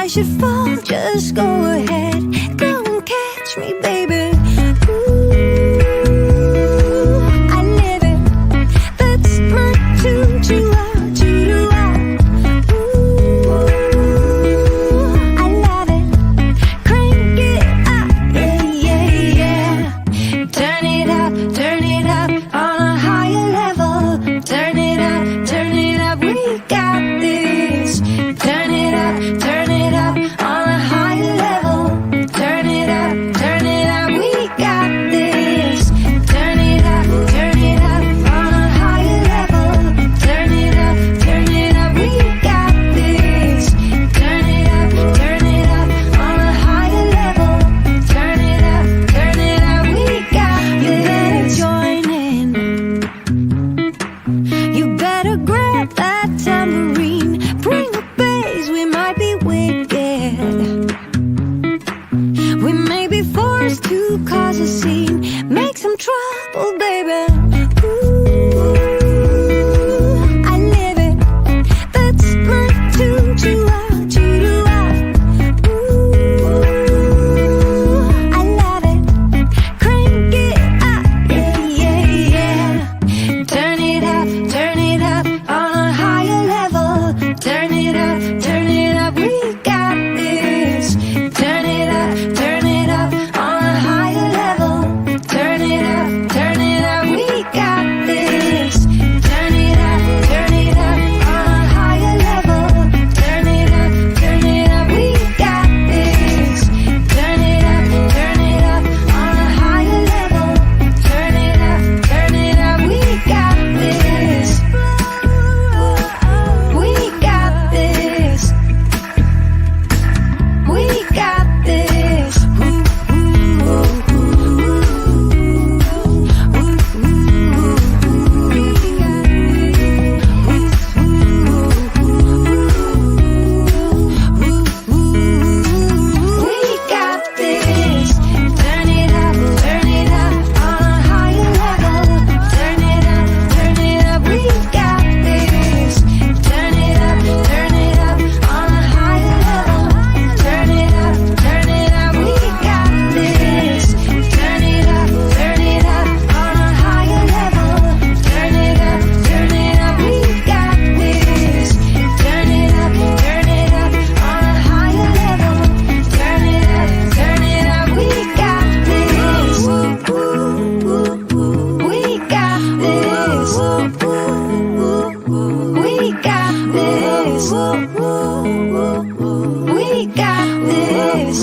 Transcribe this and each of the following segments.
I should fall, just go ahead. Go and catch me, baby. Ooh, I live it. That's my tune, choo-ah. Ooh, I love it. Crank it up, yeah. Turn it up on a higher level. Turn it up, we got this. Turn it up on a higher level. Turn it up, we got this. Turn it up on a higher level. Turn it up, we got this. Turn it up on a higher level. Turn it up, we got this. You better join in. You better grab that tambourine. Bring the bass, we might be wicked. We may be forced to cause a scene. Make some trouble, baby. Ooh, I live it. That's my tune, choo-ah. Ooh, I love it. Crank it up, yeah. Turn it up on a higher level. Turn it up, we got this. Turn it up on a higher level. Turn it up, we got this. Turn it up on a higher level. Turn it up, we got this. Turn it up on a higher level. Turn it up, we got this. We got this. We got this. We got this. Turn it up on a higher level. Turn it up, we got this. Turn it up on a higher level. Turn it up, we got this. Turn it up on a higher level. Turn it up, we got this. Turn it up on a higher level. Turn it up, we got this. We got this. We got this. We got this.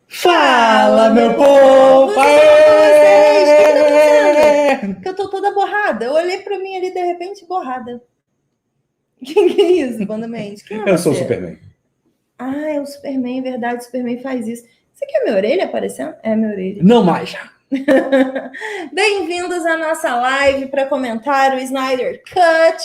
Fala, meu povo! Vocês, o que tá acontecendo? Que eu tô toda borrada. Eu olhei pra mim ali, de repente, borrada. Quem que é isso, Banda Mendes? Quem é Eu sou o você? Superman. Ah, é o Superman, verdade, o Superman faz isso. Você quer minha orelha aparecendo? É minha orelha. Não mais. Bem-vindos à nossa live para comentar o Snyder Cut,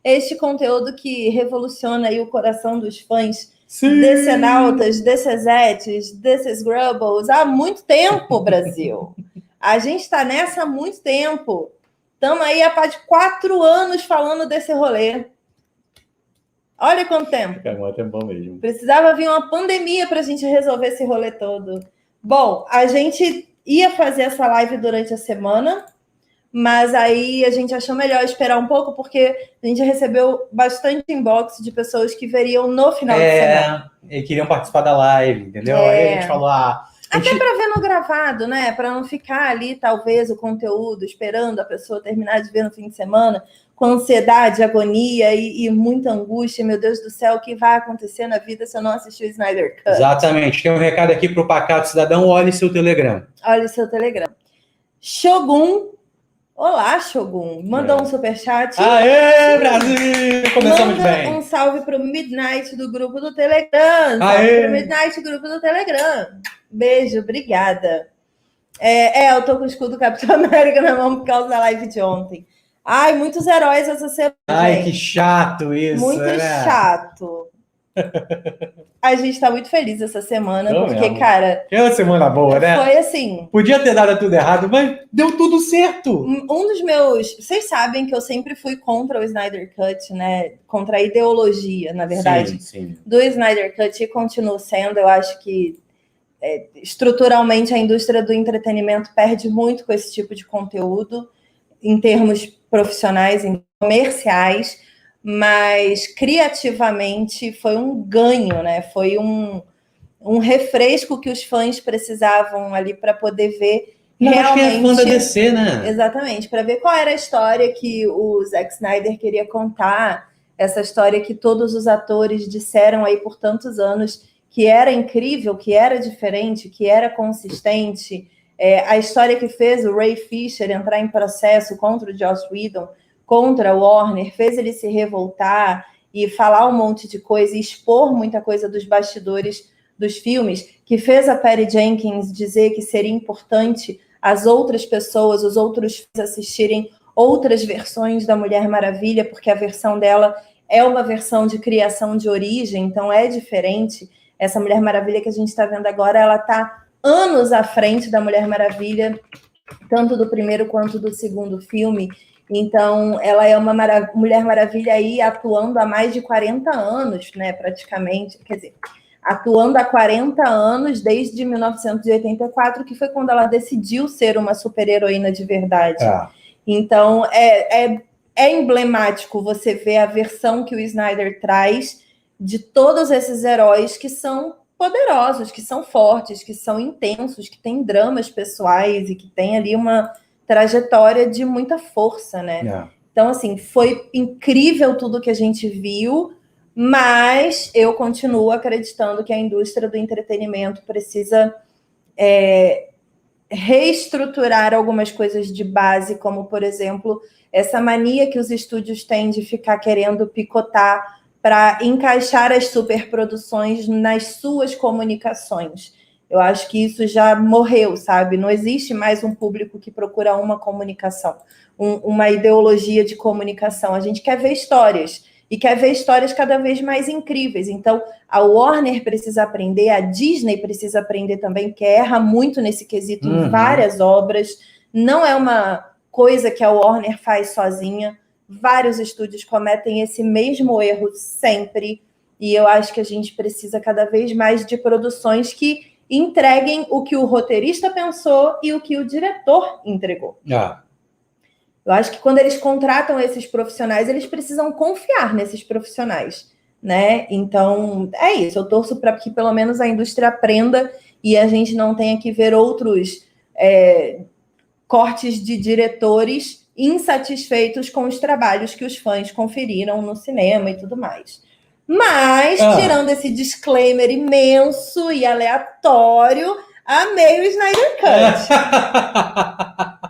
este conteúdo que revoluciona aí o coração dos fãs Sim. decenautas, decesetes, desses grubbles há muito tempo, Brasil. A gente está nessa há muito tempo. Estamos aí há quase 4 anos falando desse rolê. Olha quanto tempo. É um tempão mesmo. Precisava vir uma pandemia para a gente resolver esse rolê todo. Bom, a gente ia fazer essa live durante a semana, mas aí a gente achou melhor esperar um pouco, porque a gente recebeu bastante inbox de pessoas que veriam no final de semana. E queriam participar da live, entendeu? Aí a gente falou, Até para ver no gravado, né? Para não ficar ali, talvez, o conteúdo, esperando a pessoa terminar de ver no fim de semana, com ansiedade, agonia e muita angústia. Meu Deus do céu, o que vai acontecer na vida se eu não assistir o Snyder Cut? Exatamente. Tem um recado aqui para o pacato cidadão. Olhe seu Telegram. Olhe seu Telegram. Shogun. Olá, Shogun. Mandou um superchat. Aê, Brasil! Começamos bem. Um salve para o Midnight do grupo do Telegram. Salve para o Midnight do grupo do Telegram. Beijo, obrigada. Eu tô com o escudo do Capitão América na mão por causa da live de ontem. Ai, muitos heróis essa semana. Ai, que chato isso. Muito chato. A gente tá muito feliz essa semana, Não porque, mesmo. cara, Que é uma semana boa, né? foi assim. Podia ter dado tudo errado, mas deu tudo certo. Um dos meus. Vocês sabem que eu sempre fui contra o Snyder Cut, né? Contra a ideologia, na verdade, Sim. do Snyder Cut, e continuo sendo. Eu acho que estruturalmente a indústria do entretenimento perde muito com esse tipo de conteúdo, em termos profissionais, em comerciais, mas criativamente foi um ganho, né? Foi um refresco que os fãs precisavam ali para poder ver Não, acho que é fã da realmente. DC, né? Exatamente, para ver qual era a história que o Zack Snyder queria contar, essa história que todos os atores disseram aí por tantos anos que era incrível, que era diferente, que era consistente. A história que fez o Ray Fisher entrar em processo contra o Joss Whedon, contra o Warner, fez ele se revoltar e falar um monte de coisa, e expor muita coisa dos bastidores dos filmes, que fez a Patty Jenkins dizer que seria importante as outras pessoas, os outros assistirem outras versões da Mulher Maravilha, porque a versão dela é uma versão de criação de origem, então é diferente. Essa Mulher Maravilha que a gente está vendo agora, ela está anos à frente da Mulher Maravilha, tanto do primeiro quanto do segundo filme. Então, ela é uma Mulher Maravilha aí atuando há mais de 40 anos, né, praticamente. Quer dizer, atuando há 40 anos, desde 1984, que foi quando ela decidiu ser uma super-heroína de verdade. Então, é emblemático você ver a versão que o Snyder traz de todos esses heróis que são poderosos, que são fortes, que são intensos, que têm dramas pessoais e que têm ali uma trajetória de muita força, né? Então, assim, foi incrível tudo que a gente viu, mas eu continuo acreditando que a indústria do entretenimento precisa reestruturar algumas coisas de base, como, por exemplo, essa mania que os estúdios têm de ficar querendo picotar para encaixar as superproduções nas suas comunicações. Eu acho que isso já morreu, sabe? Não existe mais um público que procura uma comunicação, uma ideologia de comunicação. A gente quer ver histórias, e quer ver histórias cada vez mais incríveis. Então, a Warner precisa aprender, a Disney precisa aprender também, que erra muito nesse quesito em várias obras. Não é uma coisa que a Warner faz sozinha. Vários estúdios cometem esse mesmo erro sempre. E eu acho que a gente precisa cada vez mais de produções que entreguem o que o roteirista pensou e o que o diretor entregou. Eu acho que quando eles contratam esses profissionais, eles precisam confiar nesses profissionais, né? Então, é isso. Eu torço para que pelo menos a indústria aprenda e a gente não tenha que ver outros cortes de diretores insatisfeitos com os trabalhos que os fãs conferiram no cinema e tudo mais. Mas, tirando esse disclaimer imenso e aleatório, amei o Snyder Cut.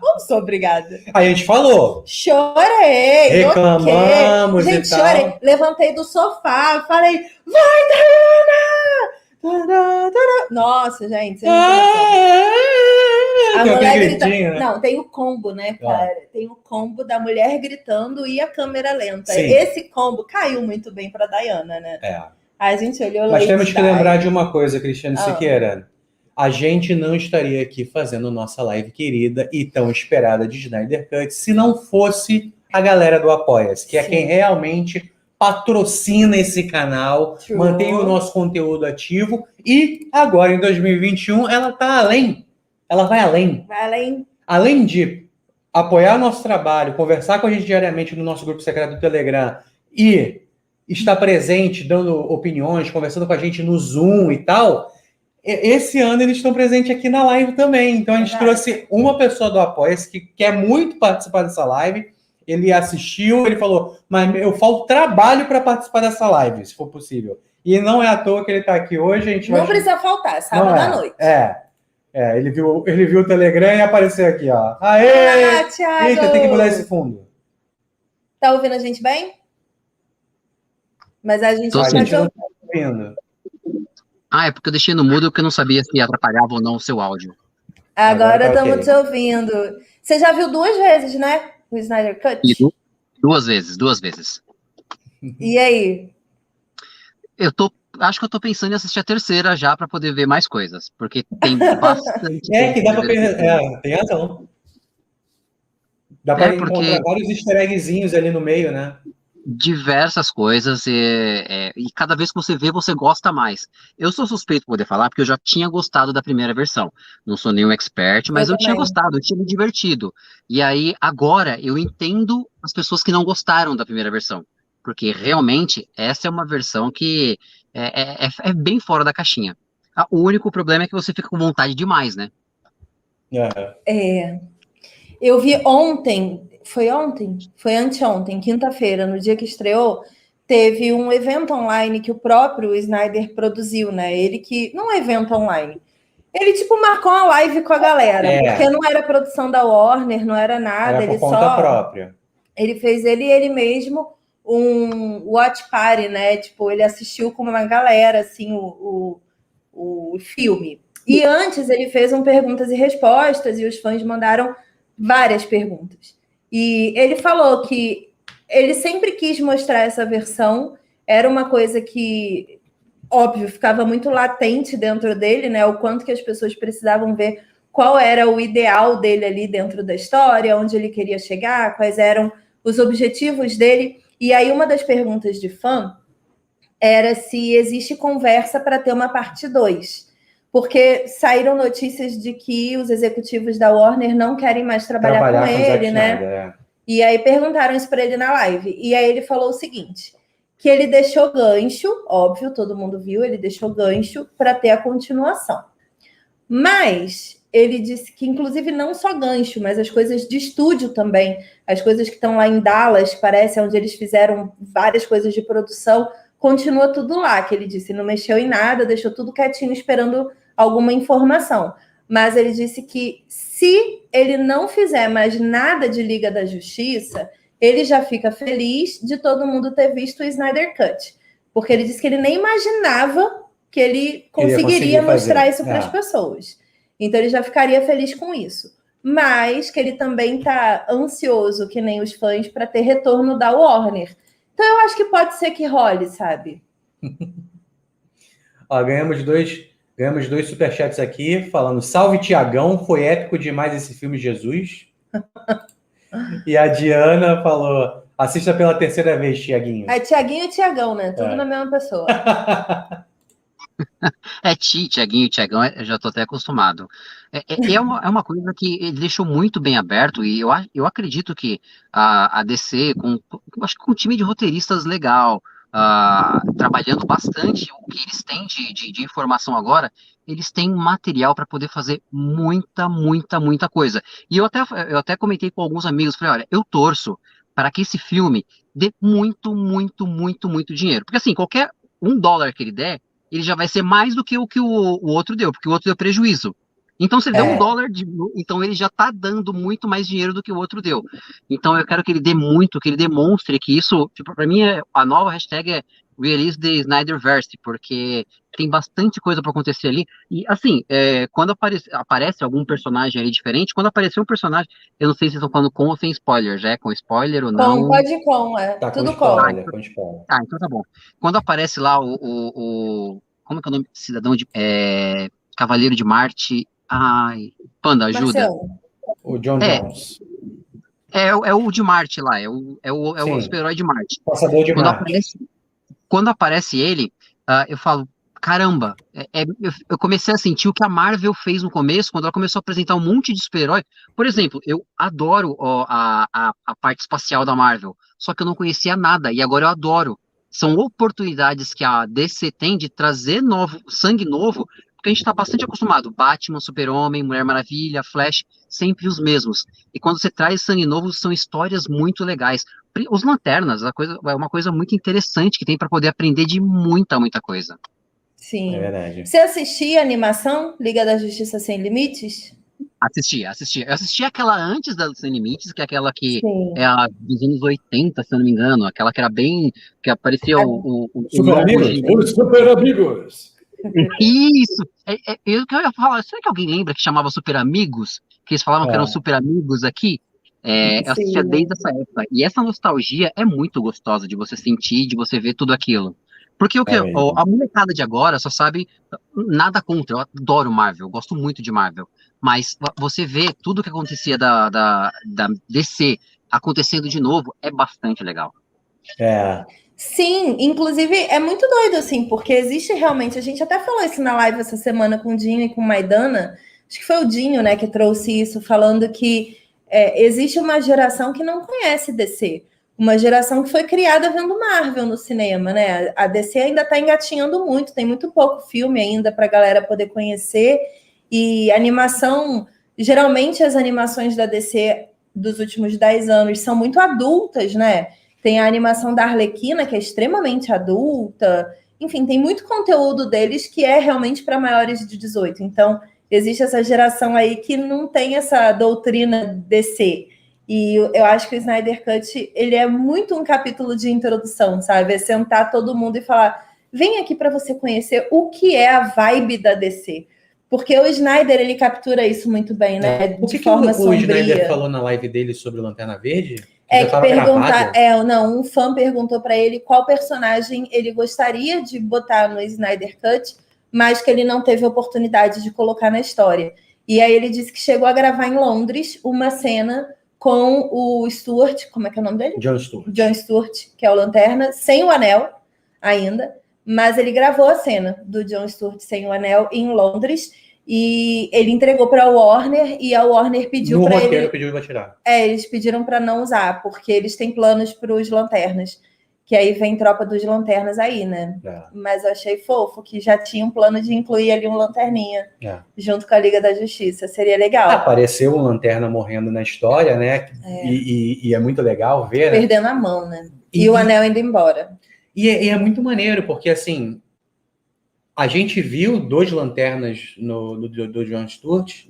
Não sou obrigada. A gente falou. Chorei. Reclamamos gente, e tal. chorei. Levantei do sofá, falei, vai, Diana! Nossa, gente. Você a mulher gritando. Né? Não, tem o combo, né, cara? Tem o combo da mulher gritando e a câmera lenta. Sim. Esse combo caiu muito bem para Diana, né? A gente olhou. Mas temos que lembrar de uma coisa, Cristiano Siqueira. A gente não estaria aqui fazendo nossa live querida e tão esperada de Snyder Cut se não fosse a galera do Apoia-se, que é quem realmente patrocina esse canal, mantém o nosso conteúdo ativo e agora em 2021 ela tá além. Ela vai além. Vai além. Além de apoiar o nosso trabalho, conversar com a gente diariamente no nosso grupo secreto do Telegram e estar presente, dando opiniões, conversando com a gente no Zoom e tal, esse ano eles estão presentes aqui na live também. Então a gente trouxe uma pessoa do Apoia-se que quer muito participar dessa live. Ele assistiu, ele falou, mas eu falto trabalho para participar dessa live, se for possível. E não é à toa que ele está aqui hoje. A gente não precisa faltar, sábado à noite. Ele viu o Telegram e apareceu aqui, ó. Aê! Thiago! Eita, tem que mudar esse fundo. Tá ouvindo a gente bem? Mas a gente não tá ouvindo. É porque eu deixei no mudo porque eu não sabia se atrapalhava ou não o seu áudio. Agora estamos te ouvindo. Você já viu 2 vezes, né? O Snyder Cut? Duas vezes. E aí? Acho que eu tô pensando em assistir a terceira já pra poder ver mais coisas, porque tem bastante coisa Que dá pra ver nesse filme. tem razão. Dá pra encontrar Porque vários easter eggzinhos ali no meio, né? diversas coisas e cada vez que você vê, você gosta mais. Eu sou suspeito por poder falar, porque eu já tinha gostado da primeira versão. Não sou nenhum expert, Eu mas eu tinha também. gostado, eu tinha me divertido. E aí, agora, eu entendo as pessoas que não gostaram da primeira versão. Porque realmente, essa é uma versão que é bem fora da caixinha. O único problema é que você fica com vontade demais, né? Aham. Eu vi ontem, foi ontem? Foi anteontem, quinta-feira, no dia que estreou, teve um evento online que o próprio Snyder produziu, né? Ele que. Não é um evento online. Ele, tipo, marcou uma live com a galera, porque não era produção da Warner, não era nada, Era ele por conta só. própria. Ele fez ele mesmo um watch party, né? Tipo, ele assistiu com uma galera, assim, o filme. E antes ele fez um perguntas e respostas, e os fãs mandaram várias perguntas. E ele falou que ele sempre quis mostrar essa versão, era uma coisa que, óbvio, ficava muito latente dentro dele, né? O quanto que as pessoas precisavam ver qual era o ideal dele ali dentro da história, onde ele queria chegar, quais eram os objetivos dele. E aí, uma das perguntas de fã era se existe conversa para ter uma parte 2. Porque saíram notícias de que os executivos da Warner não querem mais trabalhar com Zack ele, né? Snyder, E aí perguntaram isso para ele na live. E aí ele falou o seguinte: que ele deixou gancho, óbvio, todo mundo viu, ele deixou gancho para ter a continuação. Mas ele disse que, inclusive, não só gancho, mas as coisas de estúdio também, as coisas que estão lá em Dallas, parece, onde eles fizeram várias coisas de produção, continua tudo lá, que ele disse, não mexeu em nada, deixou tudo quietinho, esperando alguma informação. Mas ele disse que se ele não fizer mais nada de Liga da Justiça, ele já fica feliz de todo mundo ter visto o Snyder Cut. Porque ele disse que ele nem imaginava que ele conseguiria mostrar isso para as pessoas. Então ele já ficaria feliz com isso. Mas que ele também está ansioso, que nem os fãs, para ter retorno da Warner. Então eu acho que pode ser que role, sabe? Ó, ganhamos dois superchats aqui, falando salve Tiagão, foi épico demais esse filme, Jesus. E a Diana falou, assista pela terceira vez, Tiaguinho. É Tiaguinho e Tiagão, né? Tudo na mesma pessoa. Tiaguinho, Tiagão, eu já tô até acostumado. É uma coisa que ele deixou muito bem aberto, e eu acredito que a DC, acho que com um time de roteiristas legal, trabalhando bastante o que eles têm de informação agora, eles têm material para poder fazer muita, muita, muita coisa. E eu até comentei com alguns amigos, falei, olha, eu torço para que esse filme dê muito, muito, muito, muito dinheiro. Porque assim, qualquer $1 que ele der, ele já vai ser mais do que o outro deu, porque o outro deu prejuízo. Então, se ele der $1, então ele já está dando muito mais dinheiro do que o outro deu. Então, eu quero que ele dê muito, que ele demonstre que isso, tipo, para mim, a nova hashtag é Release the Snyderverse, porque tem bastante coisa para acontecer ali. E, assim, quando aparece algum personagem ali diferente, quando aparecer um personagem, eu não sei se vocês estão falando com ou sem spoiler, já é com spoiler ou não. Pode ir Tá com tudo spoiler, com spoiler. Então tá bom. Quando aparece lá como é que é o nome? Cidadão de. Cavaleiro de Marte. Ai, Panda, ajuda. Marcelo. O John Jones. É o de Marte lá, é o super-herói de Marte. Passador de Marte. Quando aparece ele, eu falo, caramba, eu comecei a sentir o que a Marvel fez no começo, quando ela começou a apresentar um monte de super-herói. Por exemplo, eu adoro a parte espacial da Marvel, só que eu não conhecia nada, e agora eu adoro. São oportunidades que a DC tem de trazer sangue novo, porque a gente está bastante acostumado. Batman, Super-Homem, Mulher Maravilha, Flash, sempre os mesmos. E quando você traz sangue novo, são histórias muito legais. Os Lanternas é uma coisa muito interessante que tem para poder aprender de muita, muita coisa. Sim. É verdade. Você assistia a animação Liga da Justiça Sem Limites? Assisti. Eu assisti aquela antes da Sem Limites, que é aquela que é a dos anos 80, se eu não me engano. Aquela que era bem... que aparecia o Super Amigos? Os Super Amigos! Isso! Eu ia falar, será que alguém lembra que chamava Super Amigos? Que eles falavam que eram Super Amigos aqui? Eu assistia desde essa época. E essa nostalgia é muito gostosa de você sentir, de você ver tudo aquilo. Porque o que É mesmo. a molecada de agora só sabe nada contra. Eu adoro Marvel, eu gosto muito de Marvel. Mas você vê tudo que acontecia da DC acontecendo de novo é bastante legal. É. Sim, inclusive é muito doido, assim, porque existe realmente, a gente até falou isso na live essa semana com o Dinho e com o Maidana, acho que foi o Dinho, né, que trouxe isso, falando que existe uma geração que não conhece DC, uma geração que foi criada vendo Marvel no cinema, né, a DC ainda está engatinhando muito, tem muito pouco filme ainda para a galera poder conhecer, e animação, geralmente as animações da DC dos últimos 10 anos são muito adultas, né, tem a animação da Arlequina, que é extremamente adulta. Enfim, tem muito conteúdo deles que é realmente para maiores de 18. Então, existe essa geração aí que não tem essa doutrina DC. E eu acho que o Snyder Cut, ele é muito um capítulo de introdução, sabe? É sentar todo mundo e falar, vem aqui para você conhecer o que é a vibe da DC. Porque o Snyder, ele captura isso muito bem, né? O De que forma o sombria. Snyder falou na live dele sobre o Lanterna Verde? É Já que tava perguntar, gravado? não, um fã perguntou para ele qual personagem ele gostaria de botar no Snyder Cut, mas que ele não teve oportunidade de colocar na história. E aí ele disse que chegou a gravar em Londres uma cena com o Stuart, como é que é o nome dele? Jon Stewart. Jon Stewart, que é o Lanterna, sem o anel ainda, mas ele gravou a cena do Jon Stewart sem o anel em Londres. E ele entregou para a Warner e a Warner pediu No para roteiro ele. pediu para tirar. Eles pediram para não usar, porque eles têm planos para os Lanternas. Que aí vem Tropa dos Lanternas aí, né? É. Mas eu achei fofo que já tinha um plano de incluir ali um Lanterninha junto com a Liga da Justiça. Seria legal. Apareceu um Lanterna morrendo na história, né? E é muito legal ver. Né? Perdendo a mão, né? E o anel indo embora. E é muito maneiro, porque assim. A gente viu 2 lanternas do Jon Stewart,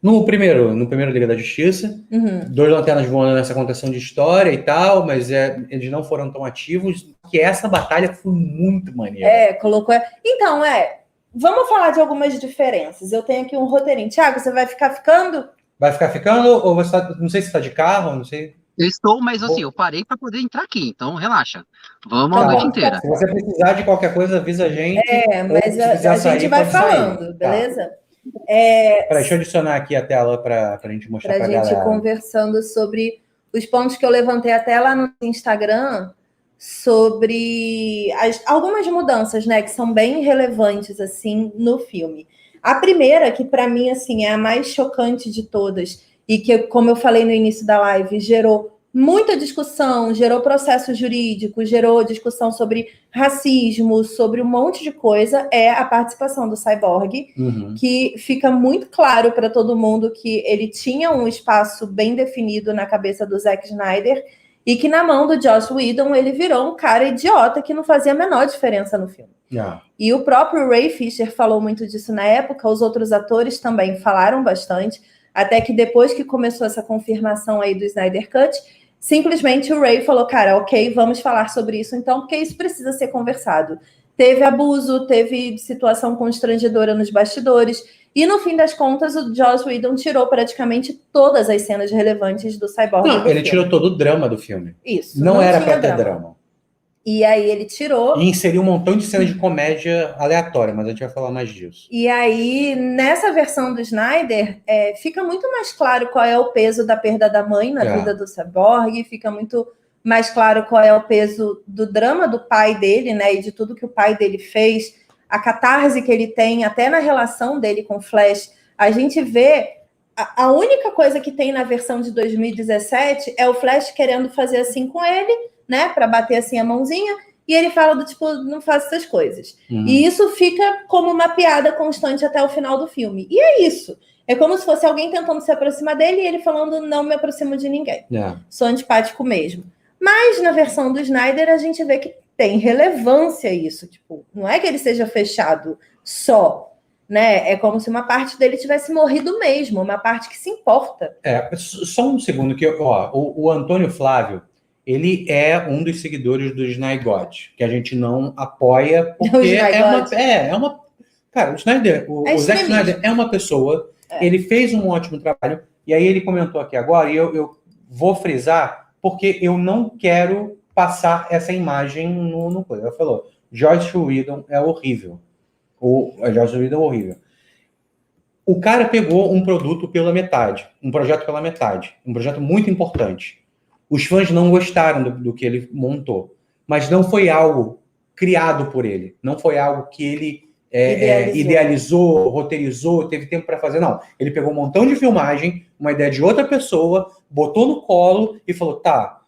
no primeiro Liga da Justiça, 2 lanternas voando nessa contação de história e tal, mas eles não foram tão ativos, que essa batalha foi muito maneira. Colocou... Então, vamos falar de algumas diferenças. Eu tenho aqui um roteirinho. Thiago, você vai ficar ficando? Vai ficar ficando? Ou você tá, não sei se está de carro, não sei. Eu estou, mas assim, eu parei para poder entrar aqui, então relaxa. Vamos a noite inteira. Se você precisar de qualquer coisa, avisa a gente. Mas a gente vai falando, beleza? Peraí, deixa eu adicionar aqui a tela para a gente mostrar para a galera. Para a gente conversando sobre os pontos que eu levantei até lá no Instagram, sobre algumas mudanças, né, que são bem relevantes, assim, no filme. A primeira, que para mim, assim, é a mais chocante de todas, e que, como eu falei no início da live, gerou muita discussão, gerou processo jurídico, gerou discussão sobre racismo, sobre um monte de coisa, é a participação do Cyborg, que fica muito claro para todo mundo que ele tinha um espaço bem definido na cabeça do Zack Snyder e que na mão do Joss Whedon ele virou um cara idiota que não fazia a menor diferença no filme. E o próprio Ray Fisher falou muito disso na época, os outros atores também falaram bastante, até que depois que começou essa confirmação aí do Snyder Cut, simplesmente o Ray falou, cara, ok, vamos falar sobre isso então, porque isso precisa ser conversado. Teve abuso, teve situação constrangedora nos bastidores, e no fim das contas o Joss Whedon tirou praticamente todas as cenas relevantes do Cyborg. Não, ele tirou todo o drama do filme. Isso. Não era para ter drama. E aí ele tirou... E inseriu um montão de cenas de comédia aleatória, mas a gente vai falar mais disso. E aí, nessa versão do Snyder, fica muito mais claro qual é o peso da perda da mãe na vida do Cyborg, fica muito mais claro qual é o peso do drama do pai dele, né, e de tudo que o pai dele fez, a catarse que ele tem, até na relação dele com o Flash. A gente vê... A única coisa que tem na versão de 2017 é o Flash querendo fazer assim com ele, né, para bater assim a mãozinha, e ele fala do tipo, não faça essas coisas. E isso fica como uma piada constante até o final do filme. E é isso. É como se fosse alguém tentando se aproximar dele e ele falando, não me aproximo de ninguém. Sou antipático mesmo. Mas na versão do Snyder a gente vê que tem relevância isso. Tipo, não é que ele seja fechado só, né? É como se uma parte dele tivesse morrido mesmo, uma parte que se importa. Só um segundo, que o Antônio Flávio, ele é um dos seguidores do Snygot, que a gente não apoia, porque cara, o Snyder, o Zack Snyder é uma pessoa, ele fez um ótimo trabalho, e aí ele comentou aqui agora, e eu vou frisar, porque eu não quero passar essa imagem no coisa. Ela falou, Joss Whedon é horrível. A Joss Whedon é horrível. O cara pegou um produto pela metade, um projeto pela metade, um projeto muito importante. Os fãs não gostaram do que ele montou, mas não foi algo criado por ele, não foi algo que ele idealizou, roteirizou, teve tempo para fazer, não. Ele pegou um montão de filmagem, uma ideia de outra pessoa, botou no colo e falou, tá,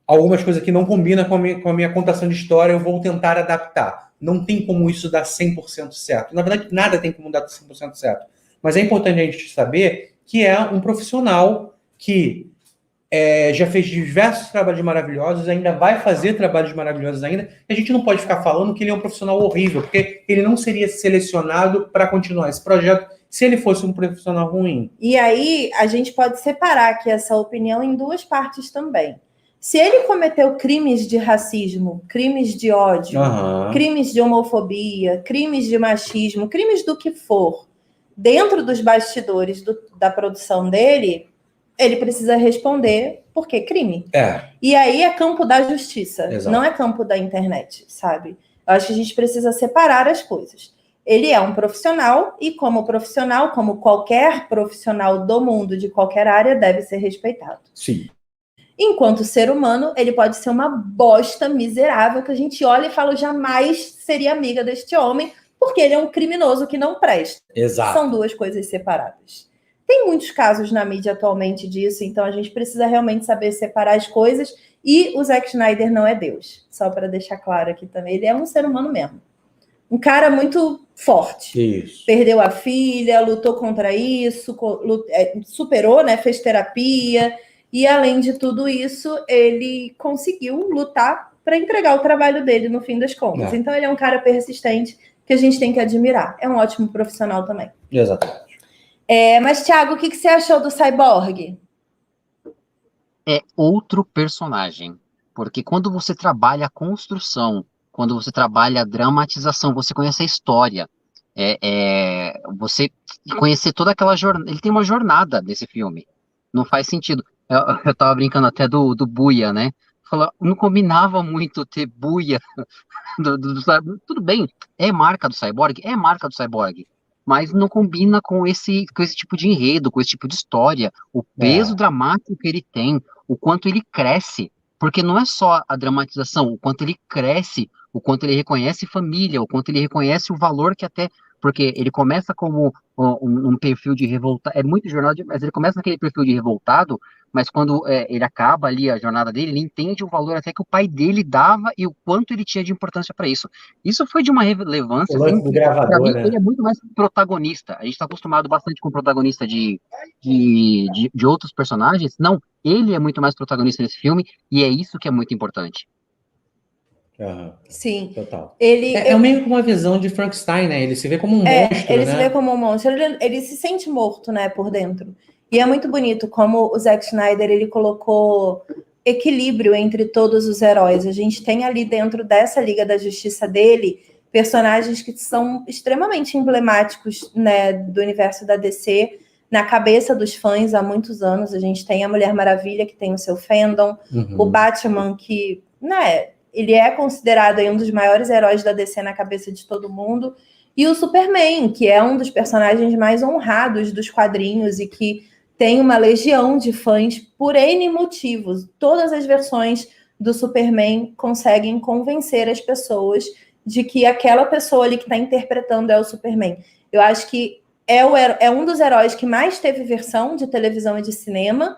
algumas coisas que não combinam com a minha contação de história, eu vou tentar adaptar. Não tem como isso dar 100% certo. Na verdade, nada tem como dar 100% certo. Mas é importante a gente saber que é um profissional que já fez diversos trabalhos maravilhosos, ainda vai fazer trabalhos maravilhosos ainda, e a gente não pode ficar falando que ele é um profissional horrível, porque ele não seria selecionado para continuar esse projeto se ele fosse um profissional ruim. E aí, a gente pode separar aqui essa opinião em duas partes também. Se ele cometeu crimes de racismo, crimes de ódio, crimes de homofobia, crimes de machismo, crimes do que for, dentro dos bastidores da produção dele, ele precisa responder porque é crime. E aí é campo da justiça, não é campo da internet, sabe? Eu acho que a gente precisa separar as coisas. Ele é um profissional e, como profissional, como qualquer profissional do mundo, de qualquer área, deve ser respeitado. Sim. Enquanto ser humano, ele pode ser uma bosta miserável que a gente olha e fala, jamais seria amiga deste homem, porque ele é um criminoso que não presta. Exato. São duas coisas separadas. Tem muitos casos na mídia atualmente disso, então a gente precisa realmente saber separar as coisas. E o Zack Snyder não é Deus, só para deixar claro aqui também. Ele é um ser humano mesmo. Um cara muito forte. Isso. Perdeu a filha, lutou contra isso, superou, né? Fez terapia. E além de tudo isso, ele conseguiu lutar para entregar o trabalho dele no fim das contas. Então ele é um cara persistente que a gente tem que admirar. É um ótimo profissional também. Exatamente. Mas, Thiago, o que você achou do Cyborg? É outro personagem. Porque quando você trabalha a construção, quando você trabalha a dramatização, você conhece a história. Você conhecer toda aquela jornada. Ele tem uma jornada nesse filme. Não faz sentido. Eu tava brincando até do Buia, né? Não combinava muito ter Buia. Tudo bem, é marca do Cyborg? É marca do Cyborg. Mas não combina com esse tipo de enredo, com esse tipo de história, o peso dramático que ele tem, o quanto ele cresce, porque não é só a dramatização, o quanto ele cresce, o quanto ele reconhece família, o quanto ele reconhece o valor que até, porque ele começa como um perfil de revoltado, é muito jornada, mas ele começa naquele perfil de revoltado, mas quando ele acaba ali a jornada dele, ele entende o valor até que o pai dele dava e o quanto ele tinha de importância para isso. Isso foi de uma relevância. O lance do gravador, mim, né? ele é muito mais protagonista. A gente está acostumado bastante com protagonista de outros personagens. Não, ele é muito mais protagonista nesse filme e é isso que é muito importante. Sim. Total. É meio que uma visão de Frankenstein, né? Ele se vê como um monstro, ele né? se vê como um monstro. Ele se sente morto, né, por dentro. E é muito bonito como o Zack Snyder, ele colocou equilíbrio entre todos os heróis. A gente tem ali dentro dessa Liga da Justiça dele personagens que são extremamente emblemáticos, né, do universo da DC, na cabeça dos fãs há muitos anos. A gente tem a Mulher Maravilha, que tem o seu fandom, o Batman, que, né, ele é considerado aí um dos maiores heróis da DC na cabeça de todo mundo, e o Superman, que é um dos personagens mais honrados dos quadrinhos e que tem uma legião de fãs por N motivos. Todas as versões do Superman conseguem convencer as pessoas de que aquela pessoa ali que está interpretando é o Superman. Eu acho que é um dos heróis que mais teve versão de televisão e de cinema,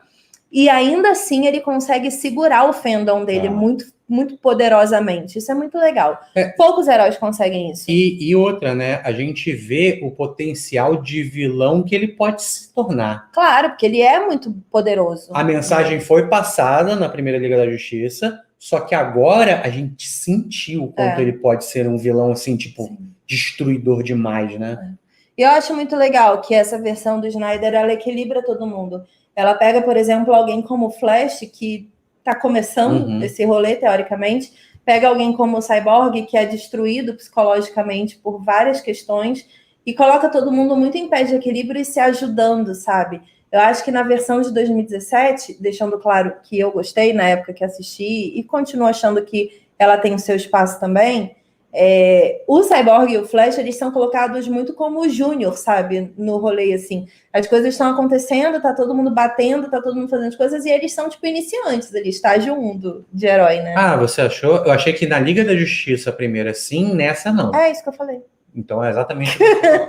e ainda assim ele consegue segurar o fandom dele muito, muito poderosamente. Isso é muito legal. Poucos heróis conseguem isso. E outra, né? A gente vê o potencial de vilão que ele pode se tornar. Claro, porque ele é muito poderoso. A mensagem foi passada na primeira Liga da Justiça, só que agora a gente sentiu o quanto ele pode ser um vilão, assim, tipo, destruidor demais, né? E eu acho muito legal que essa versão do Snyder, ela equilibra todo mundo. Ela pega, por exemplo, alguém como o Flash, que está começando esse rolê, teoricamente, pega alguém como o Cyborg, que é destruído psicologicamente por várias questões, e coloca todo mundo muito em pé de equilíbrio e se ajudando, sabe? Eu acho que na versão de 2017, deixando claro que eu gostei na época que assisti e continuo achando que ela tem o seu espaço também, o Cyborg e o Flash, eles são colocados muito como júnior, sabe? No rolê, assim. As coisas estão acontecendo, tá todo mundo batendo, tá todo mundo fazendo as coisas, e eles são, tipo, iniciantes ali, estágio 1 de herói, né? Ah, você achou? Eu achei que na Liga da Justiça a primeira sim, nessa não. É isso que eu falei. Então é exatamente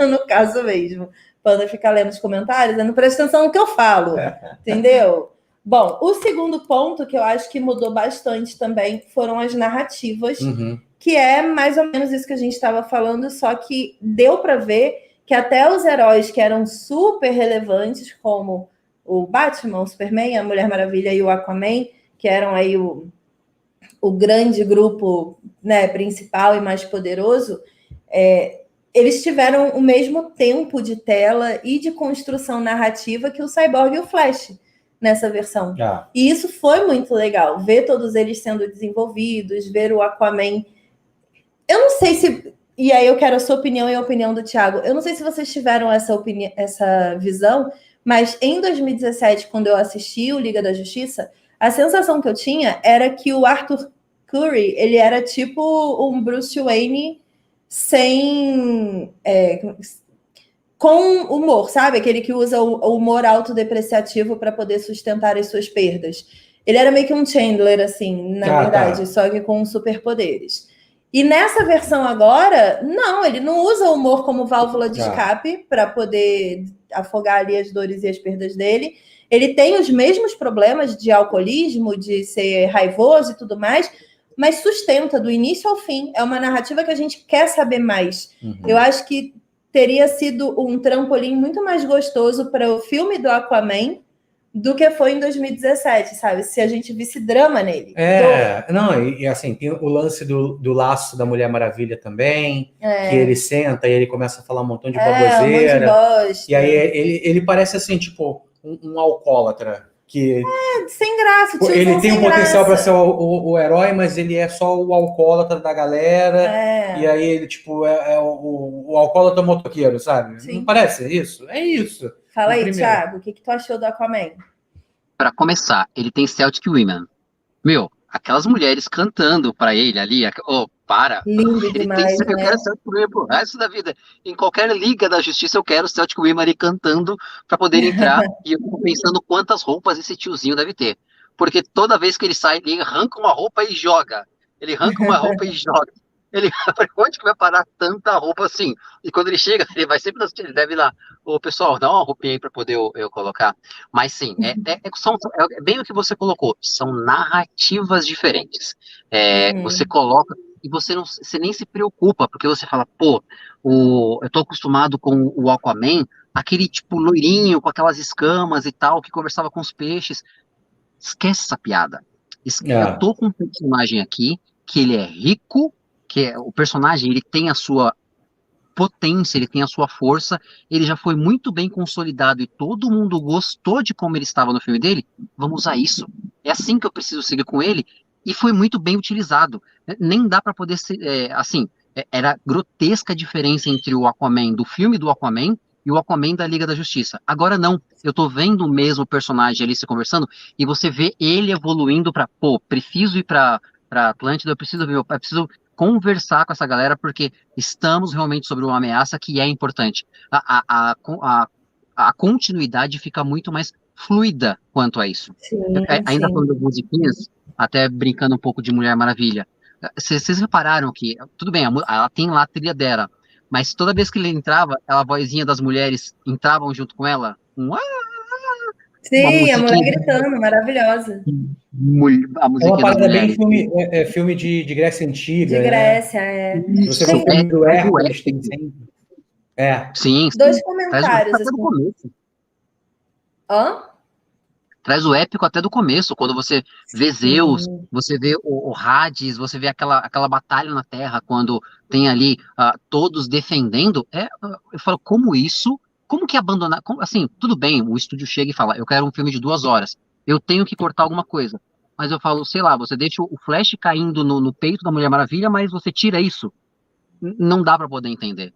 No caso mesmo. Panda ficar lendo os comentários, não presta atenção no que eu falo, entendeu? Bom, o segundo ponto que eu acho que mudou bastante também foram as narrativas, que é mais ou menos isso que a gente estava falando, só que deu para ver que até os heróis que eram super relevantes, como o Batman, o Superman, a Mulher Maravilha e o Aquaman, que eram aí o grande grupo, né, principal e mais poderoso, eles tiveram o mesmo tempo de tela e de construção narrativa que o Cyborg e o Flash nessa versão. E isso foi muito legal, ver todos eles sendo desenvolvidos, ver o Aquaman. Eu não sei se... E aí eu quero a sua opinião e a opinião do Thiago. Eu não sei se vocês tiveram essa visão, mas em 2017, quando eu assisti o Liga da Justiça, a sensação que eu tinha era que o Arthur Curry, ele era tipo um Bruce Wayne sem... com humor, sabe? Aquele que usa o humor autodepreciativo para poder sustentar as suas perdas. Ele era meio que um Chandler, assim, na verdade, só que com superpoderes. E nessa versão agora, não, ele não usa o humor como válvula de escape para poder afogar ali as dores e as perdas dele. Ele tem os mesmos problemas de alcoolismo, de ser raivoso e tudo mais, mas sustenta do início ao fim. É uma narrativa que a gente quer saber mais. Eu acho que teria sido um trampolim muito mais gostoso para o filme do Aquaman do que foi em 2017, sabe? Se a gente visse drama nele. Não, e assim, tem o lance do laço da Mulher Maravilha também, que ele senta e ele começa a falar um montão de baboseira. Um monte de bosta. E aí ele parece assim, tipo, um alcoólatra. Que sem graça. Ele tem um potencial para ser o herói, mas ele é só o alcoólatra da galera. E aí ele, tipo, é o alcoólatra motoqueiro, sabe? Sim. Não parece isso? É isso. Fala aí, Thiago, o que tu achou do Aquaman? Para começar, ele tem Celtic Women. Meu, aquelas mulheres cantando para ele ali, para. Lindo demais, eu quero Celtic Women pro resto da vida. Em qualquer liga da justiça, eu quero Celtic Women ali cantando para poder entrar. E eu fico pensando quantas roupas esse tiozinho deve ter. Porque toda vez que ele sai, ele arranca uma roupa e joga. Ele arranca uma roupa e joga. Ele, onde que vai parar tanta roupa assim? E quando ele chega, ele vai sempre, ele deve ir lá, pessoal, dá uma roupinha aí para poder eu colocar. Mas sim, é bem o que você colocou, são narrativas diferentes. Você coloca e você nem se preocupa, porque você fala, eu tô acostumado com o Aquaman, aquele tipo loirinho, com aquelas escamas e tal, que conversava com os peixes. Esquece essa piada. Eu tô com um personagem aqui, que ele é rico, o personagem, ele tem a sua potência, ele tem a sua força, ele já foi muito bem consolidado e todo mundo gostou de como ele estava no filme dele, vamos usar isso. É assim que eu preciso seguir com ele, e foi muito bem utilizado. Nem dá para poder ser, era grotesca a diferença entre o Aquaman do filme do Aquaman e o Aquaman da Liga da Justiça. Agora não, eu tô vendo o mesmo personagem ali se conversando, e você vê ele evoluindo para, preciso ir para Atlântida, eu preciso conversar com essa galera, porque estamos realmente sobre uma ameaça que é importante. A continuidade fica muito mais fluida quanto a isso. Ainda falando de musiquinhas, até brincando um pouco de Mulher Maravilha, vocês repararam que, tudo bem, ela tem lá a trilha dela, mas toda vez que ele entrava, a vozinha das mulheres entravam junto com ela, Sim, a mulher gritando, maravilhosa. É uma parada bem filme de Grécia Antiga. De Grécia, Você vê o filme do Hércules, tem sempre. Sim. Dois comentários. Traz o épico até do começo, quando você vê Zeus, você vê o Hades, você vê aquela batalha na Terra, quando tem ali todos defendendo. Eu falo, como que abandonar? Assim, tudo bem, o estúdio chega e fala, eu quero um filme de 2 horas, eu tenho que cortar alguma coisa. Mas eu falo, sei lá, você deixa o Flash caindo no peito da Mulher Maravilha, mas você tira isso. Não dá para poder entender.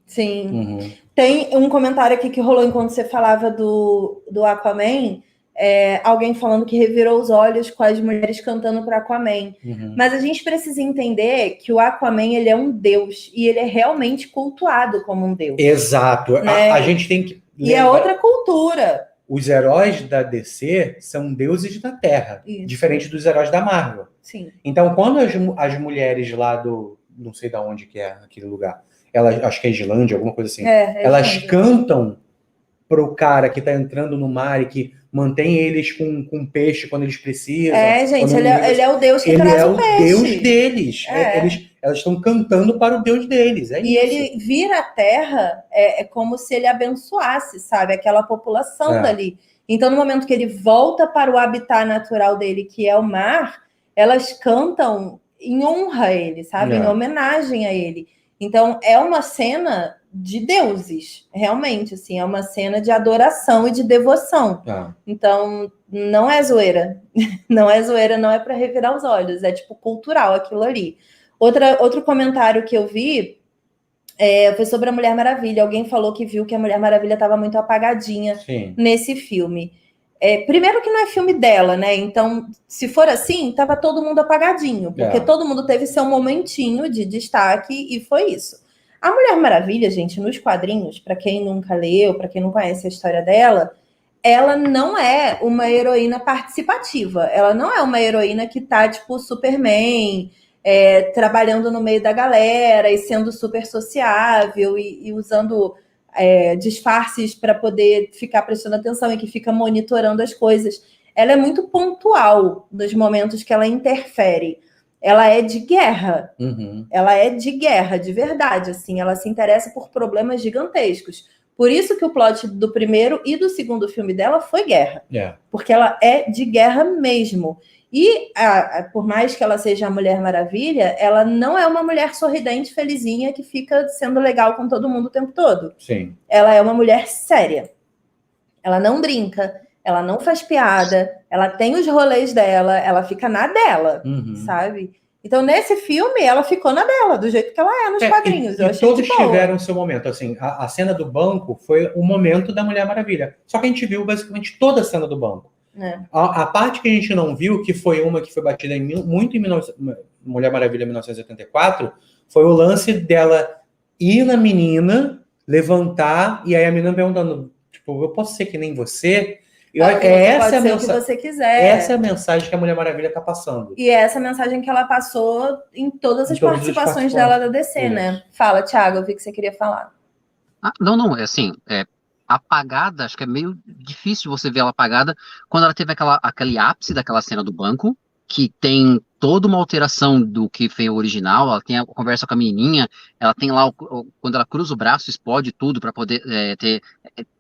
Sim. Uhum. Tem um comentário aqui que rolou enquanto você falava do Aquaman, alguém falando que revirou os olhos com as mulheres cantando para Aquaman. Uhum. Mas a gente precisa entender que o Aquaman, ele é um deus, e ele é realmente cultuado como um deus. Exato. Né? A gente tem que E é outra cultura. Os heróis da DC são deuses da Terra, Isso. diferente dos heróis da Marvel. Sim. Então, quando as mulheres lá do... Não sei de onde que é aquele lugar. Acho que é Islândia, alguma coisa assim. Elas cantam pro cara que tá entrando no mar e que mantém eles com peixe quando eles precisam. Gente, ele é o deus que traz o peixe. Ele é o deus deles. Elas estão cantando para o deus deles. E isso. Ele vira a terra, como se ele abençoasse, sabe? Aquela população dali. Então, no momento que ele volta para o habitat natural dele, que é o mar, elas cantam em honra a ele, sabe? Em homenagem a ele. Então, é uma cena de deuses, realmente, assim, é uma cena de adoração e de devoção. Então, não é zoeira. Não é zoeira, não é para revirar os olhos, é tipo cultural aquilo ali. Outro comentário que eu vi foi sobre a Mulher Maravilha. Alguém falou que viu que a Mulher Maravilha estava muito apagadinha nesse filme. Primeiro que não é filme dela, né? Então, se for assim, tava todo mundo apagadinho, porque todo mundo teve seu momentinho de destaque e foi isso. A Mulher Maravilha, gente, nos quadrinhos, para quem nunca leu, para quem não conhece a história dela, ela não é uma heroína participativa. Ela não é uma heroína que tá, tipo, Superman, trabalhando no meio da galera e sendo super sociável e usando disfarces para poder ficar prestando atenção e que fica monitorando as coisas. Ela é muito pontual nos momentos que ela interfere. Ela é de guerra. Uhum. Ela é de guerra, de verdade. Assim, ela se interessa por problemas gigantescos. Por isso que o plot do primeiro e do segundo filme dela foi guerra. Porque ela é de guerra mesmo. E, por mais que ela seja a Mulher Maravilha, ela não é uma mulher sorridente, felizinha, que fica sendo legal com todo mundo o tempo todo. Sim. Ela é uma mulher séria. Ela não brinca, ela não faz piada, ela tem os rolês dela, ela fica na dela, sabe? Então, nesse filme, ela ficou na dela, do jeito que ela é nos quadrinhos. E todos tiveram seu momento. Assim, a cena do banco foi o momento da Mulher Maravilha. Só que a gente viu basicamente toda a cena do banco. A parte que a gente não viu, que foi uma que foi batida muito em Mulher Maravilha 1984, foi o lance dela ir na menina, levantar, e aí a menina perguntando, tipo, eu posso ser que nem você? Essa é a mensagem que você quiser. Essa é a mensagem que a Mulher Maravilha está passando. E é essa mensagem que ela passou em todas as participações dela da DC, né? Fala, Thiago, eu vi que você queria falar. Não, assim, apagada, acho que é meio difícil você ver ela apagada quando ela teve aquele ápice daquela cena do banco, que tem toda uma alteração do que foi o original. Ela tem a conversa com a menininha, ela tem lá, quando ela cruza o braço, explode tudo para poder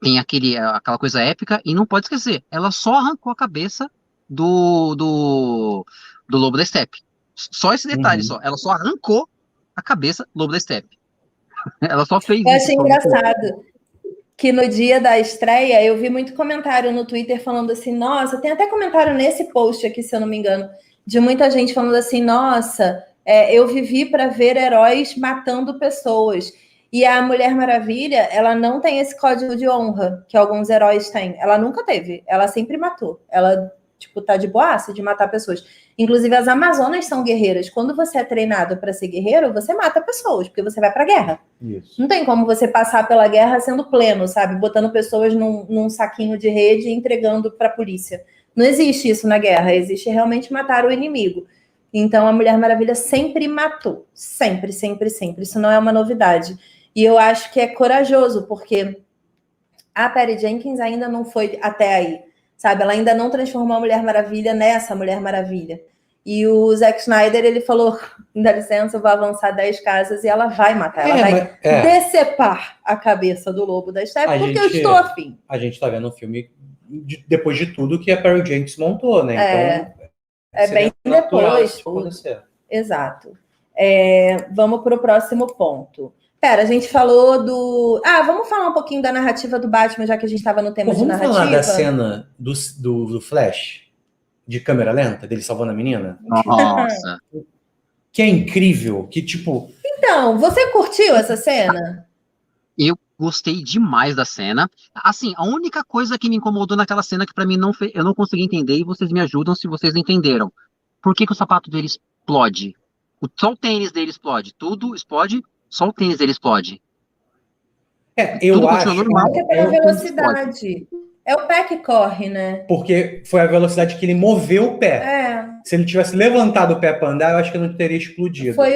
tem aquela coisa épica, e não pode esquecer, ela só arrancou a cabeça do Lobo da Steppe. Só esse detalhe, ela só arrancou a cabeça do Lobo da Steppe. Ela só fez isso. Eu achei engraçado que no dia da estreia eu vi muito comentário no Twitter falando assim, nossa, tem até comentário nesse post aqui, se eu não me engano, de muita gente falando assim, nossa, eu vivi para ver heróis matando pessoas. E a Mulher Maravilha, ela não tem esse código de honra que alguns heróis têm. Ela nunca teve, ela sempre matou. Ela, tipo, tá de boaça de matar pessoas. Inclusive, as Amazonas são guerreiras. Quando você é treinado para ser guerreiro, você mata pessoas, porque você vai pra guerra. Isso. Não tem como você passar pela guerra sendo pleno, sabe? Botando pessoas num saquinho de rede e entregando pra polícia. Não existe isso na guerra. Existe realmente matar o inimigo. Então, a Mulher Maravilha sempre matou. Sempre, sempre, sempre. Isso não é uma novidade. E eu acho que é corajoso, porque a Patty Jenkins ainda não foi até aí. Sabe, ela ainda não transformou a Mulher Maravilha nessa Mulher Maravilha. E o Zack Snyder, ele falou, dá licença, eu vou avançar 10 casas e ela vai matar. Ela vai decepar a cabeça do Lobo da Steppe, porque eu estou afim. A gente tá vendo um filme, depois de tudo, que a Patty Jenkins montou, né? Então, é bem depois. Exato. Vamos para o próximo ponto. Pera, a gente falou do... vamos falar um pouquinho da narrativa do Batman, já que a gente estava no tema de narrativa. Vamos falar da cena do Flash, de câmera lenta, dele salvando a menina? Nossa. Que é incrível, que tipo... Então, você curtiu essa cena? Eu gostei demais da cena. Assim, a única coisa que me incomodou naquela cena que pra mim eu não consegui entender, e vocês me ajudam se vocês entenderam. Por que que o sapato dele explode? Só o tênis dele explode. Tudo explode, só o tênis dele explode. Eu Tudo continua acho. normal. É pela tudo explode. velocidade. É o pé que corre, né? Porque foi a velocidade que ele moveu o pé. É. Se ele tivesse levantado o pé para andar, eu acho que não teria explodido. Foi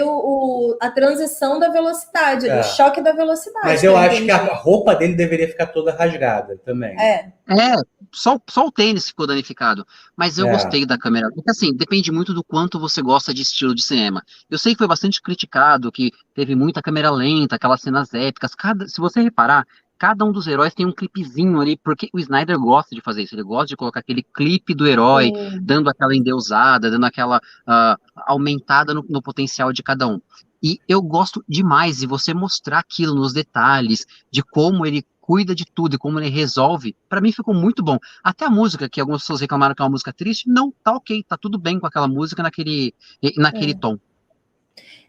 a transição da velocidade, o choque da velocidade. Mas eu acho que a roupa dele deveria ficar toda rasgada também. Só o tênis ficou danificado. Mas eu gostei da câmera. Porque assim, depende muito do quanto você gosta de estilo de cinema. Eu sei que foi bastante criticado, que teve muita câmera lenta, aquelas cenas épicas. Se você reparar, cada um dos heróis tem um clipezinho ali, porque o Snyder gosta de fazer isso. Ele gosta de colocar aquele clipe do herói, dando aquela endeusada, dando aquela aumentada no potencial de cada um. E eu gosto demais de você mostrar aquilo nos detalhes, de como ele cuida de tudo e como ele resolve. Pra mim ficou muito bom. Até a música, que algumas pessoas reclamaram que é uma música triste, não, tá ok, tá tudo bem com aquela música naquele tom.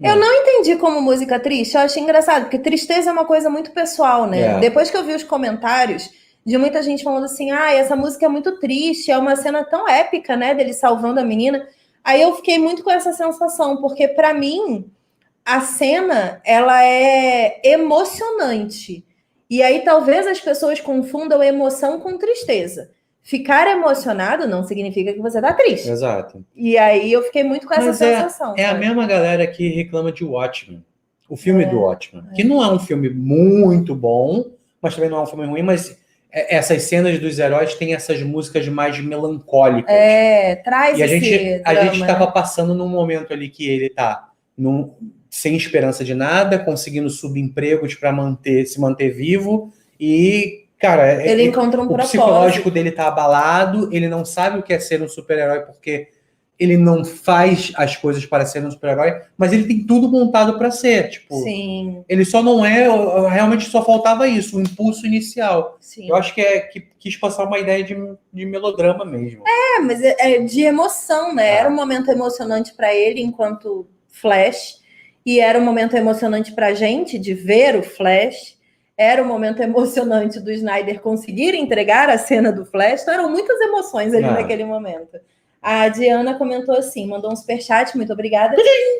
Eu não entendi como música triste, eu achei engraçado, porque tristeza é uma coisa muito pessoal, né? Depois que eu vi os comentários de muita gente falando assim, essa música é muito triste, é uma cena tão épica, né, dele salvando a menina. Aí eu fiquei muito com essa sensação, porque pra mim a cena, ela é emocionante. E aí talvez as pessoas confundam emoção com tristeza. Ficar emocionado não significa que você tá triste. Exato. E aí eu fiquei muito com essa sensação. É a mesma galera que reclama de Watchmen. O filme do Watchmen. Que não é um filme muito bom, mas também não é um filme ruim, mas essas cenas dos heróis têm essas músicas mais melancólicas. Traz e a drama, gente tava passando num momento ali que ele tá sem esperança de nada, conseguindo subempregos para se manter vivo e cara, ele encontra um propósito. O psicológico dele tá abalado, ele não sabe o que é ser um super-herói, porque ele não faz as coisas para ser um super-herói, mas ele tem tudo montado para ser. Tipo, sim. Ele só não é, realmente só faltava isso, o impulso inicial. Sim. Eu acho que quis passar uma ideia de melodrama mesmo. Mas é de emoção, né? Era um momento emocionante para ele enquanto Flash, e era um momento emocionante pra gente de ver o Flash. Era um momento emocionante do Snyder conseguir entregar a cena do Flash. Então, eram muitas emoções ali naquele momento. A Diana comentou assim, mandou um superchat, muito obrigada,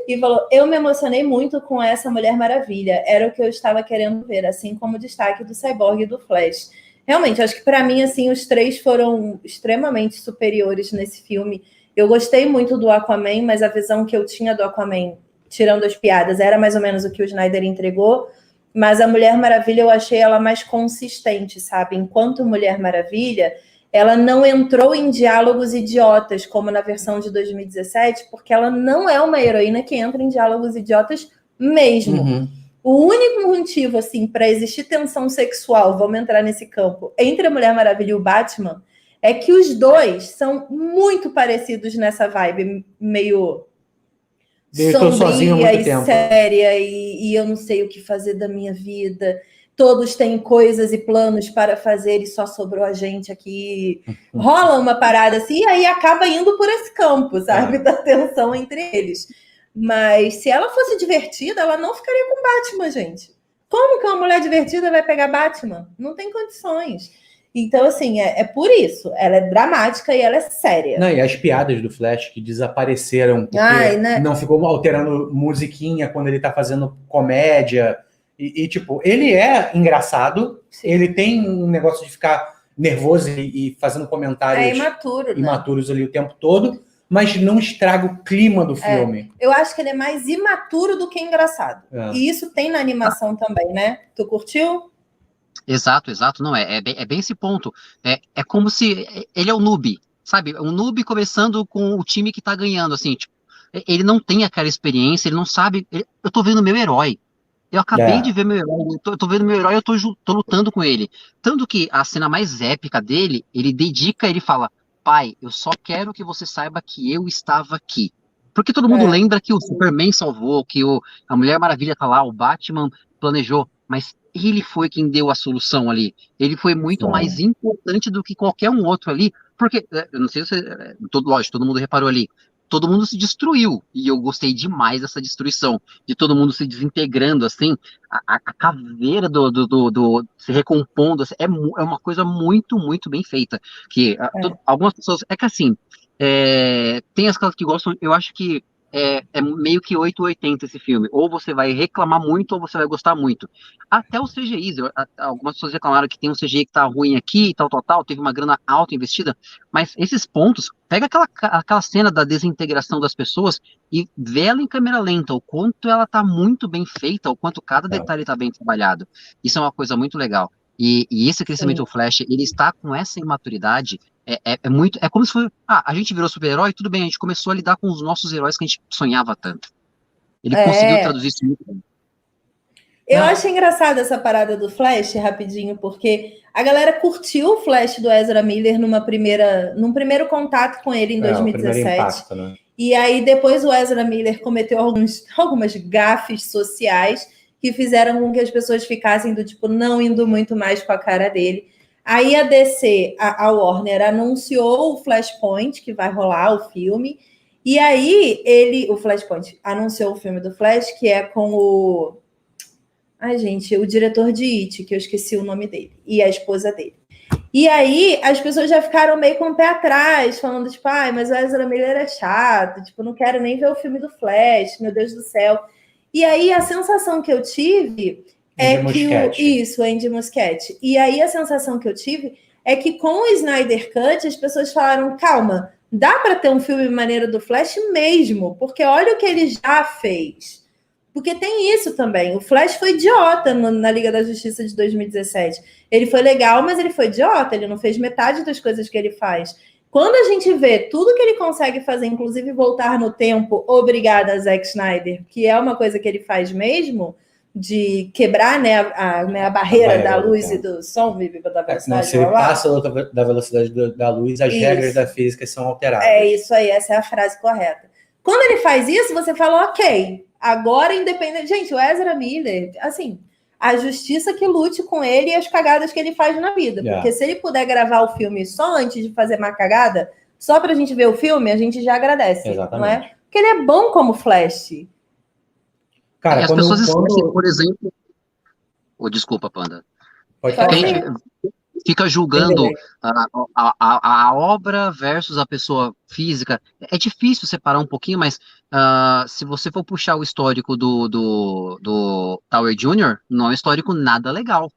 e falou, eu me emocionei muito com essa Mulher Maravilha. Era o que eu estava querendo ver, assim como o destaque do Cyborg e do Flash. Realmente, acho que para mim, assim, os três foram extremamente superiores nesse filme. Eu gostei muito do Aquaman, mas a visão que eu tinha do Aquaman, tirando as piadas, era mais ou menos o que o Snyder entregou. Mas a Mulher Maravilha, eu achei ela mais consistente, sabe? Enquanto Mulher Maravilha, ela não entrou em diálogos idiotas, como na versão de 2017, porque ela não é uma heroína que entra em diálogos idiotas mesmo. O único motivo, assim, para existir tensão sexual, vamos entrar nesse campo, entre a Mulher Maravilha e o Batman, é que os dois são muito parecidos nessa vibe meio sombria e séria, e eu não sei o que fazer da minha vida. Todos têm coisas e planos para fazer e só sobrou a gente aqui. Rola uma parada assim, e aí acaba indo por esse campo, sabe? Da tensão entre eles. Mas se ela fosse divertida, ela não ficaria com Batman, gente. Como que uma mulher divertida vai pegar Batman? Não tem condições. Então, assim, é por isso. Ela é dramática e ela é séria. Não, e as piadas do Flash que desapareceram, porque não ficou alterando musiquinha quando ele tá fazendo comédia. E tipo, ele é engraçado, ele tem um negócio de ficar nervoso e fazendo comentários imaturos ali o tempo todo, mas não estraga o clima do filme. Eu acho que ele é mais imaturo do que engraçado. E isso tem na animação também, né? Tu curtiu? Exato, não, é bem esse ponto. É como se ele é o noob, sabe? Um noob começando com o time que tá ganhando, assim, tipo, ele não tem aquela experiência, ele não sabe, eu tô vendo meu herói. Eu acabei de ver meu herói, eu tô vendo meu herói, eu tô lutando com ele. Tanto que a cena mais épica dele, ele fala, pai, eu só quero que você saiba que eu estava aqui. Porque todo mundo lembra que o Superman salvou, que a Mulher Maravilha tá lá, o Batman planejou, mas ele foi quem deu a solução ali. Ele foi muito mais importante do que qualquer um outro ali, porque, eu não sei se lógico, todo mundo reparou ali, todo mundo se destruiu. E eu gostei demais dessa destruição, de todo mundo se desintegrando, assim, a caveira se recompondo, assim, é uma coisa muito, muito bem feita. Que algumas pessoas. É que assim, tem as que gostam, eu acho que é meio que 8 ou 80 esse filme. Ou você vai reclamar muito, ou você vai gostar muito. Até os CGIs, algumas pessoas reclamaram que tem um CGI que tá ruim aqui e tal, teve uma grana alta investida, mas esses pontos, pega aquela cena da desintegração das pessoas e vê ela em câmera lenta, o quanto ela tá muito bem feita, o quanto cada detalhe tá bem trabalhado. Isso é uma coisa muito legal. E esse crescimento do Flash, ele está com essa imaturidade. É como se fosse. A gente virou super-herói, tudo bem, a gente começou a lidar com os nossos heróis que a gente sonhava tanto. Ele conseguiu traduzir isso muito bem. Eu acho engraçada essa parada do Flash, rapidinho, porque a galera curtiu o Flash do Ezra Miller num primeiro contato com ele em 2017. Impacto, né? E aí depois o Ezra Miller cometeu algumas gafes sociais que fizeram com que as pessoas ficassem do tipo, não indo muito mais com a cara dele. Aí a DC, a Warner, anunciou o Flashpoint, que vai rolar o filme, e aí o Flashpoint, anunciou o filme do Flash, que é com o diretor de It, que eu esqueci o nome dele, e a esposa dele. E aí as pessoas já ficaram meio com o pé atrás, falando tipo, mas o Ezra Miller é chato, tipo, não quero nem ver o filme do Flash, meu Deus do céu. E aí a sensação que eu tive o Andy Muschietti. E aí a sensação que eu tive é que com o Snyder Cut as pessoas falaram, calma, dá para ter um filme maneiro do Flash mesmo, porque olha o que ele já fez. Porque tem isso também. O Flash foi idiota na Liga da Justiça de 2017. Ele foi legal, mas ele foi idiota. Ele não fez metade das coisas que ele faz. Quando a gente vê tudo que ele consegue fazer, inclusive voltar no tempo, obrigada, Zack Snyder, que é uma coisa que ele faz mesmo, de quebrar, né, a barreira da luz e do som, da velocidade. Se ele passa da velocidade da luz, as regras da física são alteradas. É isso aí, essa é a frase correta. Quando ele faz isso, você fala, ok, agora independente... Gente, o Ezra Miller, assim, a justiça que lute com ele e as cagadas que ele faz na vida. Porque se ele puder gravar o filme só antes de fazer uma cagada, só pra gente ver o filme, a gente já agradece. Exatamente. Não é? Porque ele é bom como Flash. Cara, as pessoas esquecem, por exemplo... desculpa, Panda. Pode falar. A gente fica julgando a obra versus a pessoa física. É difícil separar um pouquinho, mas se você for puxar o histórico do Tower Jr., não é um histórico nada legal.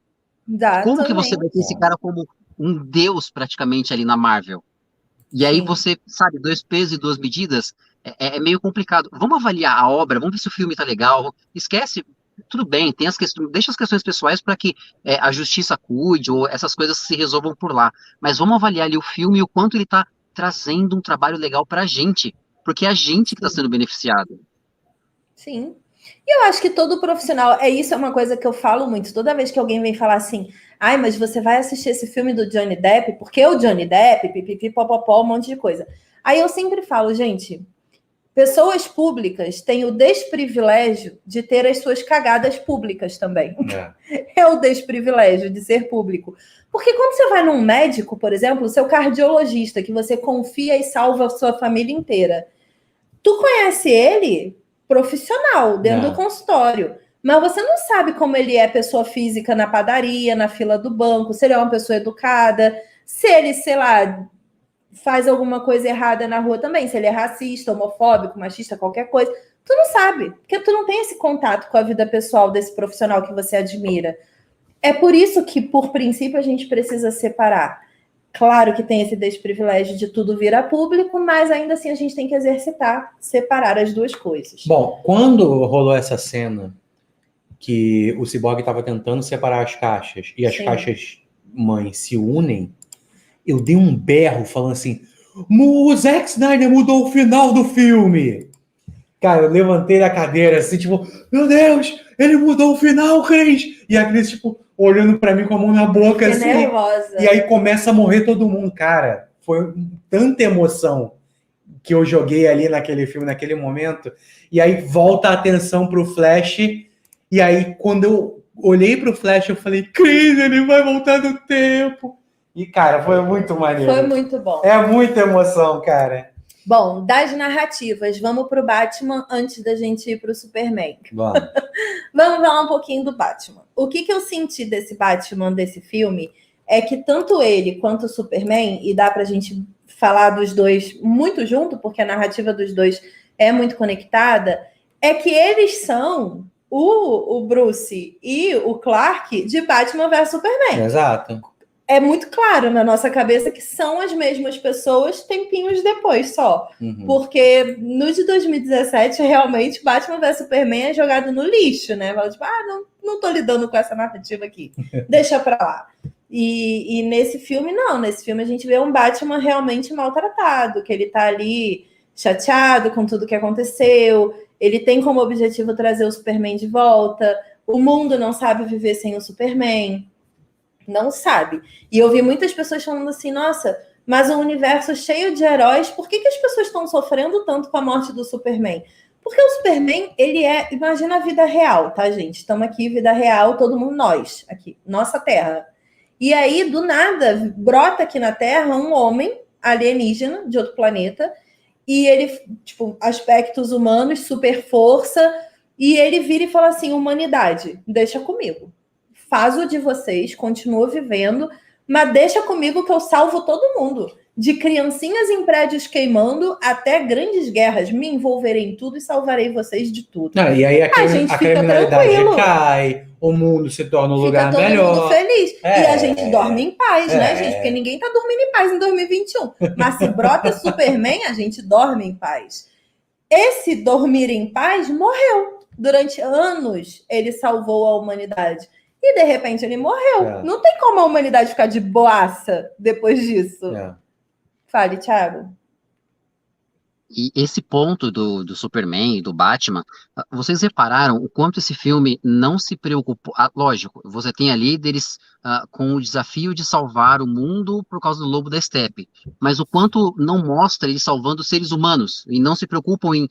Como que você vai ter esse cara como um deus praticamente ali na Marvel? E aí você, sabe, 2 pesos e 2 medidas, é meio complicado. Vamos avaliar a obra, vamos ver se o filme tá legal. Esquece, tudo bem, tem as questões, deixa as questões pessoais para que a justiça cuide, ou essas coisas se resolvam por lá. Mas vamos avaliar ali o filme e o quanto ele tá trazendo um trabalho legal pra gente, porque é a gente que tá sendo beneficiado. Sim. E eu acho que todo profissional, isso é uma coisa que eu falo muito, toda vez que alguém vem falar assim, mas você vai assistir esse filme do Johnny Depp, porque o Johnny Depp, pipipi, popopó, um monte de coisa. Aí eu sempre falo, gente, pessoas públicas têm o desprivilégio de ter as suas cagadas públicas também. É o desprivilégio de ser público. Porque quando você vai num médico, por exemplo, o seu cardiologista, que você confia e salva a sua família inteira, tu conhece ele profissional, dentro do consultório, mas você não sabe como ele é pessoa física na padaria, na fila do banco, se ele é uma pessoa educada, se ele, sei lá, faz alguma coisa errada na rua também, se ele é racista, homofóbico, machista, qualquer coisa. Tu não sabe, porque tu não tem esse contato com a vida pessoal desse profissional que você admira. É por isso que, por princípio, a gente precisa separar. Claro que tem esse desprivilégio de tudo vir a público, mas ainda assim a gente tem que separar as duas coisas. Bom, quando rolou essa cena que o Cyborg estava tentando separar as caixas e as caixas mães se unem, eu dei um berro falando assim, o Zack Snyder mudou o final do filme. Cara, eu levantei da cadeira assim, tipo, meu Deus, ele mudou o final, Cris. E a Cris, tipo, olhando pra mim com a mão na boca, assim. Nervosa. E aí começa a morrer todo mundo. Cara, foi tanta emoção que eu joguei ali naquele filme, naquele momento. E aí volta a atenção pro Flash. E aí, quando eu olhei pro Flash, eu falei, Cris, ele vai voltar no tempo. E, cara, foi muito maneiro. Foi muito bom. É muita emoção, cara. Bom, das narrativas, vamos pro Batman antes da gente ir pro Superman. Vamos. Vamos falar um pouquinho do Batman. O que eu senti desse Batman, desse filme, é que tanto ele quanto o Superman, e dá pra gente falar dos dois muito junto, porque a narrativa dos dois é muito conectada, é que eles são o Bruce e o Clark de Batman vs Superman. Exato. É muito claro na nossa cabeça que são as mesmas pessoas tempinhos depois só. Uhum. Porque no de 2017, realmente, Batman vs Superman é jogado no lixo, né? Fala tipo, não tô lidando com essa narrativa aqui. Deixa pra lá. E nesse filme, não. Nesse filme a gente vê um Batman realmente maltratado, que ele tá ali chateado com tudo que aconteceu. Ele tem como objetivo trazer o Superman de volta. O mundo não sabe viver sem o Superman. Não sabe. E eu vi muitas pessoas falando assim, nossa, mas um universo cheio de heróis, por que as pessoas estão sofrendo tanto com a morte do Superman? Porque o Superman, ele é, imagina a vida real, tá, gente? Estamos aqui, vida real, todo mundo, nós, aqui, nossa Terra. E aí, do nada, brota aqui na Terra um homem alienígena de outro planeta, e ele, tipo, aspectos humanos, super força, e ele vira e fala assim, humanidade, deixa comigo. Faz o de vocês, continua vivendo, mas deixa comigo que eu salvo todo mundo. De criancinhas em prédios queimando até grandes guerras. Me envolverei em tudo e salvarei vocês de tudo. Não, e aí a gente fica criminalidade tranquilo. Cai, o mundo se torna um lugar Fica todo melhor. mundo feliz. E a gente dorme em paz, né, É. gente? Porque ninguém tá dormindo em paz em 2021. Mas se brota Superman, a gente dorme em paz. Esse dormir em paz morreu. Durante anos, ele salvou a humanidade. E, de repente, ele morreu. É. Não tem como a humanidade ficar de boaça depois disso. É. Fale, Thiago. E esse ponto do Superman e do Batman, vocês repararam o quanto esse filme não se preocupou? Lógico, você tem ali deles com o desafio de salvar o mundo por causa do lobo da estepe, mas o quanto não mostra eles salvando seres humanos, e não se preocupam em,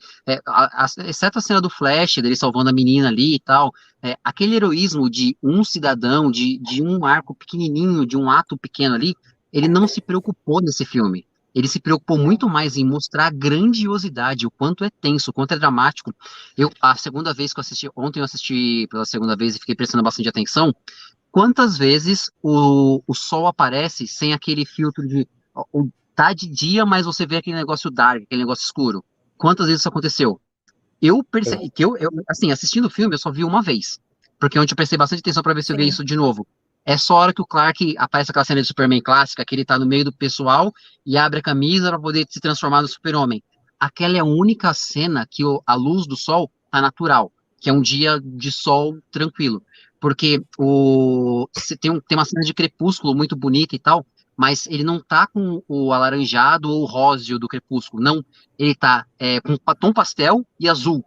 exceto a cena do Flash, dele salvando a menina ali e tal, aquele heroísmo de um cidadão, de um arco pequenininho, de um ato pequeno ali, ele não se preocupou nesse filme. Ele se preocupou muito mais em mostrar a grandiosidade, o quanto é tenso, o quanto é dramático. A segunda vez que eu assisti, ontem eu assisti pela segunda vez e fiquei prestando bastante atenção, quantas vezes o sol aparece sem aquele filtro de... Tá de dia, mas você vê aquele negócio dark, aquele negócio escuro. Quantas vezes isso aconteceu? Eu percebi que assim, assistindo o filme, eu só vi uma vez. Porque ontem eu prestei bastante atenção para ver se eu via isso de novo. É só a hora que o Clark aparece aquela cena de Superman clássica, que ele tá no meio do pessoal e abre a camisa para poder se transformar no Super-Homem. Aquela é a única cena que a luz do sol tá natural, que é um dia de sol tranquilo. Porque tem uma cena de crepúsculo muito bonita e tal, mas ele não tá com o alaranjado ou o róseo do crepúsculo, não. Ele tá com tom pastel e azul.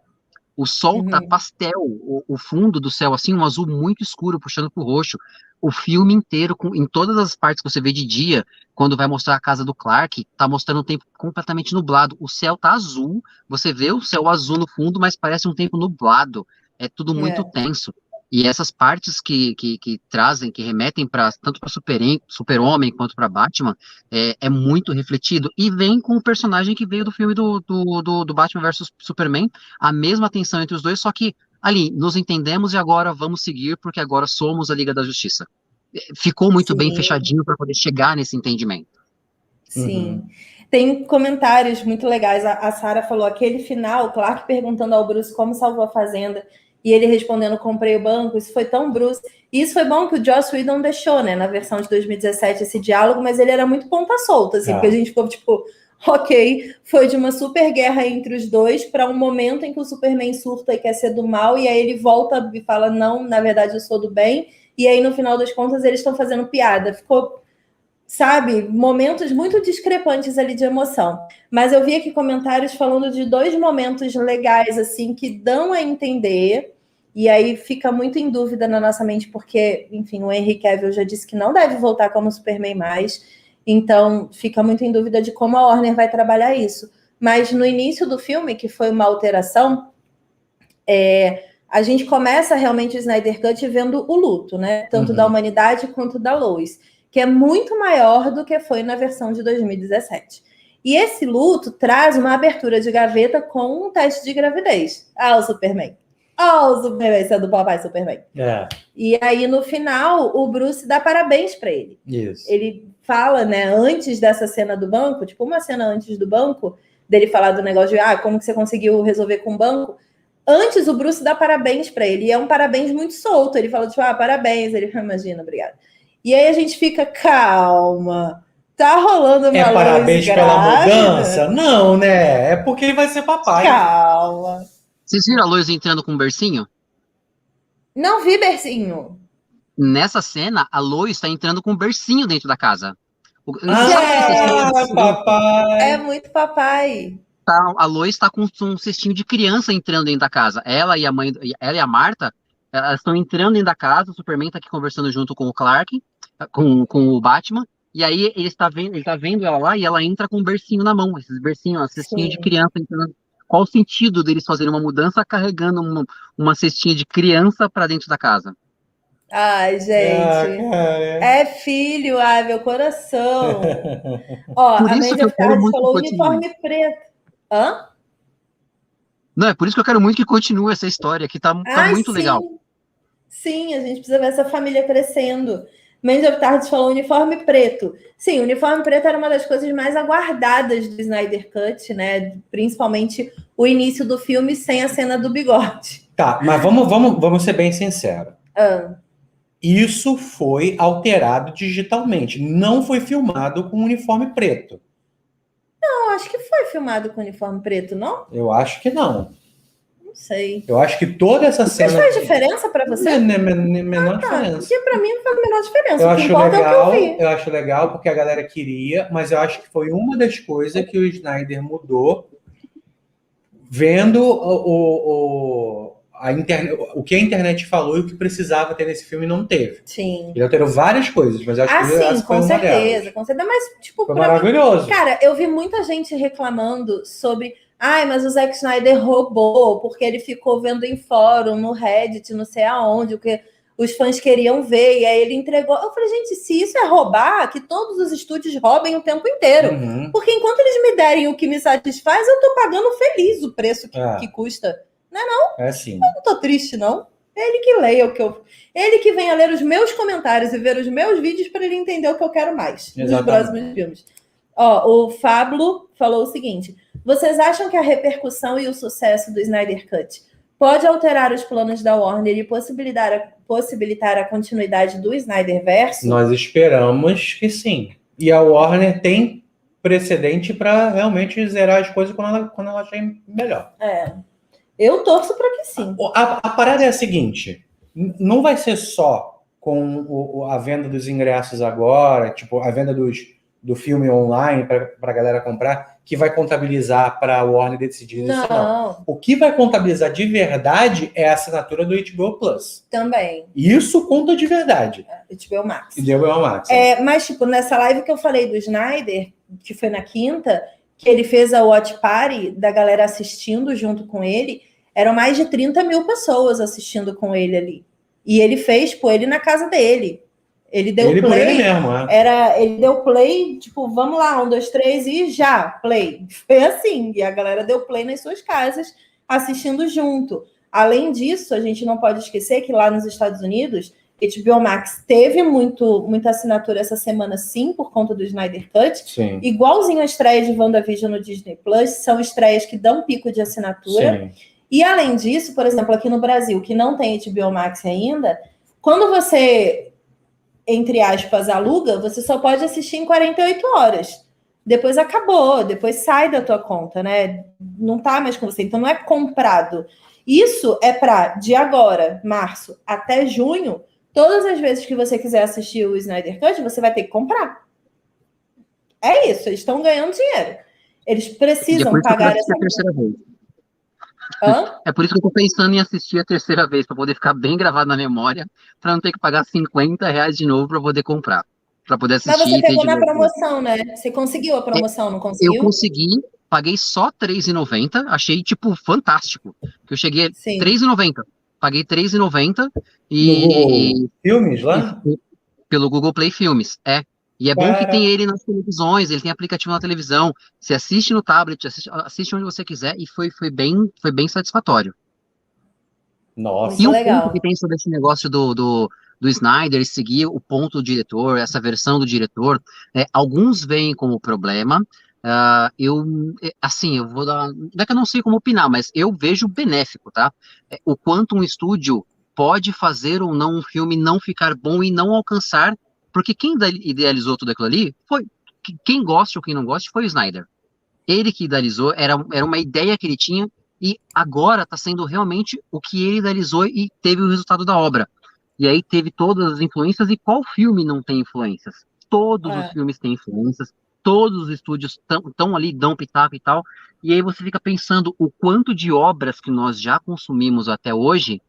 O sol tá pastel, o fundo do céu, assim, um azul muito escuro, puxando pro roxo. O filme inteiro, em todas as partes que você vê de dia, quando vai mostrar a casa do Clark, tá mostrando um tempo completamente nublado. O céu tá azul, você vê o céu azul no fundo, mas parece um tempo nublado. É tudo muito tenso. E essas partes que trazem, que remetem tanto para Super-Homem quanto para Batman, é muito refletido. E vem com o personagem que veio do filme do Batman vs Superman, a mesma tensão entre os dois, só que ali, nos entendemos e agora vamos seguir, porque agora somos a Liga da Justiça. Ficou muito bem fechadinho para poder chegar nesse entendimento. Sim. Tem comentários muito legais. A Sarah falou, aquele final, Clark perguntando ao Bruce como salvou a fazenda, e ele respondendo, comprei o banco, isso foi tão Bruce. E isso foi bom que o Joss Whedon deixou, né, na versão de 2017, esse diálogo, mas ele era muito ponta solta, assim, porque a gente ficou tipo, ok, foi de uma super guerra entre os dois para um momento em que o Superman surta e quer ser do mal, e aí ele volta e fala, não, na verdade eu sou do bem, e aí no final das contas eles estão fazendo piada. Ficou, sabe, momentos muito discrepantes ali de emoção. Mas eu vi aqui comentários falando de dois momentos legais, assim, que dão a entender, e aí fica muito em dúvida na nossa mente, porque, enfim, o Henry Cavill já disse que não deve voltar como Superman mais, então fica muito em dúvida de como a Warner vai trabalhar isso. Mas no início do filme, que foi uma alteração, a gente começa realmente o Snyder Cut vendo o luto, né? Tanto da humanidade quanto da Lois, que é muito maior do que foi na versão de 2017. E esse luto traz uma abertura de gaveta com um teste de gravidez. O Superman. O Superman sendo o papai Superman. E aí, no final, o Bruce dá parabéns para ele. Isso. Ele fala, né, antes dessa cena do banco, tipo uma cena antes do banco, dele falar do negócio de, como que você conseguiu resolver com o banco? Antes, o Bruce dá parabéns para ele. E é um parabéns muito solto. Ele fala, tipo, parabéns. Ele, imagina, obrigada. E aí a gente fica, calma. Tá rolando uma luz parabéns grávida? pela mudança? Não, né? É porque ele vai ser papai. Calma. Vocês viram a Lois entrando com um bercinho? Não vi bercinho. Nessa cena, a Lois está entrando com um bercinho dentro da casa. Papai! É muito papai. A Lois está com um cestinho de criança entrando dentro da casa. Ela e a Marta, elas estão entrando dentro da casa. O Superman está aqui conversando junto com o Clark, com o Batman. E aí ele tá vendo ela lá e ela entra com um bercinho na mão. Esses bercinhos, um cestinho de criança entrando. Qual o sentido deles fazerem uma mudança carregando uma cestinha de criança para dentro da casa? Ai, gente. É filho, meu coração. Ó, Por a isso Média que eu quero muito falou que continue. uniforme preto. Hã? Não, é por isso que eu quero muito que continue essa história, que tá muito legal. Sim, a gente precisa ver essa família crescendo. Man of Tardes falou uniforme preto. Sim, o uniforme preto era uma das coisas mais aguardadas do Snyder Cut, né? Principalmente o início do filme sem a cena do bigode. Tá, mas vamos ser bem sinceros. Isso foi alterado digitalmente. Não foi filmado com uniforme preto. Não, acho que foi filmado com uniforme preto, não? Eu acho que não. Não sei. Eu acho que toda essa cena... Mas faz diferença para você? Menor diferença. Porque para mim não faz a menor diferença. Eu O que acho importa legal, é o que eu vi. eu acho legal porque a galera queria, mas eu acho que foi uma das coisas que o Snyder mudou vendo o que a internet falou e o que precisava ter nesse filme não teve. Sim. Ele alterou várias coisas, mas eu acho que essa foi com uma delas. certeza, com certeza. Mas, tipo, Foi maravilhoso. Cara, eu vi muita gente reclamando sobre... mas o Zack Snyder roubou, porque ele ficou vendo em fórum, no Reddit, não sei aonde, o que os fãs queriam ver, e aí ele entregou. Eu falei, gente, se isso é roubar, que todos os estúdios roubem o tempo inteiro. Porque enquanto eles me derem o que me satisfaz, eu tô pagando feliz o preço que custa. Não é não? É sim. Eu não tô triste, não. Ele que leia o que eu... Ele que venha ler os meus comentários e ver os meus vídeos para ele entender o que eu quero mais nos próximos filmes. Ó, o Fablo falou o seguinte: vocês acham que a repercussão e o sucesso do Snyder Cut pode alterar os planos da Warner e possibilitar a continuidade do Snyderverse? Nós esperamos que sim. E a Warner tem precedente para realmente zerar as coisas quando ela achar melhor. Eu torço para que sim. A parada é a seguinte: não vai ser só com a venda dos ingressos agora, tipo, a venda do filme online para a galera comprar, que vai contabilizar para a Warner decidir isso, não. O que vai contabilizar de verdade é a assinatura do HBO Plus. Também. Isso conta de verdade. HBO Max. HBO Max. Mas, tipo, nessa live que eu falei do Snyder, que foi na quinta, que ele fez a watch party da galera assistindo junto com ele, eram mais de 30 mil pessoas assistindo com ele ali. E ele fez, ele na casa dele. Ele deu play. Por ele mesmo, ele deu play, tipo, vamos lá, 1, 2, 3 e já, play. Foi assim. E a galera deu play nas suas casas, assistindo junto. Além disso, a gente não pode esquecer que lá nos Estados Unidos, HBO Max teve muita assinatura essa semana, sim, por conta do Snyder Cut. Sim. Igualzinho a estreia de WandaVision no Disney Plus, são estreias que dão pico de assinatura. Sim. E além disso, por exemplo, aqui no Brasil, que não tem HBO Max ainda, quando você, entre aspas, aluga, você só pode assistir em 48 horas. Depois acabou, depois sai da tua conta, né? Não tá mais com você, então não é comprado. Isso é para, de agora, março, até junho, todas as vezes que você quiser assistir o Snyder Cut, você vai ter que comprar. É isso, eles estão ganhando dinheiro. Eles precisam pagar essa terceira vez. Hã? É por isso que eu tô pensando em assistir a terceira vez, para poder ficar bem gravado na memória, para não ter que pagar R$50 de novo para poder comprar, para poder assistir. Mas você pegou na promoção, né? Você conseguiu a promoção, não conseguiu? Eu consegui, paguei só R$3,90, achei, tipo, fantástico. Eu cheguei a R$3,90, paguei R$3,90 e... Filmes lá? Pelo Google Play Filmes, E é bom que Cara, tem ele nas televisões, ele tem aplicativo na televisão, você assiste no tablet, assiste onde você quiser, e foi bem satisfatório. nossa. E Muito um ponto que legal. tem sobre esse negócio do Snyder seguir o ponto do diretor, essa versão do diretor, alguns veem como problema. Assim, eu vou dar. Não é que eu não sei como opinar, mas eu vejo benéfico, tá? O quanto um estúdio pode fazer ou não um filme não ficar bom e não alcançar, porque quem idealizou tudo aquilo ali foi. Quem gosta ou quem não gosta foi o Snyder. Ele que idealizou, era uma ideia que ele tinha, e agora está sendo realmente o que ele idealizou e teve o resultado da obra. E aí teve todas as influências, e qual filme não tem influências? Todos os É. filmes têm influências, todos os estúdios estão ali, dão pitaco e tal, e aí você fica pensando o quanto de obras que nós já consumimos até hoje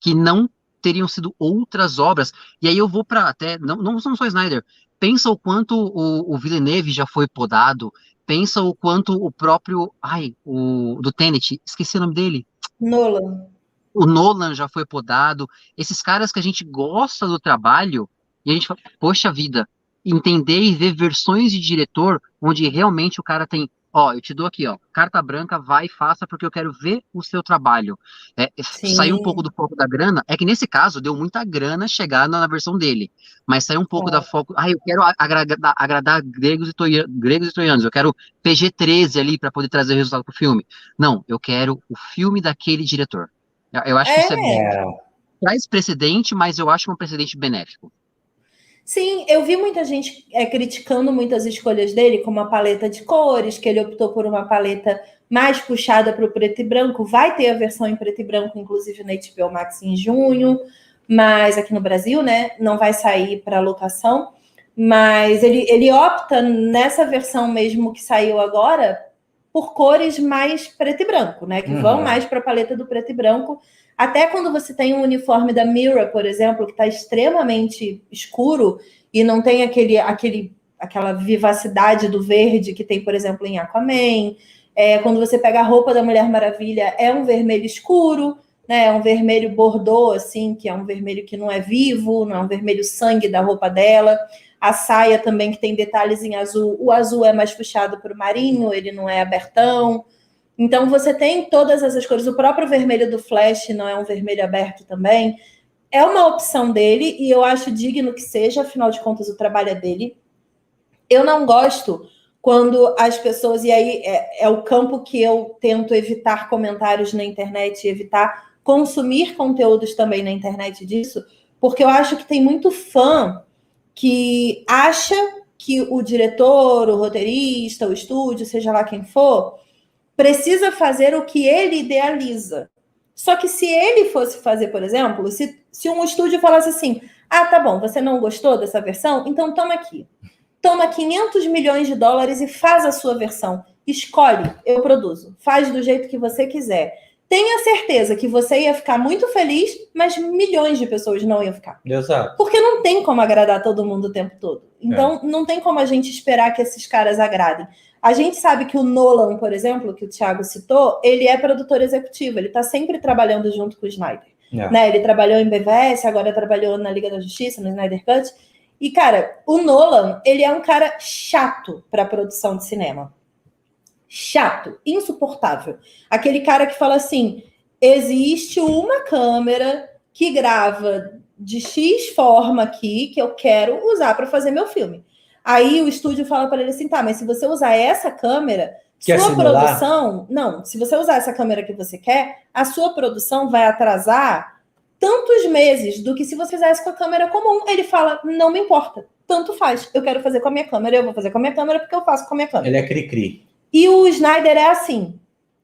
que não teriam sido outras obras. E aí eu vou para até, não só Snyder, pensa o quanto o Villeneuve já foi podado, pensa o quanto o próprio, o do Tenet, esqueci o nome dele, Nolan. o Nolan já foi podado, esses caras que a gente gosta do trabalho, e a gente fala, poxa vida, entender e ver versões de diretor onde realmente o cara tem, ó, eu te dou aqui, ó, carta branca, vai e faça porque eu quero ver o seu trabalho. Sair um pouco Sim. do foco da grana, é que nesse caso deu muita grana chegar na versão dele, mas sair um pouco da foco, eu quero agradar gregos e troianos, eu quero PG-13 ali para poder trazer o resultado pro filme. Não, eu quero o filme daquele diretor. Eu acho que isso É. É, traz precedente, mas eu acho que é um precedente benéfico. Sim, eu vi muita gente criticando muitas escolhas dele, como a paleta de cores, que ele optou por uma paleta mais puxada para o preto e branco. Vai ter a versão em preto e branco, inclusive na HBO Max em junho, mas aqui no Brasil, né? Não vai sair para locação. Mas ele opta nessa versão mesmo que saiu agora por cores mais preto e branco, né? Que vão mais para a paleta do preto e branco. Até quando você tem um uniforme da Mira, por exemplo, que está extremamente escuro e não tem aquela vivacidade do verde que tem, por exemplo, em Aquaman. Quando você pega a roupa da Mulher Maravilha, é um vermelho escuro, né? É um vermelho bordô, assim, que é um vermelho que não é vivo, não é um vermelho sangue da roupa dela. A saia também, que tem detalhes em azul. O azul é mais puxado para o marinho, ele não é abertão. Então, você tem todas essas cores. O próprio vermelho do Flash não é um vermelho aberto também. É uma opção dele e eu acho digno que seja, afinal de contas, o trabalho é dele. Eu não gosto quando as pessoas... E aí é o campo que eu tento evitar comentários na internet, evitar consumir conteúdos também na internet disso, porque eu acho que tem muito fã que acha que o diretor, o roteirista, o estúdio, seja lá quem for, precisa fazer o que ele idealiza. Só que se ele fosse fazer, por exemplo, se um estúdio falasse assim, tá bom, você não gostou dessa versão? Então toma aqui. Toma 500 milhões de dólares e faz a sua versão. Escolhe, eu produzo. Faz do jeito que você quiser. Tenha certeza que você ia ficar muito feliz, mas milhões de pessoas não iam ficar. exato. Porque não tem como agradar todo mundo o tempo todo. Então, não tem como a gente esperar que esses caras agradem. A gente sabe que o Nolan, por exemplo, que o Thiago citou, ele é produtor executivo, ele está sempre trabalhando junto com o Snyder. Né? Ele trabalhou em BVS, agora trabalhou na Liga da Justiça, no Snyder Cut. E, cara, o Nolan, ele é um cara chato para produção de cinema. Chato, insuportável. Aquele cara que fala assim, existe uma câmera que grava de X forma aqui, que eu quero usar para fazer meu filme. Aí o estúdio fala para ele assim, tá, mas se você usar essa câmera, sua produção... Não, se você usar essa câmera que você quer, a sua produção vai atrasar tantos meses do que se você fizesse com a câmera comum. Ele fala, não me importa, tanto faz. Eu quero fazer com a minha câmera, eu vou fazer com a minha câmera porque eu faço com a minha câmera. Ele é cri-cri. E o Snyder é assim.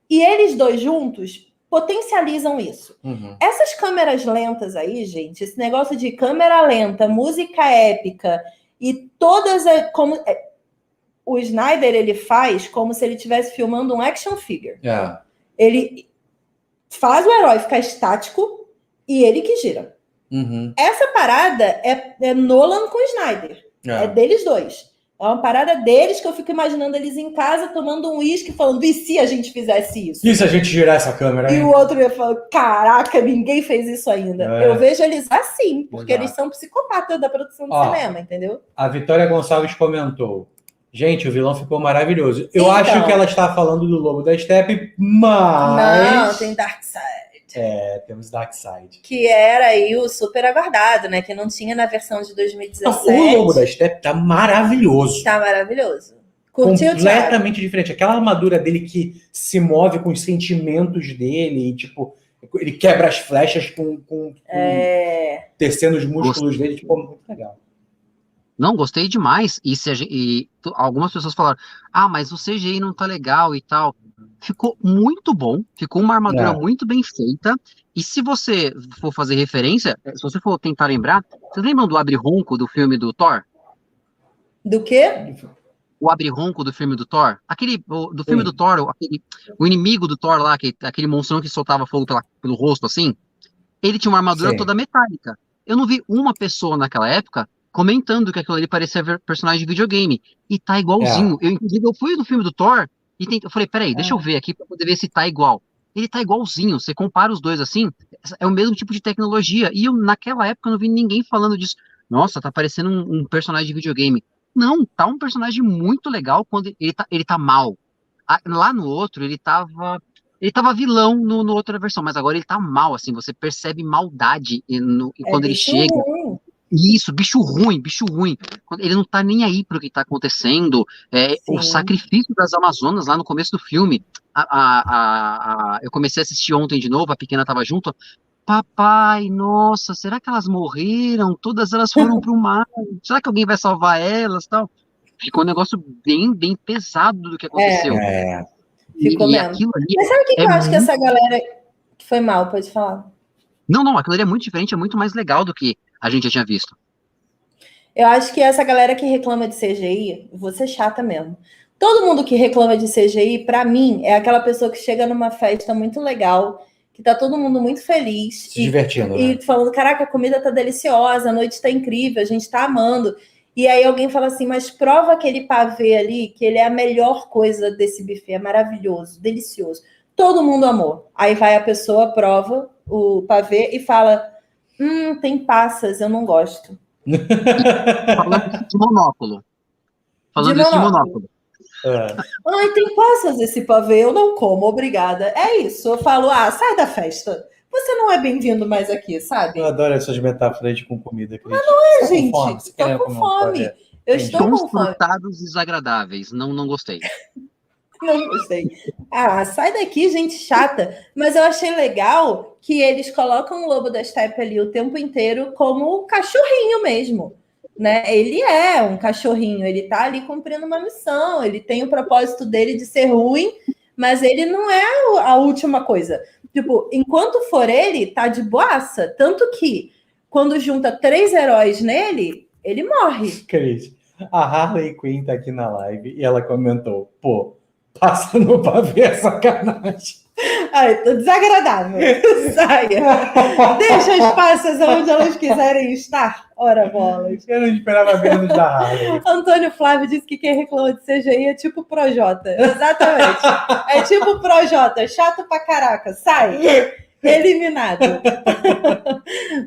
E eles dois juntos potencializam isso. Essas câmeras lentas aí, gente, esse negócio de câmera lenta, música épica e todas como o Snyder ele faz como se ele estivesse filmando um action figure. Ele faz o herói ficar estático e ele que gira. Essa parada é Nolan com Snyder. É deles dois. É uma parada deles que eu fico imaginando eles em casa tomando um uísque falando, e se a gente fizesse isso? E se a gente girar essa câmera, E hein? o outro ia falar, caraca, ninguém fez isso ainda. É. Eu vejo eles assim, porque Exato. eles são psicopatas da produção do Ó, cinema, entendeu? A Vitória Gonçalves comentou. Gente, o vilão ficou maravilhoso. Eu Então. acho que ela está falando do Lobo da Steppe, mas... Não, tem Darkseid. Temos Darkseid. Que era aí o super aguardado, né? Que não tinha na versão de 2017. Não, o Lobo da Steppe tá maravilhoso. Tá maravilhoso. Curtiu, Thiago? Completamente diferente. Aquela armadura dele que se move com os sentimentos dele, e, tipo, ele quebra as flechas com tecendo os músculos dele, tipo, muito legal. Não, gostei demais. Algumas pessoas falaram, mas o CGI não tá legal e tal. Ficou muito bom, ficou uma armadura muito bem feita. E se você for fazer referência, se você for tentar lembrar, vocês lembram do Abre-Ronco do filme do Thor? Do quê? O Abre-Ronco do filme do Thor? Do filme do Thor, o inimigo do Thor lá, aquele monstrão que soltava fogo pelo rosto, assim, ele tinha uma armadura toda metálica. Eu não vi uma pessoa naquela época comentando que aquilo ali parecia personagem de videogame. E tá igualzinho. Inclusive, eu fui no filme do Thor e eu falei, peraí, deixa eu ver aqui pra poder ver se tá igual. Ele tá igualzinho. Você compara os dois assim, é o mesmo tipo de tecnologia. E naquela época, eu não vi ninguém falando disso. Nossa, tá parecendo um personagem de videogame. Não, tá um personagem muito legal quando ele tá mal. Lá no outro, ele tava vilão no outra versão, mas agora ele tá mal, assim, você percebe maldade quando ele chega. Ruim. Isso, bicho ruim. Ele não tá nem aí pro que tá acontecendo. O sacrifício das Amazonas lá no começo do filme. Eu comecei a assistir ontem de novo, a pequena tava junto. Papai, nossa, será que elas morreram? Todas elas foram pro mar. Será que alguém vai salvar elas, tal? Ficou um negócio bem, bem pesado do que aconteceu. Ficou mesmo. Aquilo ali Mas sabe o que eu acho que essa galera que foi mal, pode falar? Não, aquilo ali é muito diferente, é muito mais legal do que a gente já tinha visto. Eu acho que essa galera que reclama de CGI, vou ser chata mesmo. Todo mundo que reclama de CGI, pra mim, é aquela pessoa que chega numa festa muito legal, que tá todo mundo muito feliz. Se divertindo, e falando, caraca, a comida tá deliciosa, a noite tá incrível, a gente tá amando. E aí alguém fala assim, mas prova aquele pavê ali, que ele é a melhor coisa desse buffet, é maravilhoso, delicioso. Todo mundo amou. Aí vai a pessoa, prova o pavê e fala, tem passas, eu não gosto. Falando de monóculo. Falando isso de monóculo. Ai, tem passas esse pavê, eu não como, obrigada. É isso, eu falo, sai da festa. Você não é bem-vindo mais aqui, sabe? Eu adoro essas metáforas com comida. Cris. Mas não é, gente. Tô com fome. Eu estou com fome. Frutados desagradáveis. Não gostei. Não gostei. Sai daqui, gente chata. Mas eu achei legal que eles colocam o Lobo da Steppe ali o tempo inteiro como cachorrinho mesmo. Né? Ele é um cachorrinho, ele tá ali cumprindo uma missão, ele tem o propósito dele de ser ruim, mas ele não é a última coisa. Tipo, enquanto for ele, tá de boaça. Tanto que, quando junta 3 heróis nele, ele morre. Cris, a Harley Quinn tá aqui na live e ela comentou, passa no pavê é sacanagem. Ai, tô desagradável. Saia. Deixa as passas onde elas quiserem estar. Ora, bolas. Eu não esperava menos da Harley. Antônio Flávio disse que quem reclama de CGI é tipo Projota. Exatamente. É tipo Projota. Chato pra caraca. Sai. Eliminado.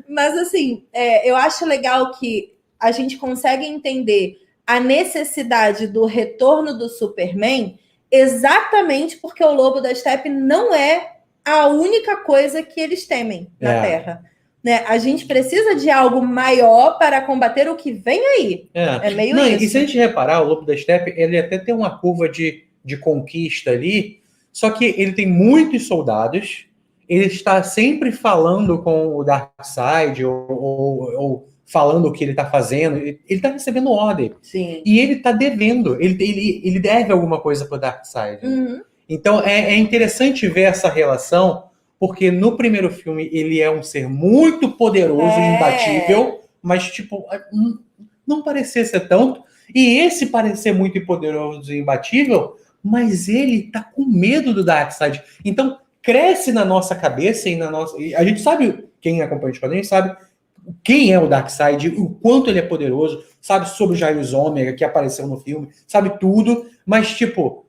Mas, assim, eu acho legal que a gente consegue entender a necessidade do retorno do Superman exatamente porque o Lobo da Steppe não é a única coisa que eles temem na Terra. Né? A gente precisa de algo maior para combater o que vem aí. É meio isso. E se a gente reparar, o Lobo da Steppe, ele até tem uma curva de conquista ali, só que ele tem muitos soldados, ele está sempre falando com o Darkseid ou falando o que ele está fazendo, ele está recebendo ordem. Sim. E ele está devendo, ele deve alguma coisa para o Darkseid. Uhum. Então é interessante ver essa relação, porque no primeiro filme ele é um ser muito poderoso e imbatível, mas tipo, não parecia ser tanto. E esse parecer muito poderoso e imbatível, mas ele tá com medo do Darkseid. Então cresce na nossa cabeça e na nossa... A gente sabe, quem acompanha os quadrinhos sabe quem é o Darkseid, o quanto ele é poderoso, sabe sobre o Jarvis Ômega que apareceu no filme, sabe tudo, mas, tipo,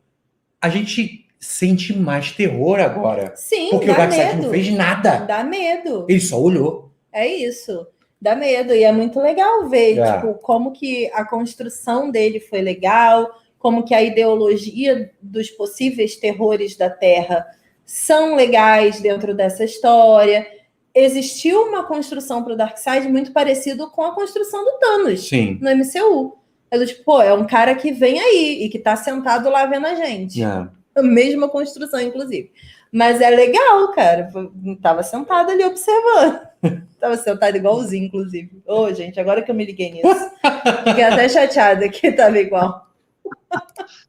a gente sente mais terror agora. Sim, Porque dá o Darkseid medo. não fez nada. Dá medo. Ele só olhou. É isso. Dá medo. E é muito legal ver, É. tipo, como que a construção dele foi legal, como que a ideologia dos possíveis terrores da Terra são legais dentro dessa história. Existiu uma construção para o Darkseid muito parecido com a construção do Thanos Sim. no MCU. É do tipo, pô, é um cara que vem aí e que tá sentado lá vendo a gente. É. A mesma construção, inclusive. Mas é legal, cara. Tava sentado ali observando. Tava sentado igualzinho, inclusive. Ô, gente, agora que eu me liguei nisso. Fiquei até chateada que tava igual.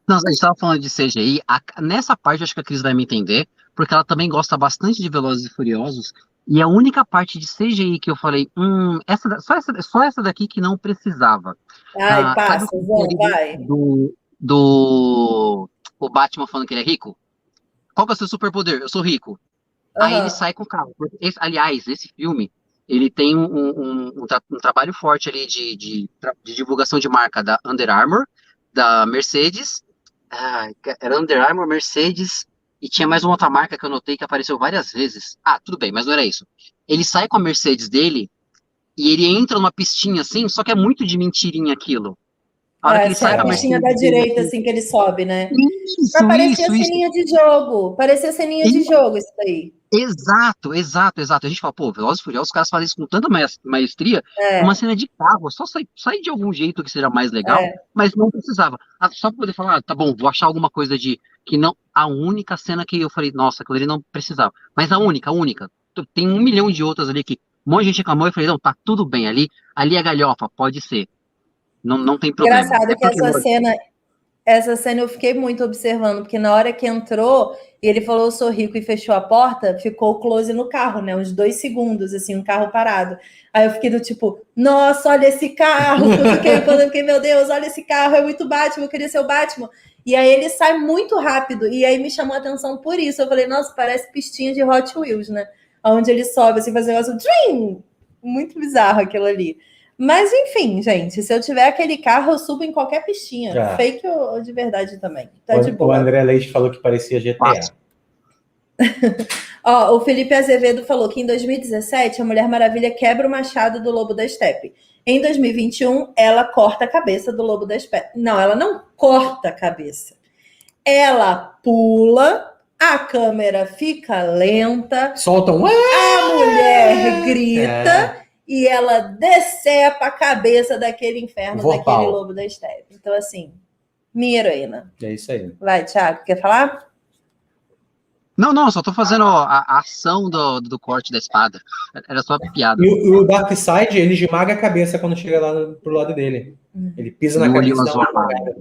Não, a gente estava falando de CGI. Nessa parte, acho que a Cris vai me entender, porque ela também gosta bastante de Velozes e Furiosos. E a única parte de CGI que eu falei, só essa daqui que não precisava. Ai, Sabe passa, o Zão, ali vai. o Batman falando que ele é rico? Qual que é o seu superpoder? Eu sou rico. Aí ele sai com o carro. Aliás, esse filme, ele tem um trabalho forte ali de divulgação de marca da Under Armour, da Mercedes, era Under Armour, Mercedes, e tinha mais uma outra marca que eu notei que apareceu várias vezes. Ah, tudo bem, mas não era isso. Ele sai com a Mercedes dele e ele entra numa pistinha assim, só que é muito de mentirinha aquilo. A hora que ele sai com A a pistinha Mercedes da dele, direita, assim, que ele sobe, né? Isso, Mas parecia isso. ceninha de jogo. Parecia ceninha de jogo isso daí. Exato. A gente fala, pô, Velozes e Furiosos, os caras fazem isso com tanta maestria, uma cena de carro, só sair de algum jeito que seja mais legal, mas não precisava. Só pra poder falar, tá bom, vou achar alguma coisa que não, a única cena que eu falei, nossa, aquilo ali não precisava, mas a única, tem 1 milhão de outras ali que um monte de gente reclamou, e falei, não, tá tudo bem, ali é galhofa, pode ser, não tem problema. Engraçado que essa cena eu fiquei muito observando, porque na hora que entrou e ele falou eu sou rico e fechou a porta, ficou o close no carro, né? Uns 2 segundos, assim, um carro parado. Aí eu fiquei do tipo, nossa, olha esse carro! Quando eu fiquei, meu Deus, olha esse carro, é muito Batman, eu queria ser o Batman. E aí ele sai muito rápido, e aí me chamou a atenção por isso. Eu falei, nossa, parece pistinha de Hot Wheels, né? Onde ele sobe, assim, faz um negócio, trim! Muito bizarro aquilo ali. Mas, enfim, gente, se eu tiver aquele carro, eu subo em qualquer pistinha. Fake ou de verdade também. Tá de boa. O André Leite falou que parecia GTA. Ó, o Felipe Azevedo falou que em 2017 a Mulher Maravilha quebra o machado do Lobo da Steppe. Em 2021, ela corta a cabeça do Lobo da Steppe. Não, ela não corta a cabeça. Ela pula, a câmera fica lenta, solta um... a mulher grita... E ela decepa a cabeça daquele inferno, daquele Lobo da Steppe. Então, assim, minha heroína. É isso aí. Vai, Thiago, quer falar? Não, só tô fazendo a ação do corte da espada. Era só piada. E o Darkseid, ele esmaga a cabeça quando chega lá pro lado dele. Ele pisa na cabeça e dá uma apagada.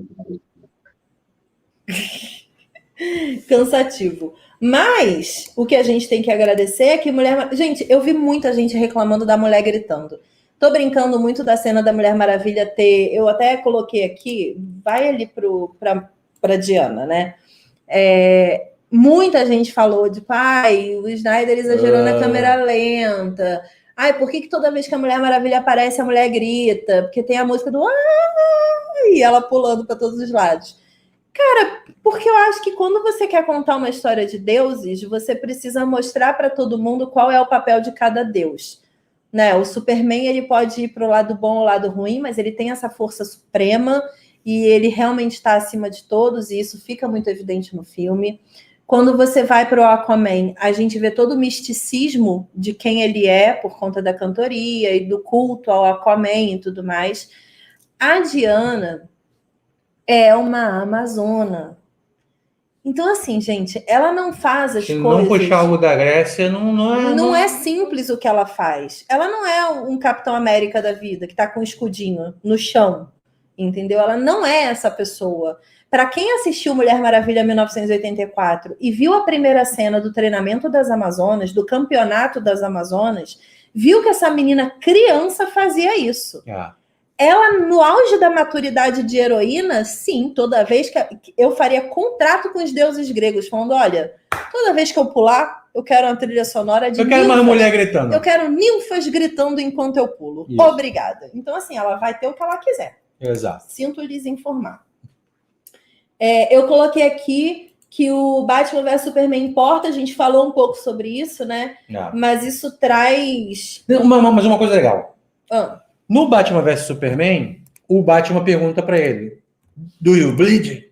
Cansativo. Mas o que a gente tem que agradecer é que Mulher... Gente, eu vi muita gente reclamando da mulher gritando. Tô brincando muito da cena da Mulher Maravilha ter... Eu até coloquei aqui, vai ali pra Diana, né? Muita gente falou de pai, o Snyder exagerou na câmera lenta. Ai, por que toda vez que a Mulher Maravilha aparece, a mulher grita? Porque tem a música do... E ela pulando para todos os lados. Cara, porque eu acho que quando você quer contar uma história de deuses, você precisa mostrar para todo mundo qual é o papel de cada deus. Né? O Superman ele pode ir para o lado bom ou lado ruim, mas ele tem essa força suprema e ele realmente está acima de todos, e isso fica muito evidente no filme. Quando você vai para o Aquaman, a gente vê todo o misticismo de quem ele é, por conta da cantoria e do culto ao Aquaman e tudo mais. A Diana... é uma amazona. Então, assim, gente, ela não faz as coisas... Se não puxar algo da Grécia, não é simples o que ela faz. Ela não é um Capitão América da vida, que tá com um escudinho no chão, entendeu? Ela não é essa pessoa. Para quem assistiu Mulher Maravilha 1984 e viu a primeira cena do treinamento das Amazonas, do campeonato das Amazonas, viu que essa menina criança fazia isso. Ela, no auge da maturidade de heroína, sim, toda vez que eu faria contrato com os deuses gregos, falando, olha, toda vez que eu pular, eu quero uma trilha sonora de Eu quero uma ninfas. mulher gritando. Eu quero ninfas gritando enquanto eu pulo. Isso. Obrigada. Então, assim, ela vai ter o que ela quiser. Exato. Sinto lhes informar. Eu coloquei aqui que o Batman vs Superman importa, a gente falou um pouco sobre isso, né? Ah. Mas isso traz... Mas uma coisa legal. Ah, No Batman vs Superman, o Batman pergunta pra ele: Do you bleed?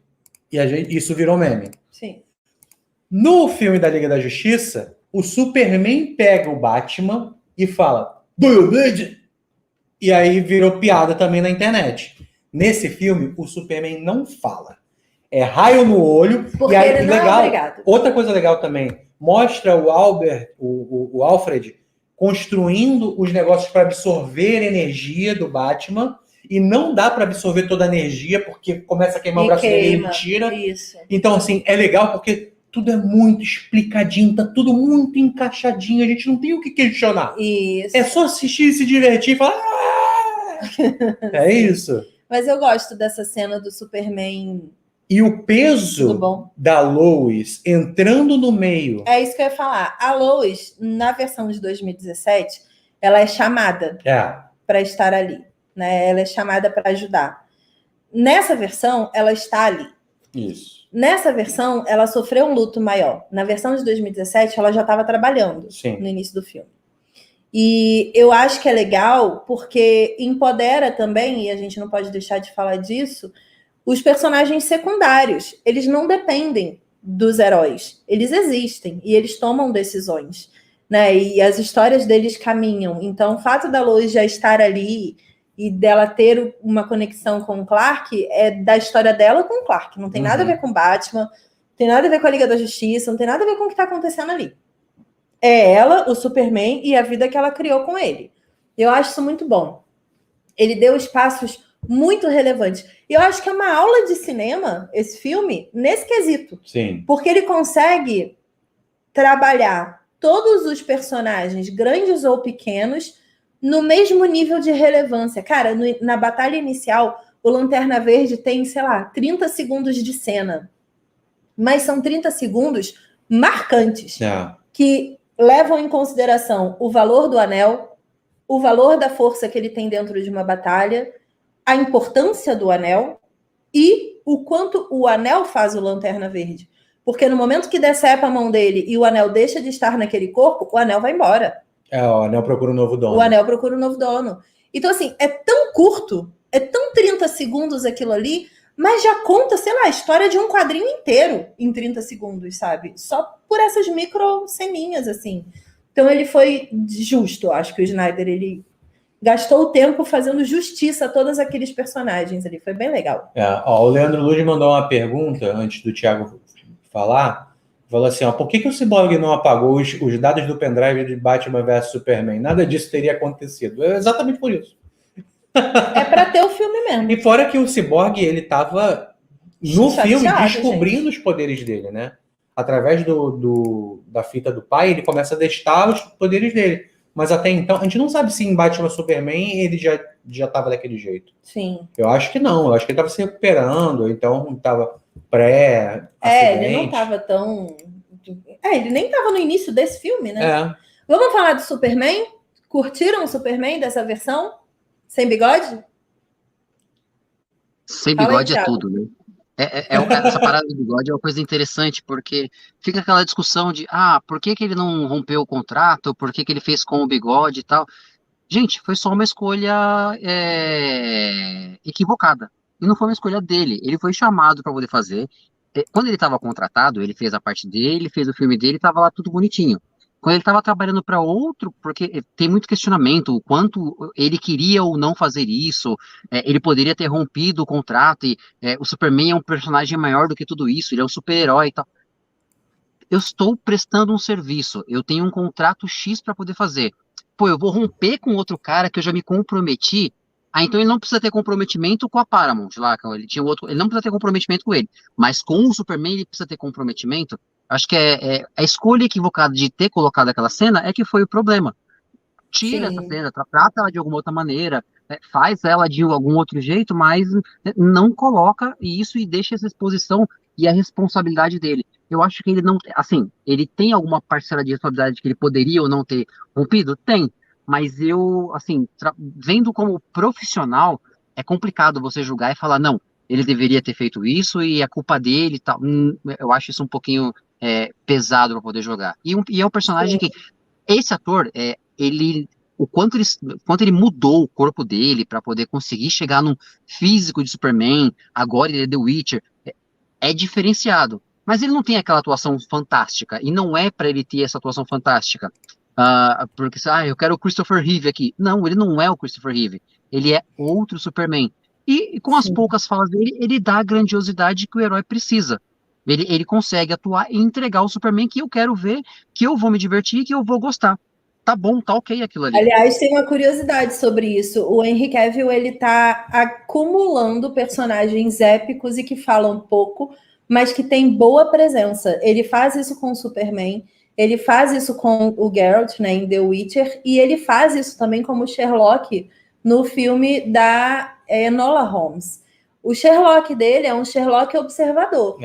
E isso virou meme. sim. No filme da Liga da Justiça, o Superman pega o Batman e fala: Do you bleed? E aí virou piada também na internet. Nesse filme, o Superman não fala. É raio no olho. Porque e aí, ele não é legal, obrigado. outra coisa legal também, mostra o Alfred construindo os negócios para absorver a energia do Batman, e não dá para absorver toda a energia, porque começa a queimar o braço dele e ele tira. Isso. Então, assim, é legal porque tudo é muito explicadinho, tá tudo muito encaixadinho, a gente não tem o que questionar. Isso. É só assistir, se divertir e falar... "Ah!" É isso. Mas eu gosto dessa cena do Superman. E o Tudo peso bom? da Lois entrando no meio... É isso que eu ia falar. A Lois, na versão de 2017, ela é chamada para estar ali, né? Ela é chamada para ajudar. Nessa versão, ela está ali. Isso. Nessa versão, ela sofreu um luto maior. Na versão de 2017, ela já estava trabalhando Sim. no início do filme. E eu acho que é legal porque empodera também, e a gente não pode deixar de falar disso, os personagens secundários. Eles não dependem dos heróis. Eles existem e eles tomam decisões, né? E as histórias deles caminham. Então, o fato da Lois já estar ali e dela ter uma conexão com o Clark é da história dela com o Clark. Não tem nada a ver com Batman, não tem nada a ver com a Liga da Justiça, não tem nada a ver com o que está acontecendo ali. É ela, o Superman e a vida que ela criou com ele. Eu acho isso muito bom. Ele deu espaços muito relevantes. E eu acho que é uma aula de cinema, esse filme, nesse quesito. Sim. Porque ele consegue trabalhar todos os personagens, grandes ou pequenos, no mesmo nível de relevância. Cara, na batalha inicial, o Lanterna Verde tem, sei lá, 30 segundos de cena. Mas são 30 segundos marcantes, que levam em consideração o valor do anel, o valor da força que ele tem dentro de uma batalha, a importância do anel e o quanto o anel faz o Lanterna Verde. Porque no momento que decepa a mão dele e o anel deixa de estar naquele corpo, o anel vai embora. O anel procura um novo dono. O anel procura um novo dono. Então, assim, é tão curto, é tão 30 segundos aquilo ali, mas já conta, sei lá, a história de um quadrinho inteiro em 30 segundos, sabe? Só por essas micro ceninhas, assim. Então, ele foi justo. Acho que o Snyder, ele gastou o tempo fazendo justiça a todos aqueles personagens ali. Foi bem legal. O Leandro Luz mandou uma pergunta, antes do Thiago falar. Falou assim, por que o Cyborg não apagou os dados do pendrive de Batman vs Superman? Nada disso teria acontecido. É exatamente por isso. É pra ter o filme mesmo. E fora que o Cyborg, ele tava no filme descobrindo gente. os poderes dele, né? Através da fita do pai, ele começa a testar os poderes dele. Mas até então, a gente não sabe se em Batman Superman ele já tava daquele jeito. Sim. Eu acho que não. Eu acho que ele tava se recuperando, então tava pré-acidente. Ele não tava tão... ele nem tava no início desse filme, né? É. Vamos falar do Superman? Curtiram o Superman dessa versão? Sem bigode? Sem Fala aí, bigode é Thiago. tudo, né? Essa parada do bigode é uma coisa interessante, porque fica aquela discussão de, por que ele não rompeu o contrato, por que ele fez com o bigode e tal. Gente, foi só uma escolha equivocada. E não foi uma escolha dele. Ele foi chamado para poder fazer. Quando ele estava contratado, ele fez a parte dele, fez o filme dele, estava lá tudo bonitinho. Quando ele estava trabalhando para outro, porque tem muito questionamento, o quanto ele queria ou não fazer isso, ele poderia ter rompido o contrato, e o Superman é um personagem maior do que tudo isso, ele é um super-herói e tal. Eu estou prestando um serviço, eu tenho um contrato X para poder fazer. Eu vou romper com outro cara que eu já me comprometi. Então ele não precisa ter comprometimento com a Paramount lá, ele não precisa ter comprometimento com ele, mas com o Superman ele precisa ter comprometimento. Acho que a escolha equivocada de ter colocado aquela cena é que foi o problema. Tira essa cena, trata ela de alguma outra maneira, faz ela de algum outro jeito, mas não coloca isso e deixa essa exposição e a responsabilidade dele. Eu acho que ele não, assim, ele tem alguma parcela de responsabilidade que ele poderia ou não ter rompido? Tem, mas eu, assim, vendo como profissional, é complicado você julgar e falar, não, ele deveria ter feito isso e é culpa dele e tal. Eu acho isso um pouquinho pesado para poder jogar. E é um personagem que, esse ator, o quanto ele mudou o corpo dele para poder conseguir chegar num físico de Superman, agora ele é The Witcher, é diferenciado. Mas ele não tem aquela atuação fantástica, e não é para ele ter essa atuação fantástica. Porque, eu quero o Christopher Reeve aqui. Não, ele não é o Christopher Reeve. Ele é outro Superman. E com as Sim. poucas falas dele, ele dá a grandiosidade que o herói precisa. Ele consegue atuar e entregar o Superman que eu quero ver, que eu vou me divertir, que eu vou gostar. Tá bom, tá ok aquilo ali. Aliás, tem uma curiosidade sobre isso. O Henry Cavill, ele tá acumulando personagens épicos e que falam pouco, mas que tem boa presença. Ele faz isso com o Superman, ele faz isso com o Geralt, né, em The Witcher, e ele faz isso também como Sherlock no filme da Enola Holmes. O Sherlock dele é um Sherlock observador.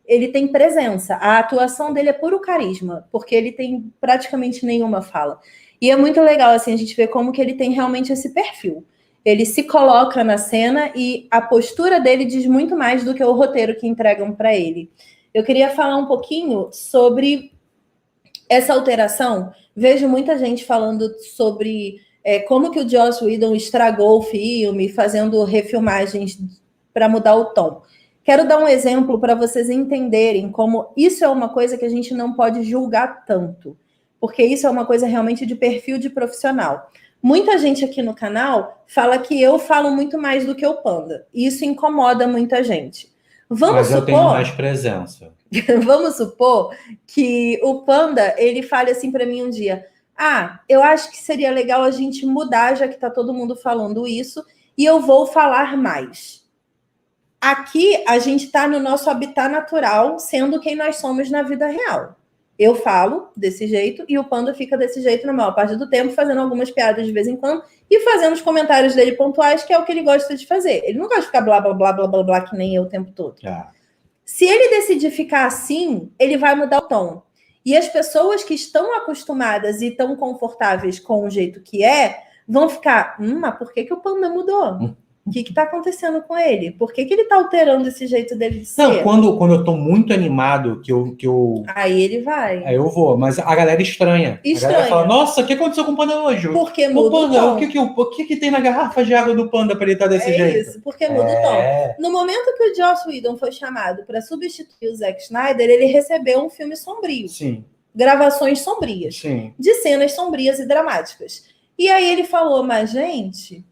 Ele tem presença. A atuação dele é puro carisma, porque ele tem praticamente nenhuma fala. E é muito legal, assim, a gente ver como que ele tem realmente esse perfil. Ele se coloca na cena e a postura dele diz muito mais do que o roteiro que entregam para ele. Eu queria falar um pouquinho sobre essa alteração. Vejo muita gente falando sobre como que o Joss Whedon estragou o filme, fazendo refilmagens para mudar o tom. Quero dar um exemplo para vocês entenderem como isso é uma coisa que a gente não pode julgar tanto, porque isso é uma coisa realmente de perfil de profissional. Muita gente aqui no canal fala que eu falo muito mais do que o Panda. E isso incomoda muita gente. Mas eu tenho mais presença. Vamos supor que o Panda, ele fale assim para mim um dia: eu acho que seria legal a gente mudar, já que está todo mundo falando isso, e eu vou falar mais. Aqui, a gente está no nosso habitat natural, sendo quem nós somos na vida real. Eu falo desse jeito e o Panda fica desse jeito na maior parte do tempo, fazendo algumas piadas de vez em quando e fazendo os comentários dele pontuais, que é o que ele gosta de fazer. Ele não gosta de ficar blá, blá, blá, blá, blá, blá, que nem eu o tempo todo. Se ele decidir ficar assim, ele vai mudar o tom. E as pessoas que estão acostumadas e estão confortáveis com o jeito que vão ficar, mas por que o Panda mudou? O que está acontecendo com ele? Por que ele está alterando esse jeito dele de ser? Não, quando eu tô muito animado, que eu... Aí ele vai. Aí eu vou, mas a galera estranha. A galera fala, nossa, o que aconteceu com o Panda hoje? Porque muda o tom. O que tem na garrafa de água do Panda para ele estar desse jeito? Isso, porque muda o tom. No momento que o Joss Whedon foi chamado para substituir o Zack Snyder, ele recebeu um filme sombrio. Sim. Gravações sombrias. Sim. De cenas sombrias e dramáticas. E aí ele falou, mas gente...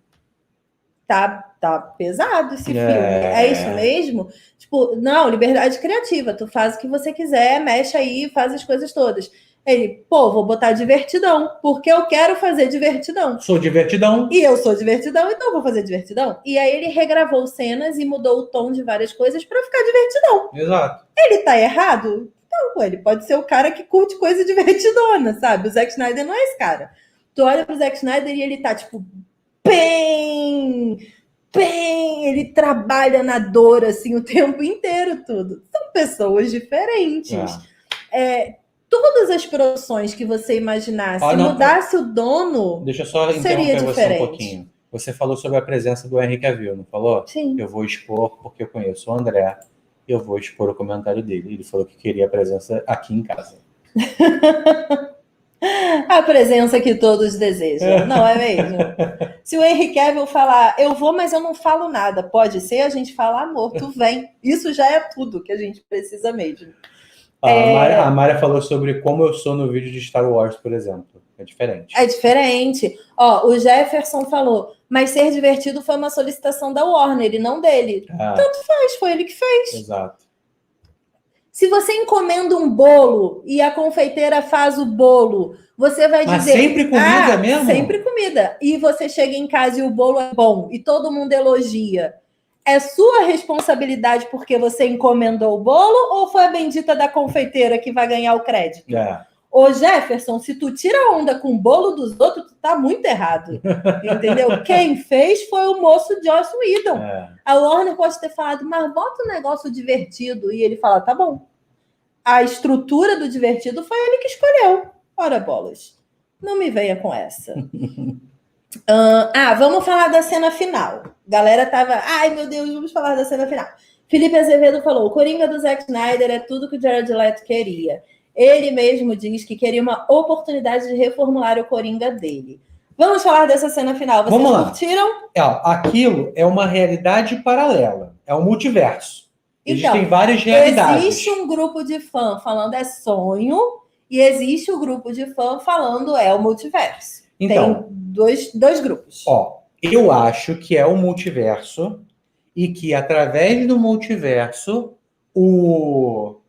Tá pesado esse filme. É isso mesmo? Tipo, não, liberdade criativa. Tu faz o que você quiser, mexe aí, faz as coisas todas. Ele, vou botar divertidão, porque eu quero fazer divertidão. Sou divertidão. E eu sou divertidão, então vou fazer divertidão. E aí ele regravou cenas e mudou o tom de várias coisas para ficar divertidão. Exato. Ele tá errado? Não, ele pode ser o cara que curte coisa divertidona, sabe? O Zack Snyder não é esse cara. Tu olha pro Zack Snyder e ele tá, tipo... ele trabalha na dor assim o tempo inteiro, tudo. São pessoas diferentes. Todas as produções que você imaginar, se mudasse o dono, deixa eu só interromper você um pouquinho. Você falou sobre a presença do Henry Cavill, não falou? Sim. Eu vou expor, porque eu conheço o André, eu vou expor o comentário dele. Ele falou que queria a presença aqui em casa. A presença que todos desejam, não é mesmo? Se o Henry Cavill falar, eu vou, mas eu não falo nada, pode ser, a gente fala, amor, tu vem. Isso já é tudo que a gente precisa mesmo. A Mária falou sobre como eu sou no vídeo de Star Wars, por exemplo. É diferente. É diferente. O Jefferson falou, mas ser divertido foi uma solicitação da Warner e não dele. Tanto faz, foi ele que fez. Exato. Se você encomenda um bolo e a confeiteira faz o bolo, você vai dizer... Mas sempre comida mesmo? Sempre comida. E você chega em casa e o bolo é bom e todo mundo elogia. É sua responsabilidade porque você encomendou o bolo ou foi a bendita da confeiteira que vai ganhar o crédito? Ô Jefferson, se tu tira onda com o bolo dos outros, tu tá muito errado. Entendeu? Quem fez foi o moço Joss Whedon. A Warner pode ter falado, mas bota um negócio divertido. E ele fala, tá bom. a estrutura do divertido foi ele que escolheu. Ora, bolas. Não me venha com essa. Vamos falar da cena final. Galera tava, ai meu Deus, vamos falar da cena final. Felipe Azevedo falou, o Coringa do Zack Snyder é tudo que o Jared Leto queria. Ele mesmo diz que queria uma oportunidade de reformular o Coringa dele. Vamos falar dessa cena final. Vocês Vamos lá. curtiram? Aquilo é uma realidade paralela. É um multiverso. Existem Então, várias realidades. Existe um grupo de fã falando é sonho e existe o grupo de fã falando é o multiverso. Então, tem dois grupos. Eu acho que é o multiverso e que através do multiverso o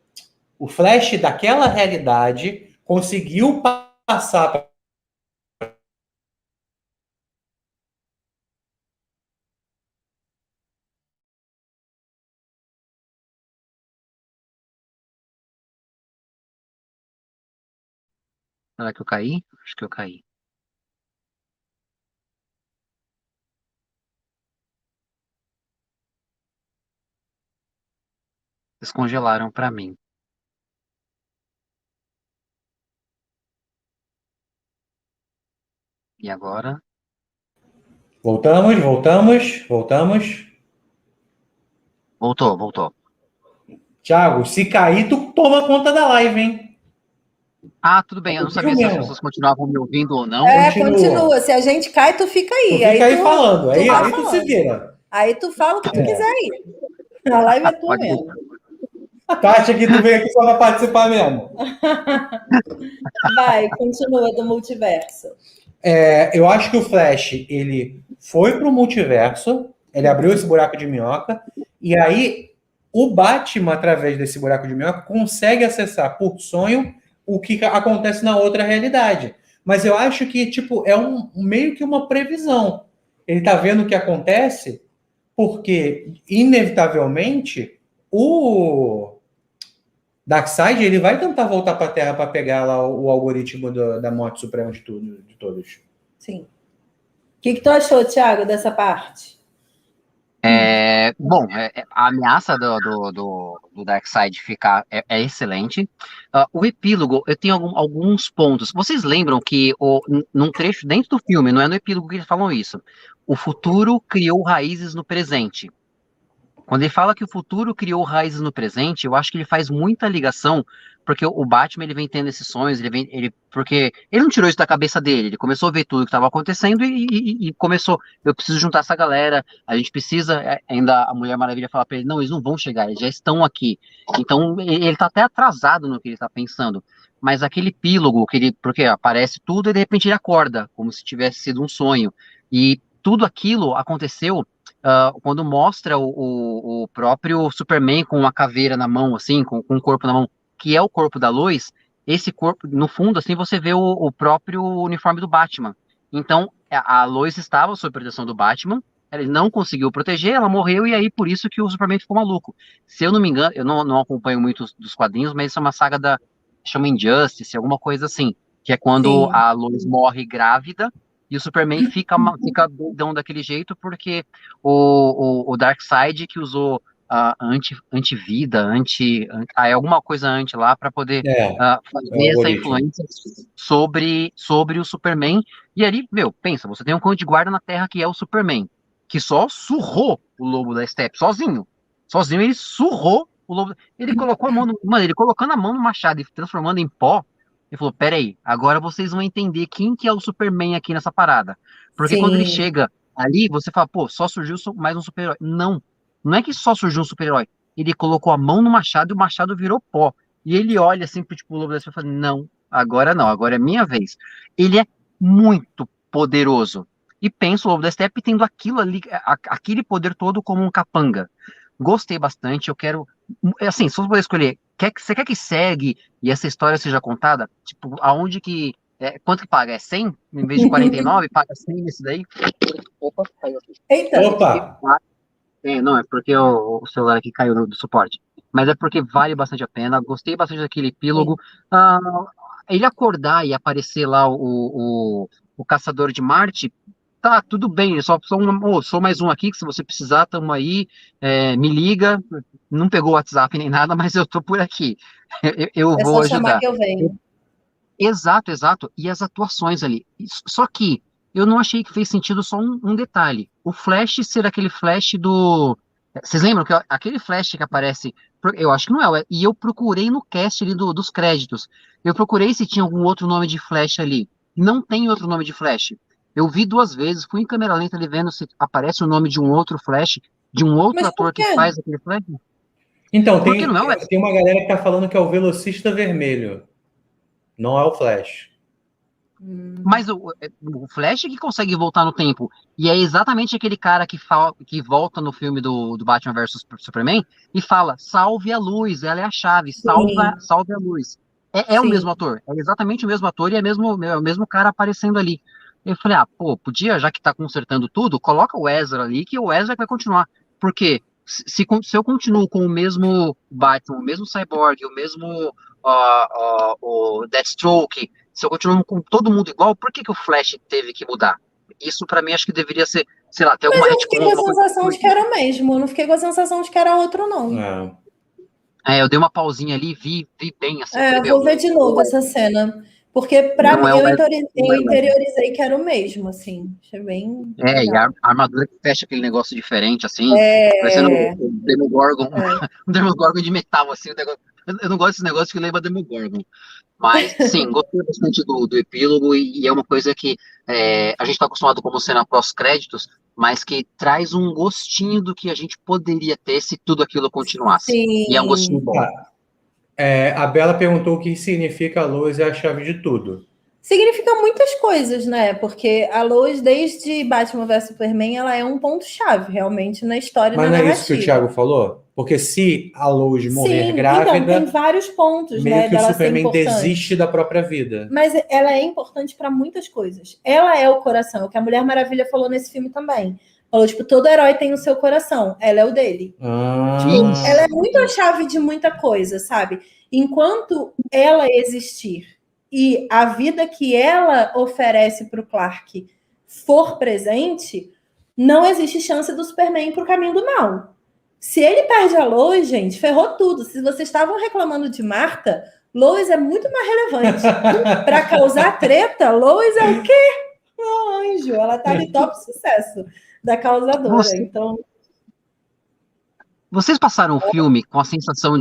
Flash daquela realidade conseguiu passar. Será que eu caí? Acho que eu caí. Eles congelaram pra mim. E agora? Voltamos. Voltou. Thiago, se cair, tu toma conta da live, hein? Ah, tudo bem. Eu não sabia se as pessoas continuavam me ouvindo ou não. Continua. Se a gente cai, tu fica aí. Tu fica aí falando. Aí falando. tu se vira. Aí tu fala o que tu quiser aí. A live é tua mesmo. Tu acha que tu veio aqui só pra participar mesmo? Vai, continua do multiverso. Eu acho que o Flash, ele foi pro multiverso, ele abriu esse buraco de minhoca, e aí o Batman, através desse buraco de minhoca, consegue acessar por sonho o que acontece na outra realidade. Mas eu acho que, tipo, é meio que uma previsão. Ele tá vendo o que acontece, porque, inevitavelmente, o Darkseid, ele vai tentar voltar para a Terra para pegar lá o algoritmo da morte suprema de todos. Sim. O que tu achou, Thiago, dessa parte? Bom, a ameaça do Darkseid ficar é excelente. O epílogo, eu tenho alguns pontos. Vocês lembram que num trecho dentro do filme, não é no epílogo que eles falam isso, o futuro criou raízes no presente. Quando ele fala que o futuro criou raízes no presente, eu acho que ele faz muita ligação, porque o Batman ele vem tendo esses sonhos, porque ele não tirou isso da cabeça dele, ele começou a ver tudo que estava acontecendo e começou, eu preciso juntar essa galera, a gente precisa, ainda a Mulher Maravilha fala para ele, não, eles não vão chegar, eles já estão aqui. Então ele está até atrasado no que ele está pensando, mas aquele epílogo, porque aparece tudo e de repente ele acorda, como se tivesse sido um sonho, e tudo aquilo aconteceu quando mostra o próprio Superman com uma caveira na mão, assim, com um corpo na mão, que é o corpo da Lois, esse corpo, no fundo, assim, você vê o próprio uniforme do Batman. Então, a Lois estava sob proteção do Batman, ele não conseguiu proteger, ela morreu, e aí por isso que o Superman ficou maluco. Se eu não me engano, eu não acompanho muito dos quadrinhos, mas isso é uma saga chama Injustice, alguma coisa assim, que é quando Sim. a Lois morre grávida, e o Superman fica doidão daquele jeito porque o Darkseid que usou antivida, alguma coisa anti lá para poder fazer essa influência sobre o Superman. E ali, pensa, você tem um cão de guarda na Terra que é o Superman, que só surrou o Lobo da Steppe, sozinho. Sozinho ele surrou o Lobo. Ele colocou a mão ele colocando a mão no machado e transformando em pó. Ele falou, peraí, agora vocês vão entender quem que é o Superman aqui nessa parada. Porque quando ele chega ali, você fala, pô, só surgiu mais um super-herói. Não é que só surgiu um super-herói. Ele colocou a mão no machado e o machado virou pó. E ele olha assim pro tipo, o Lobo da Steppe e fala, não, agora é minha vez. Ele é muito poderoso. E pensa o Lobo da Steppe tendo aquilo ali, aquele poder todo como um capanga. Gostei bastante, eu quero... Assim, se você puder escolher, você quer que segue e essa história seja contada? Tipo, aonde que... quanto que paga? É 100? Em vez de 49, paga 100 nesse daí? Opa, caiu aqui. Eita! Opa! Não, é porque o celular aqui caiu do suporte. Mas é porque vale bastante a pena. Gostei bastante daquele epílogo. Ele acordar e aparecer lá o Caçador de Marte, tá, tudo bem, eu sou mais um aqui, que se você precisar, tamo aí, me liga, não pegou o WhatsApp nem nada, mas eu tô por aqui, eu É vou só chamar ajudar. que eu venho. Exato, exato. E as atuações ali. Só que eu não achei que fez sentido só um detalhe. O Flash ser aquele Flash do. Vocês lembram que aquele Flash que aparece. Eu acho que não é. E eu procurei no cast ali dos créditos. Eu procurei se tinha algum outro nome de Flash ali. Não tem outro nome de Flash. Eu vi 2 vezes, fui em câmera lenta ali vendo se aparece o nome de um outro Flash, de um outro Mas por ator que quê? faz aquele Flash. Então, Porque não é o. tem uma galera que tá falando que é o Velocista Vermelho. Não é o Flash. Mas o Flash que consegue voltar no tempo. E é exatamente aquele cara que volta no filme do Batman versus Superman e fala: salve a luz, ela é a chave, Sim, salve a luz. É o sim. mesmo ator, é exatamente o mesmo ator e é o mesmo cara aparecendo ali. Eu falei: ah, pô, podia, já que tá consertando tudo, coloca o Ezra ali, que o Ezra vai continuar. Porque se eu continuo com o mesmo Batman, o mesmo Cyborg, o mesmo o Deathstroke, se eu continuo com todo mundo igual, por que o Flash teve que mudar? Isso pra mim acho que deveria ser, sei lá, ter alguma Eu fiquei retcon, com a alguma coisa. sensação de que era o mesmo. Eu não fiquei com a sensação de que era outro, não. É. Eu dei uma pausinha ali, vi bem assim, eu falei, Eu vou meu, ver de novo essa cena. Porque pra não mim, é o Ezra, não eu é o Ezra. interiorizei que era o mesmo, assim. Achei bem E a legal. armadura que fecha aquele negócio diferente, assim, parecendo É, um Demogorgon, é. um Demogorgon de metal, assim, eu não gosto desse negócio que lembra Demogorgon. Mas, sim, gostei bastante do epílogo e é uma coisa que a gente está acostumado como cena pós-créditos, mas que traz um gostinho do que a gente poderia ter se tudo aquilo continuasse. E é um gostinho Sim. bom. Tá. A Bela perguntou o que significa a luz é a chave de tudo. Significa muitas coisas, né? Porque a Lois, desde Batman vs Superman, ela é um ponto-chave, realmente, na história e Mas na não é isso que o narrativa. Thiago falou? Porque se a Lois morrer Sim, então, tem grávida, vários pontos, meio né, que o dela ser Superman desiste importante. da própria vida. Mas ela é importante para muitas coisas. Ela é o coração, é o que a Mulher Maravilha falou nesse filme também. Falou, tipo, todo herói tem o seu coração, ela é o dele. Tipo, ela Ah, é muito a chave de muita coisa, sabe? Enquanto ela existir e a vida que ela oferece para o Clark for presente, não existe chance do Superman ir para o caminho do mal. Se ele perde a Lois, gente, ferrou tudo. Se vocês estavam reclamando de Marta, Lois é muito mais relevante. Para causar treta, Lois é o quê? Um anjo. Ela tá de top sucesso da causadora. Você- Então, Vocês passaram o filme com a sensação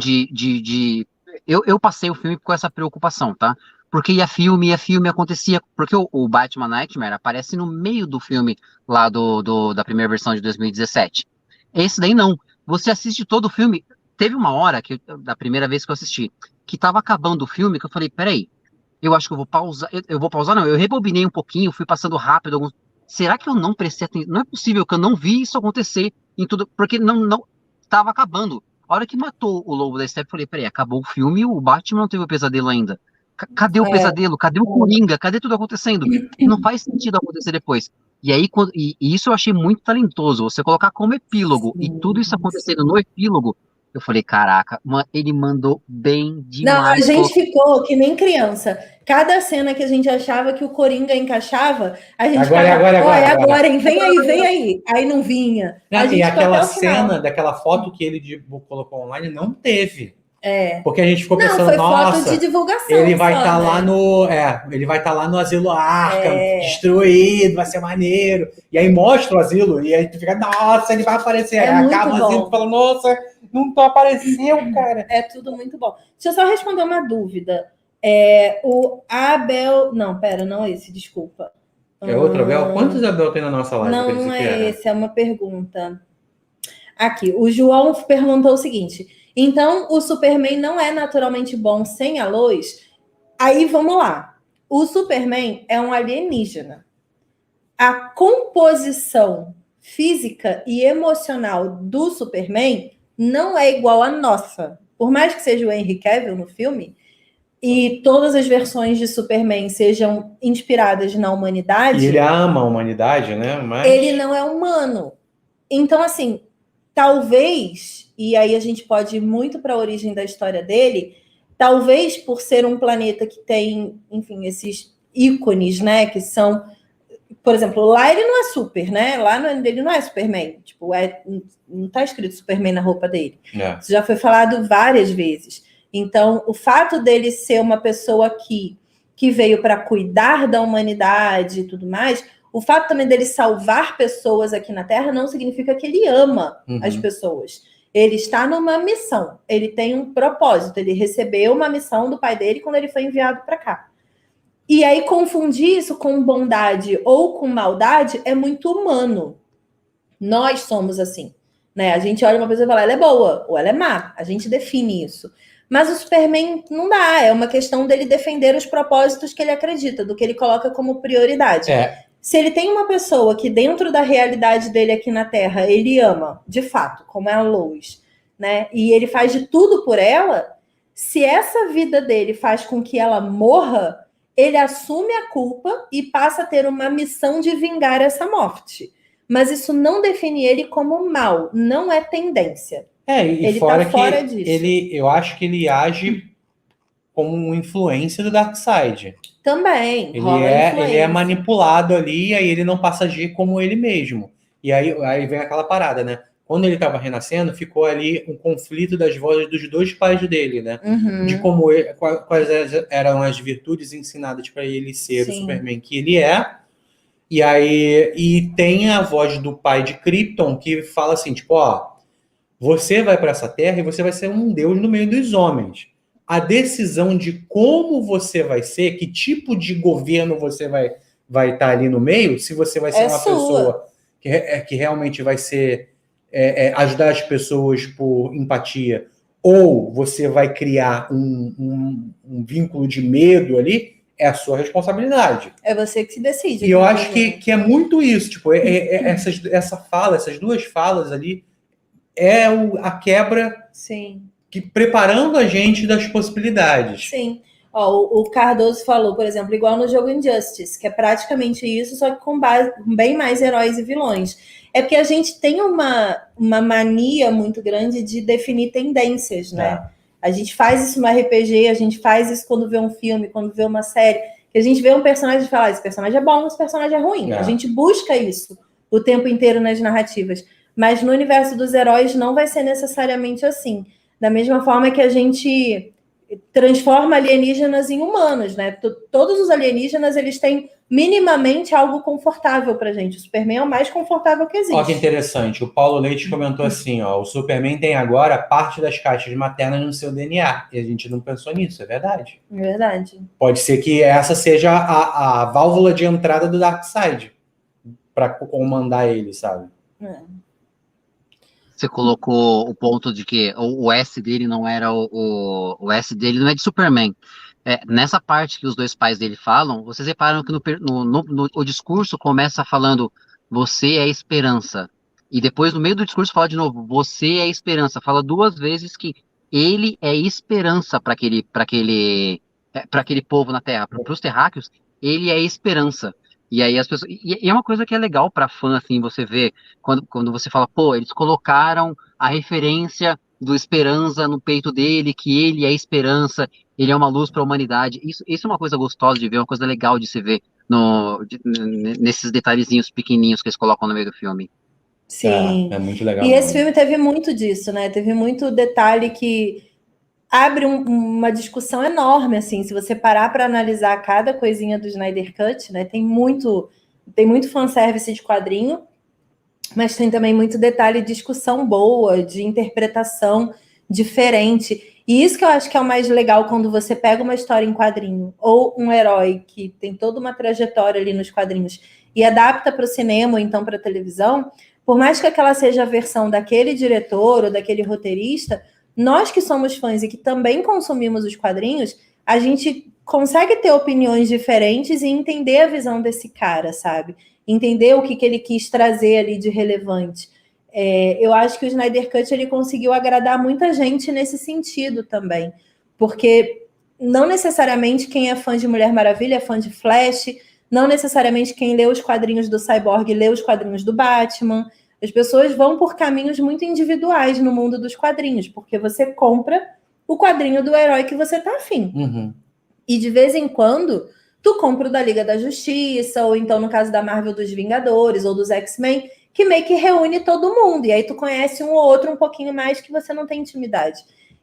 eu passei o filme com essa preocupação, tá? Porque ia filme, acontecia. Porque o Batman Nightmare aparece no meio do filme lá da primeira versão de 2017. Esse daí não. Você assiste todo o filme. Teve uma hora, da primeira vez que eu assisti, que tava acabando o filme, que eu falei, peraí, eu acho que eu vou pausar. Eu vou pausar, não. Eu rebobinei um pouquinho, fui passando rápido alguns. Será que eu não prestei atenção? Não é possível que eu não vi isso acontecer em tudo. Porque não tava acabando. A hora que matou o Lobo da Steppe, eu falei, peraí, acabou o filme e o Batman não teve o pesadelo ainda. Cadê o pesadelo? Cadê o Coringa? Cadê tudo acontecendo? Não faz sentido acontecer depois. E aí, e isso eu achei muito talentoso. Você colocar como epílogo e tudo isso acontecendo no epílogo, eu falei, caraca, ele mandou bem não, a demais. gente ficou que nem criança. Cada cena que a gente achava que o Coringa encaixava, a gente agora. hein? Vem aí, vem aí. Aí não vinha. A E gente ficou até aquela o final. cena, daquela foto que ele colocou online, não teve. É. Porque a gente ficou Não, pensando, foi foto de nossa, divulgação. ele vai só, estar né? lá no. Ele vai estar lá no Asilo Arkham, destruído, vai ser maneiro. E aí mostra o asilo, e aí tu fica, nossa, ele vai aparecer. É Aí muito acaba o asilo bom. e fala, nossa, não apareceu, cara. É tudo muito bom. Deixa eu só responder uma dúvida. O Abel. Não, pera, não é esse, desculpa. É outro Abel? Quantos Abel tem na nossa live? Não, Que eu não disse que é era? esse, é uma pergunta. Aqui, o João perguntou o seguinte: então o Superman não é naturalmente bom sem a Lois? Aí vamos lá. O Superman é um alienígena. A composição física e emocional do Superman não é igual à nossa. Por mais que seja o Henry Cavill no filme e todas as versões de Superman sejam inspiradas na humanidade, E ele ama a humanidade, né? Mas... ele não é humano. Então, assim, talvez, e aí a gente pode ir muito para a origem da história dele, talvez por ser um planeta que tem, enfim, esses ícones, né, que são por exemplo, lá ele não é super, né? Lá ele não é Superman. Tipo, não tá escrito Superman na roupa dele. Isso já foi falado várias vezes. Então, o fato dele ser uma pessoa que veio para cuidar da humanidade e tudo mais, o fato também dele salvar pessoas aqui na Terra não significa que ele ama as pessoas. Ele está numa missão, ele tem um propósito, ele recebeu uma missão do pai dele quando ele foi enviado para cá. E aí confundir isso com bondade ou com maldade é muito humano. Nós somos assim, né? A gente olha uma pessoa e fala, ela é boa ou ela é má, a gente define isso. Mas o Superman não dá, é uma questão dele defender os propósitos que ele acredita, do que ele coloca como prioridade. Se ele tem uma pessoa que dentro da realidade dele aqui na Terra, ele ama, de fato, como é a Lois, né? E ele faz de tudo por ela, se essa vida dele faz com que ela morra, ele assume a culpa e passa a ter uma missão de vingar essa morte. Mas isso não define ele como mal, não é tendência. E ele fora tá fora que disso. eu acho que ele age como um influência do Darkseid. Também. Ele é manipulado ali, e aí ele não passa a agir como ele mesmo. E aí vem aquela parada, né? Quando ele estava renascendo, ficou ali um conflito das vozes dos dois pais dele, né? De como quais eram as virtudes ensinadas para ele ser o Superman que ele é. E tem a voz do pai de Krypton que fala assim, tipo, ó, você vai para essa terra e você vai ser um deus no meio dos homens. A decisão de como você vai ser, que tipo de governo você vai estar ali no meio, se você vai ser uma pessoa que realmente vai ser ajudar as pessoas por empatia, ou você vai criar um vínculo de medo ali, é a sua responsabilidade. É você que se decide. E eu acho que é muito isso, tipo, essas duas falas ali é a quebra. Sim. Que preparando a gente das possibilidades. Sim. Ó, o Cardoso falou, por exemplo, igual no jogo Injustice, que é praticamente isso, só que com bem mais heróis e vilões. É porque a gente tem uma mania muito grande de definir tendências, né? A gente faz isso no RPG, a gente faz isso quando vê um filme, quando vê uma série, que a gente vê um personagem e fala, esse personagem é bom, esse personagem é ruim. A gente busca isso o tempo inteiro nas narrativas. Mas no universo dos heróis não vai ser necessariamente assim. Da mesma forma que a gente transforma alienígenas em humanos, né? Todos os alienígenas, eles têm minimamente algo confortável pra gente. O Superman é o mais confortável que existe. Olha que interessante. O Paulo Leite comentou assim, ó, o Superman tem agora parte das caixas maternas no seu DNA. E a gente não pensou nisso, é verdade. É verdade. Pode ser que essa seja a válvula de entrada do Darkseid para comandar ele, sabe? Você colocou o ponto de que o S dele não era o S dele não é de Superman. Nessa parte que os dois pais dele falam, vocês reparam que o discurso começa falando você é a esperança. E depois, no meio do discurso, fala de novo, você é a esperança. Fala duas vezes que ele é esperança para aquele povo na Terra. Para os terráqueos, ele é esperança. E aí as pessoas. E é uma coisa que é legal para fã, assim, você vê, quando você fala, pô, eles colocaram a referência do Esperança no peito dele, que ele é esperança, ele é uma luz para a humanidade. Isso é uma coisa gostosa de ver, uma coisa legal de se ver nesses detalhezinhos pequenininhos que eles colocam no meio do filme. Sim. É muito legal. E esse filme teve muito disso, né? Teve muito detalhe que abre uma discussão enorme, assim, se você parar para analisar cada coisinha do Snyder Cut, né? Tem muito fanservice de quadrinho, mas tem também muito detalhe de discussão boa, de interpretação diferente. E isso que eu acho que é o mais legal quando você pega uma história em quadrinho, ou um herói que tem toda uma trajetória ali nos quadrinhos, e adapta para o cinema ou então para a televisão, por mais que aquela seja a versão daquele diretor ou daquele roteirista, nós que somos fãs e que também consumimos os quadrinhos, a gente consegue ter opiniões diferentes e entender a visão desse cara, sabe? Entender o que ele quis trazer ali de relevante. Eu acho que o Snyder Cut ele conseguiu agradar muita gente nesse sentido também, porque não necessariamente quem é fã de Mulher Maravilha é fã de Flash, não necessariamente quem lê os quadrinhos do Cyborg lê os quadrinhos do Batman. As pessoas vão por caminhos muito individuais no mundo dos quadrinhos, porque você compra o quadrinho do herói que você tá afim. Uhum. E de vez em quando, tu compra o da Liga da Justiça, ou então no caso da Marvel dos Vingadores, ou dos X-Men, que meio que reúne todo mundo, e aí tu conhece um ou outro um pouquinho mais que você não tem intimidade.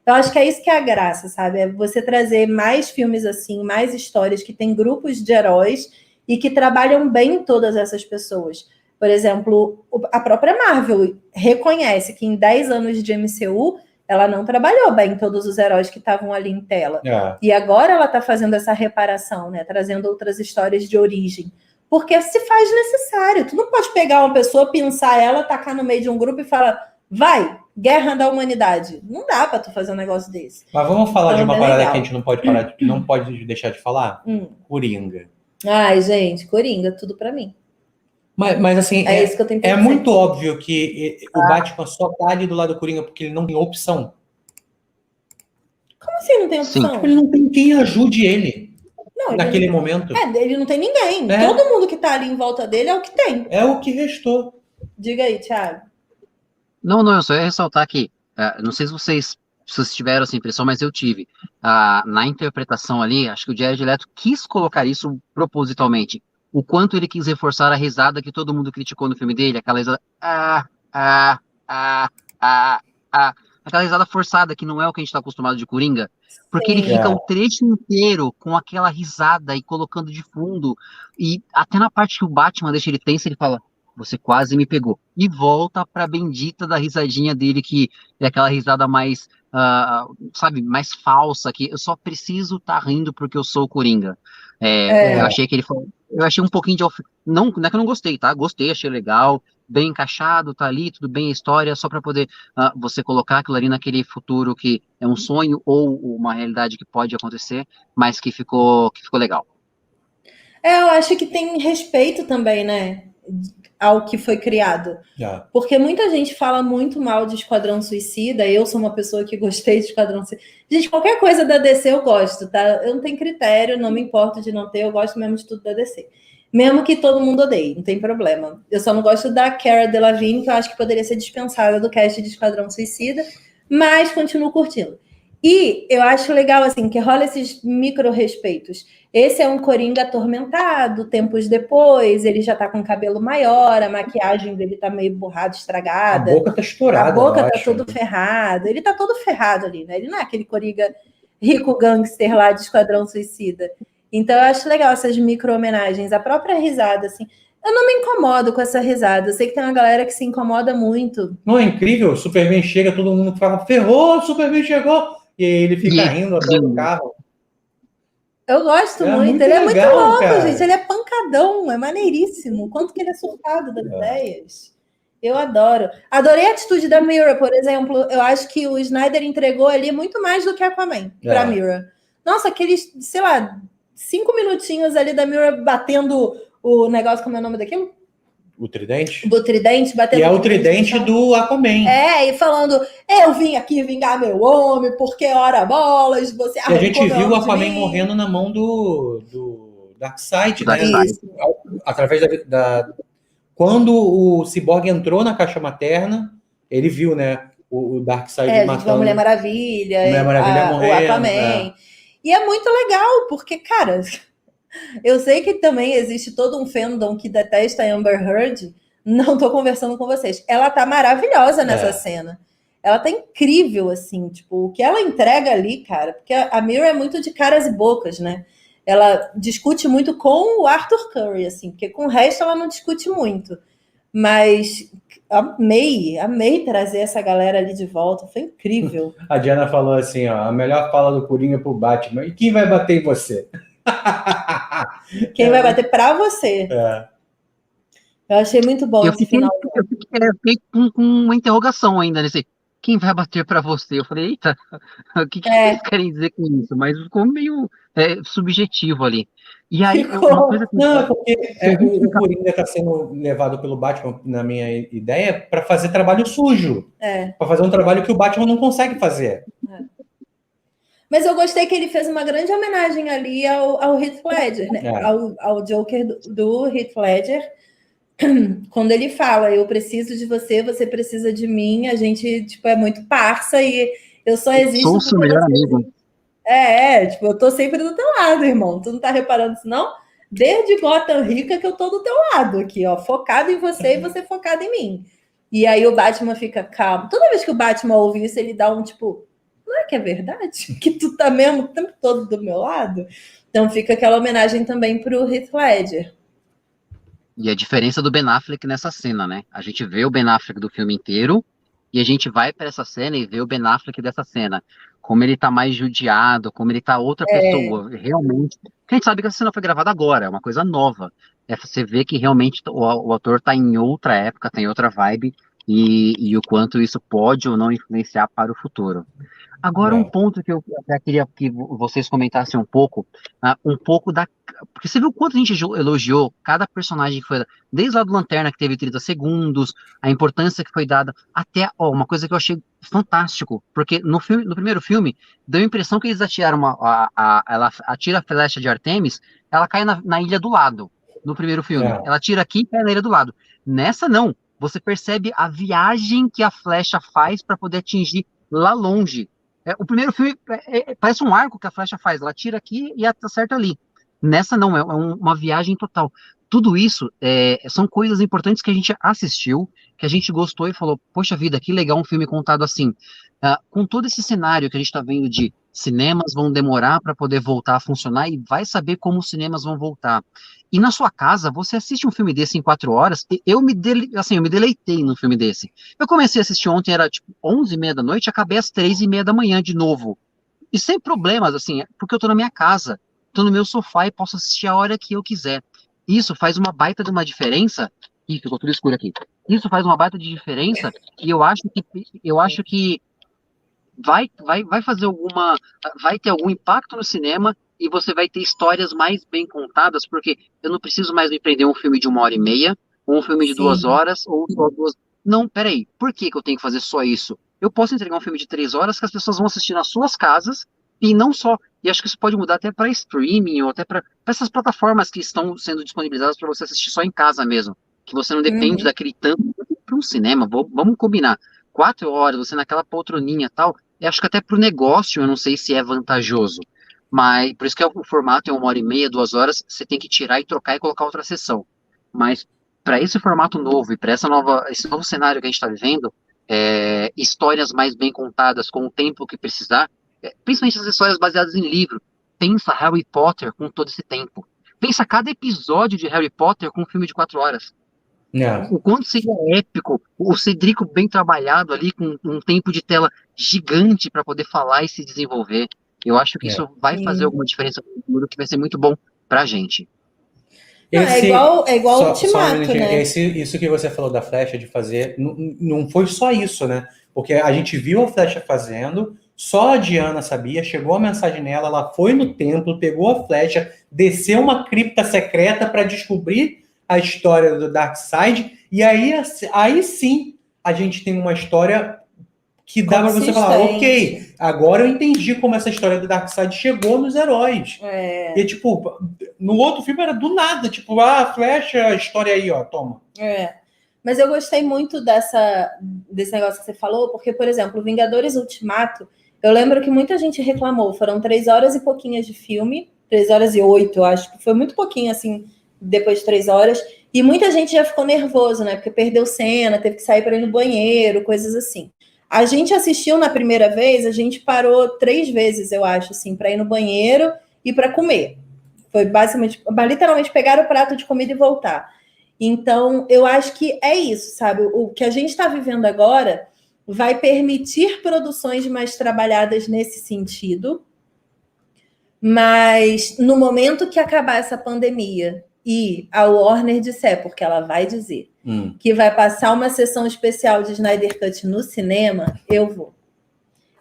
Eu acho que é isso que é a graça, sabe? É você trazer mais filmes assim, mais histórias que tem grupos de heróis e que trabalham bem todas essas pessoas. Por exemplo, a própria Marvel reconhece que em 10 anos de MCU, ela não trabalhou bem todos os heróis que estavam ali em tela. É. E agora ela está fazendo essa reparação, né? Trazendo outras histórias de origem. Porque se faz necessário. Tu não pode pegar uma pessoa, pinçar ela, tacar no meio de um grupo e falar, vai, guerra da humanidade. Não dá para tu fazer um negócio desse. Mas vamos falar Então, de uma é parada legal. que a gente não pode parar, não pode deixar de falar? Coringa. Ai, gente, Coringa, tudo para mim. Mas assim, É isso que eu tenho que é dizer. muito óbvio que o Batman só tá ali do lado do Coringa porque ele não tem opção. Como assim não tem Sim. opção? Ele não tem quem ajude ele Não, ele naquele momento. ele não tem ninguém. É. Todo mundo que tá ali em volta dele é o que tem. É o que restou. Diga aí, Thiago. Não, eu só ia ressaltar que, não sei se vocês tiveram essa impressão, mas eu tive. Na interpretação ali, acho que o Jared Leto quis colocar isso propositalmente. O quanto ele quis reforçar a risada que todo mundo criticou no filme dele, aquela risada. Aquela risada forçada, que não é o que a gente está acostumado de Coringa. Porque ele Sim. fica o trecho inteiro com aquela risada e colocando de fundo. E até na parte que o Batman deixa ele tenso, ele fala: você quase me pegou. E volta pra bendita da risadinha dele, que é aquela risada mais, sabe, mais falsa, que eu só preciso estar rindo porque eu sou o Coringa. Eu achei que ele foi. Eu achei um pouquinho de. Não é que eu não gostei, tá? Gostei, achei legal, bem encaixado, tá ali, tudo bem a história, só pra poder você colocar aquilo ali naquele futuro que é um sonho ou uma realidade que pode acontecer, mas que ficou legal. Eu acho que tem respeito também, né? Ao que foi criado. Já. Porque muita gente fala muito mal de Esquadrão Suicida. Eu sou uma pessoa que gostei de Esquadrão Suicida. Gente, qualquer coisa da DC eu gosto, tá? Eu não tenho critério, não me importo de não ter, eu gosto mesmo de tudo da DC. Mesmo que todo mundo odeie, não tem problema. Eu só não gosto da Cara Delevingne, que eu acho que poderia ser dispensada do cast de Esquadrão Suicida, mas continuo curtindo. E eu acho legal, assim, que rola esses micro-respeitos. Esse é um Coringa atormentado, tempos depois, ele já tá com o cabelo maior, a maquiagem dele tá meio borrada, A estragada. boca tá estourada. A boca eu tá acho. todo ferrado. Ele tá todo ferrado ali, né? Ele não é aquele Coringa rico gangster lá de Esquadrão Suicida. Então eu acho legal essas micro-homenagens. A própria risada, assim. Eu não me incomodo com essa risada. Eu sei que tem uma galera que se incomoda muito. Não é incrível? O Superman chega, todo mundo fala, ferrou, o Superman chegou. E aí ele fica rindo até do carro. Eu gosto É muito. muito Ele é legal, muito louco, cara. gente. Ele é pancadão, é maneiríssimo. Quanto que ele é surtado das ideias. Eu adoro. Adorei a atitude da Mira, por exemplo. Eu acho que o Snyder entregou ali muito mais do que Aquaman pra Mira. Nossa, aqueles, sei lá, 5 minutinhos ali da Mira batendo o negócio, como é o nome daquilo? O tridente? Do tridente, batendo. E é o tridente do Aquaman. E falando, eu vim aqui vingar meu homem, porque ora bolas, você E a gente arrancou viu o meu de Aquaman mim. morrendo na mão do Darkseid, né? Isso. Através da... Quando o Cyborg entrou na caixa materna, ele viu, né? O Darkseid A matando. Mulher Maravilha, Mulher Maravilha o morrendo, Aquaman. E é muito legal, porque, cara, eu sei que também existe todo um fandom que detesta a Amber Heard. Não tô conversando com vocês. Ela tá maravilhosa nessa cena. Ela tá incrível, assim, tipo, o que ela entrega ali, cara, porque a Mira é muito de caras e bocas, né? Ela discute muito com o Arthur Curry, assim, porque com o resto ela não discute muito. Mas amei trazer essa galera ali de volta, foi incrível. A Diana falou assim, ó, a melhor fala do Coringa pro Batman. E quem vai bater em você? Quem vai bater pra você? Eu achei muito bom esse final. Eu fiquei com uma interrogação ainda nesse. Quem vai bater pra você? Eu falei, eita, o que vocês querem dizer com isso? Mas ficou meio subjetivo ali. E aí, uma coisa que... Não, porque o Coringa está sendo levado pelo Batman, na minha ideia, para fazer trabalho sujo. Para fazer um trabalho que o Batman não consegue fazer. Mas eu gostei que ele fez uma grande homenagem ali ao Heath Ledger, né? Ao Joker do Heath Ledger. Quando ele fala, eu preciso de você, você precisa de mim, a gente tipo, é muito parça e eu só existo... Sou o seu melhor amigo. Tipo, eu tô sempre do teu lado, irmão. Tu não tá reparando isso, não? Desde Gotham Rica que eu tô do teu lado aqui, ó. Focado em você e você focado em mim. E aí o Batman fica calmo. Toda vez que o Batman ouve isso, ele dá um tipo, não é que é verdade? Que tu tá mesmo o tempo todo do meu lado? Então fica aquela homenagem também pro Heath Ledger. E a diferença do Ben Affleck nessa cena, né? A gente vê o Ben Affleck do filme inteiro e a gente vai para essa cena e vê o Ben Affleck dessa cena. Como ele tá mais judiado, como ele tá outra pessoa. Realmente. Porque a gente sabe que essa cena foi gravada agora, é uma coisa nova. Você vê que realmente o ator tá em outra época, tem outra vibe e o quanto isso pode ou não influenciar para o futuro. Agora, um ponto que eu até queria que vocês comentassem um pouco da. Porque você viu quanto a gente elogiou cada personagem que foi. Desde lá do Lanterna, que teve 30 segundos, a importância que foi dada, até. Ó, uma coisa que eu achei fantástico, porque no primeiro filme, deu a impressão que eles atiraram ela atira a flecha de Artemis, ela cai na ilha do lado, no primeiro filme. É. Ela tira aqui e cai na ilha do lado. Nessa, não. Você percebe a viagem que a flecha faz para poder atingir lá longe. O primeiro filme parece um arco que a flecha faz, ela tira aqui e acerta ali. Nessa não, uma viagem total. Tudo isso são coisas importantes que a gente assistiu, que a gente gostou e falou, poxa vida, que legal um filme contado assim. Com todo esse cenário que a gente está vendo de cinemas vão demorar para poder voltar a funcionar e vai saber como os cinemas vão voltar. E na sua casa, você assiste um filme desse em 4 horas, eu me deleitei num filme desse. Eu comecei a assistir ontem, era tipo 11h30 da noite, acabei às 3h30 da manhã de novo. E sem problemas, assim, porque eu tô na minha casa, tô no meu sofá e posso assistir a hora que eu quiser. Isso faz uma baita de uma diferença. Ih, ficou tudo escuro aqui. Isso faz uma baita de diferença e eu acho que vai fazer vai ter algum impacto no cinema e você vai ter histórias mais bem contadas, porque eu não preciso mais me prender um filme de 1h30, ou um filme de 2 horas, ou só duas. Não, peraí, por que eu tenho que fazer só isso? Eu posso entregar um filme de 3 horas que as pessoas vão assistir nas suas casas, e não só. E acho que isso pode mudar até para streaming, ou até para essas plataformas que estão sendo disponibilizadas para você assistir só em casa mesmo. Que você não depende daquele tanto para um cinema. Vamos combinar. 4 horas, você naquela poltroninha e tal. Eu acho que até para o negócio, eu não sei se é vantajoso. Mas por isso que o formato é 1h30, 2 horas, você tem que tirar e trocar e colocar outra sessão. Mas para esse formato novo e para esse novo cenário que a gente está vivendo, histórias mais bem contadas, com o tempo que precisar, principalmente as histórias baseadas em livro. Pensa Harry Potter com todo esse tempo. Pensa cada episódio de Harry Potter com um filme de 4 horas. O quanto seria épico, o Cedrico bem trabalhado ali, com um tempo de tela gigante para poder falar e se desenvolver. Eu acho que isso vai fazer alguma diferença no futuro, que vai ser muito bom pra gente. É igual o Ultimato, né? Isso que você falou da Flecha de fazer, não foi só isso, né? Porque a gente viu a Flecha fazendo, só a Diana sabia, chegou a mensagem nela, ela foi no templo, pegou a Flecha, desceu uma cripta secreta para descobrir a história do Darkseid, e aí sim a gente tem uma história que dá para você falar, ok, agora eu entendi como essa história do Darkseid chegou nos heróis. E tipo, no outro filme era do nada, tipo, Flecha, história aí, ó, toma. Mas eu gostei muito desse negócio que você falou, porque, por exemplo, Vingadores Ultimato, eu lembro que muita gente reclamou, foram 3 horas e pouquinhas de filme, 3h08, eu acho que foi muito pouquinho, assim, depois de 3 horas, e muita gente já ficou nervoso, né, porque perdeu cena, teve que sair para ir no banheiro, coisas assim. A gente assistiu na primeira vez, a gente parou 3 vezes, eu acho, assim, para ir no banheiro e para comer. Foi basicamente, literalmente pegar o prato de comida e voltar. Então, eu acho que é isso, sabe? O que a gente está vivendo agora vai permitir produções mais trabalhadas nesse sentido, mas no momento que acabar essa pandemia e a Warner disser, porque ela vai dizer, que vai passar uma sessão especial de Snyder Cut no cinema, eu vou.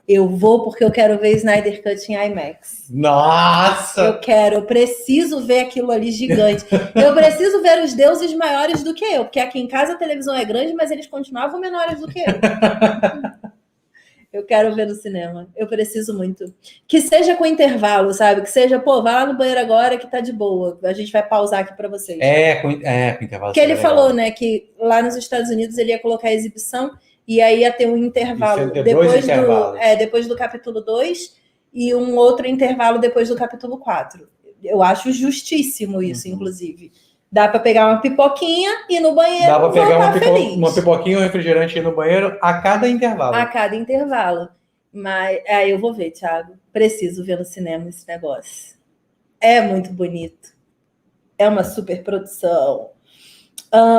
Eu vou porque eu quero ver Snyder Cut em IMAX. Nossa! Eu preciso ver aquilo ali gigante. Eu preciso ver os deuses maiores do que eu, porque aqui em casa a televisão é grande, mas eles continuavam menores do que eu. Eu quero ver no cinema. Eu preciso muito. Que seja com intervalo, sabe? Que seja, vai lá no banheiro agora que tá de boa. A gente vai pausar aqui para vocês. Com intervalo. Porque ele falou, né, que lá nos Estados Unidos ele ia colocar a exibição e aí ia ter um intervalo depois do capítulo 2 e um outro intervalo depois do capítulo 4. Eu acho justíssimo isso, inclusive. Dá para pegar uma pipoquinha e ir no banheiro Dá pra pegar voltar feliz. uma pipoquinha ou um refrigerante e ir no banheiro a cada intervalo. A cada intervalo. Mas aí eu vou ver, Thiago. Preciso ver no cinema esse negócio. É muito bonito. É uma super produção.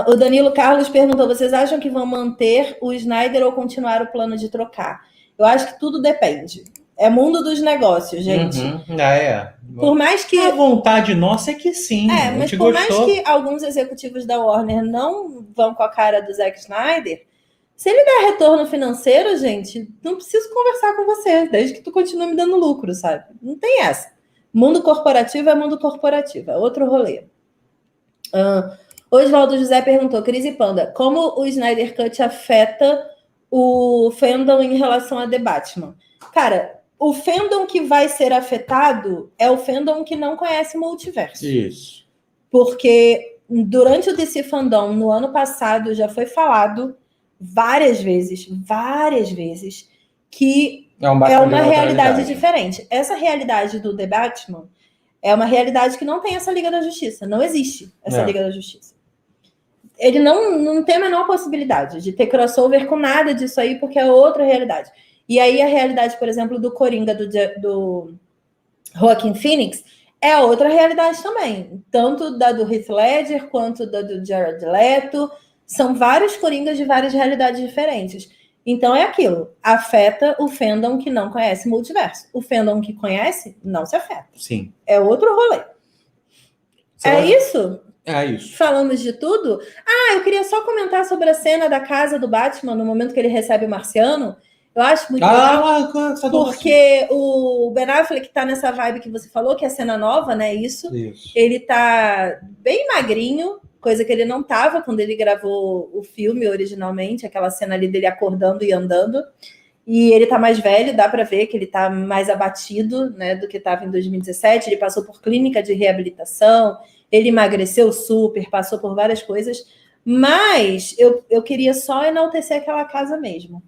O Danilo Carlos perguntou: vocês acham que vão manter o Snyder ou continuar o plano de trocar? Eu acho que tudo depende. É mundo dos negócios, gente. Por mais que A vontade nossa é que sim. A mas gente por gostou. mais que alguns executivos da Warner não vão com a cara do Zack Snyder, se ele der retorno financeiro, gente, não preciso conversar com você, desde que tu continue me dando lucro, sabe? Não tem essa. Mundo corporativo é mundo corporativo, é outro rolê. Oswaldo José perguntou: Cris e Panda, como o Snyder Cut afeta o fandom em relação a The Batman? Cara, o fandom que vai ser afetado é o fandom que não conhece multiverso. Isso. Porque durante o DC Fandom, no ano passado, já foi falado várias vezes, que é uma realidade diferente. Essa realidade do The Batman é uma realidade que não tem essa Liga da Justiça. Não existe essa Liga da Justiça. Ele não tem a menor possibilidade de ter crossover com nada disso aí, porque é outra realidade. E aí a realidade, por exemplo, do Coringa do Joaquin Phoenix é outra realidade também. Tanto da do Heath Ledger quanto da do Jared Leto. São vários Coringas de várias realidades diferentes. Então é aquilo. Afeta o fandom que não conhece multiverso. O fandom que conhece não se afeta. Sim. É outro rolê. Isso? É isso. Falamos de tudo? Eu queria só comentar sobre a cena da casa do Batman no momento que ele recebe o Marciano. Eu acho muito legal, porque o Ben Affleck tá nessa vibe que você falou, que é a cena nova, né? Isso. Ele tá bem magrinho, coisa que ele não tava quando ele gravou o filme originalmente, aquela cena ali dele acordando e andando. E ele tá mais velho, dá para ver que ele tá mais abatido, né, do que estava em 2017. Ele passou por clínica de reabilitação, ele emagreceu super, passou por várias coisas. Mas eu queria só enaltecer aquela casa mesmo.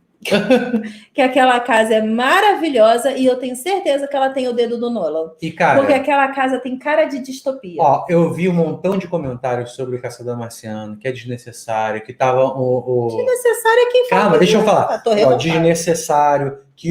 Que aquela casa é maravilhosa e eu tenho certeza que ela tem o dedo do Nolan. E, cara, porque aquela casa tem cara de distopia. Eu vi um montão de comentários sobre o Caçador Marciano, que é desnecessário, que tava Desnecessário é quem fala. Calma, deixa eu falar. Desnecessário, que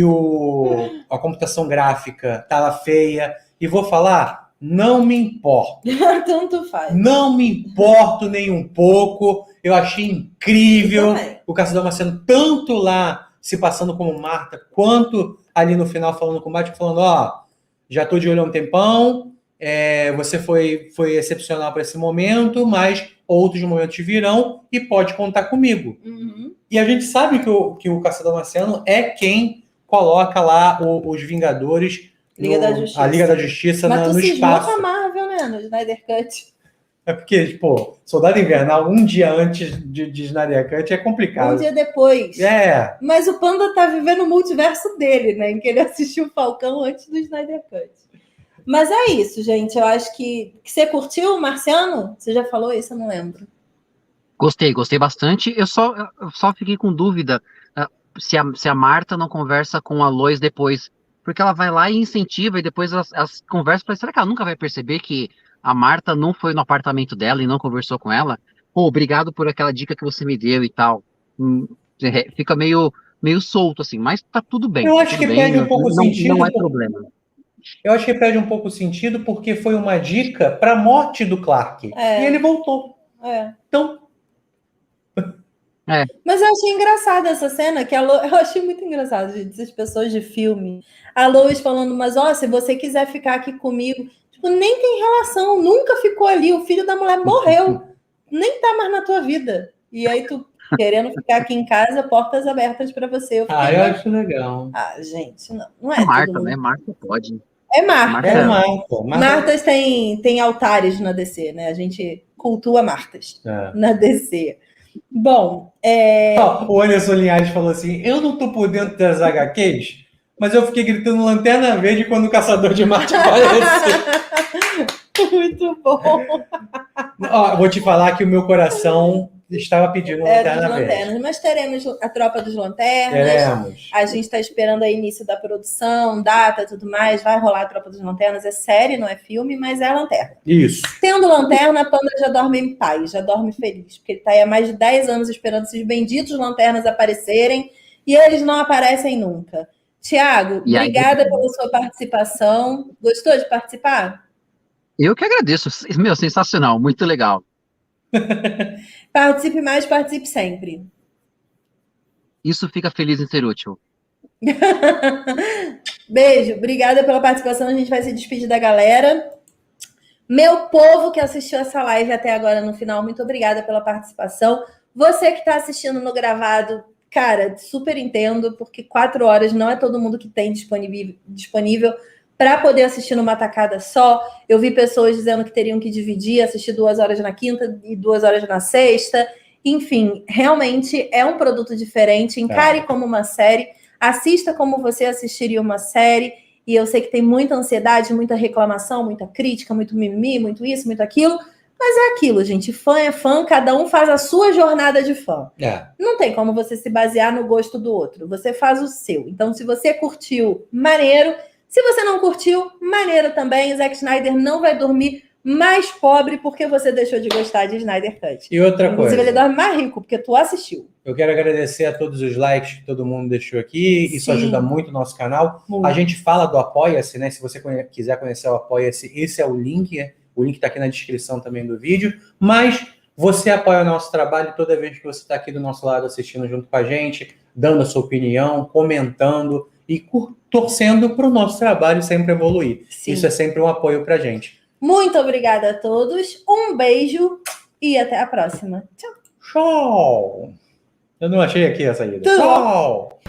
a computação gráfica tava feia. E vou falar, não me importo. Tanto faz. Não me importo nem um pouco. Eu achei incrível o Caçador Marciano, tanto lá se passando como Marta, quanto ali no final falando com o Batman, falando, já tô de olho há um tempão, você foi excepcional para esse momento, mas outros momentos virão e pode contar comigo. Uhum. E a gente sabe que o Caçador Marciano é quem coloca lá os Vingadores, a Liga da Justiça no espaço. Mas tu se Marvel, né, no Snyder Cut. É porque, Soldado Invernal, um dia antes de Snyder Cut é complicado. Um dia depois. É. Mas o Panda tá vivendo o multiverso dele, né? Em que ele assistiu o Falcão antes do Snyder Cut. Mas é isso, gente. Eu acho que você curtiu o Marciano? Você já falou isso? Eu não lembro. Gostei bastante. Eu só fiquei com dúvida se a Marta não conversa com a Lois depois. Porque ela vai lá e incentiva, e depois elas conversam. Será que ela nunca vai perceber que a Marta não foi no apartamento dela e não conversou com ela? Obrigado por aquela dica que você me deu e tal. Fica meio solto, assim, mas tá tudo bem. Eu acho que perde um pouco o sentido. Não é problema. Eu acho que perde um pouco o sentido porque foi uma dica para a morte do Clark. E ele voltou. Então... Mas eu achei engraçada essa cena, que eu achei muito engraçado, gente, essas pessoas de filme. A Lois falando, mas se você quiser ficar aqui comigo... Tipo, nem tem relação, nunca ficou ali. O filho da mulher morreu. Nem tá mais na tua vida. E aí tu querendo ficar aqui em casa, portas abertas para você. Eu acho legal. Gente, não é Marta, né? Marta pode. É Marta. Martas tem altares na DC, né? A gente cultua Martas na DC. Bom, o Anderson Linhares falou assim, eu não tô por dentro das HQs, mas eu fiquei gritando Lanterna Verde quando o Caçador de Marte apareceu. Muito bom. Vou te falar que o meu coração estava pedindo dos Lanterna Verde. Lanternas. Mas teremos a Tropa dos Lanternas. Teremos. A gente está esperando aí início da produção, data, tudo mais. Vai rolar a Tropa dos Lanternas. É série, não é filme, mas é a Lanterna. Isso. Tendo Lanterna, a Panda já dorme em paz, já dorme feliz. Porque ele está aí há mais de 10 anos esperando esses benditos Lanternas aparecerem e eles não aparecem nunca. Tiago, obrigada pela sua participação. Gostou de participar? Eu que agradeço. Meu, sensacional, muito legal. Participe mais, participe sempre. Isso fica feliz em ser útil. Beijo, obrigada pela participação. A gente vai se despedir da galera. Meu povo que assistiu essa live até agora no final, muito obrigada pela participação. Você que está assistindo no gravado, cara, super entendo, porque 4 horas não é todo mundo que tem disponível para poder assistir numa tacada só. Eu vi pessoas dizendo que teriam que dividir, assistir 2 horas na quinta e 2 horas na sexta. Enfim, realmente é um produto diferente. Encare como uma série, assista como você assistiria uma série. E eu sei que tem muita ansiedade, muita reclamação, muita crítica, muito mimimi, muito isso, muito aquilo. Mas é aquilo, gente. Fã é fã, cada um faz a sua jornada de fã. Não tem como você se basear no gosto do outro. Você faz o seu. Então, se você curtiu, maneiro. Se você não curtiu, maneiro também. O Zack Snyder não vai dormir mais pobre porque você deixou de gostar de Snyder Cut. E outra coisa. Inclusive, ele dorme mais rico porque tu assistiu. Eu quero agradecer a todos os likes que todo mundo deixou aqui. Isso Sim. ajuda muito o nosso canal. Muito. A gente fala do Apoia-se, né? Se você quiser conhecer o Apoia-se, esse é o link. O link está aqui na descrição também do vídeo. Mas você apoia o nosso trabalho toda vez que você está aqui do nosso lado assistindo junto com a gente, dando a sua opinião, comentando e torcendo para o nosso trabalho sempre evoluir. Sim. Isso é sempre um apoio para a gente. Muito obrigada a todos. Um beijo e até a próxima. Tchau. Tchau! Eu não achei aqui a saída. Tudo bom. Tchau!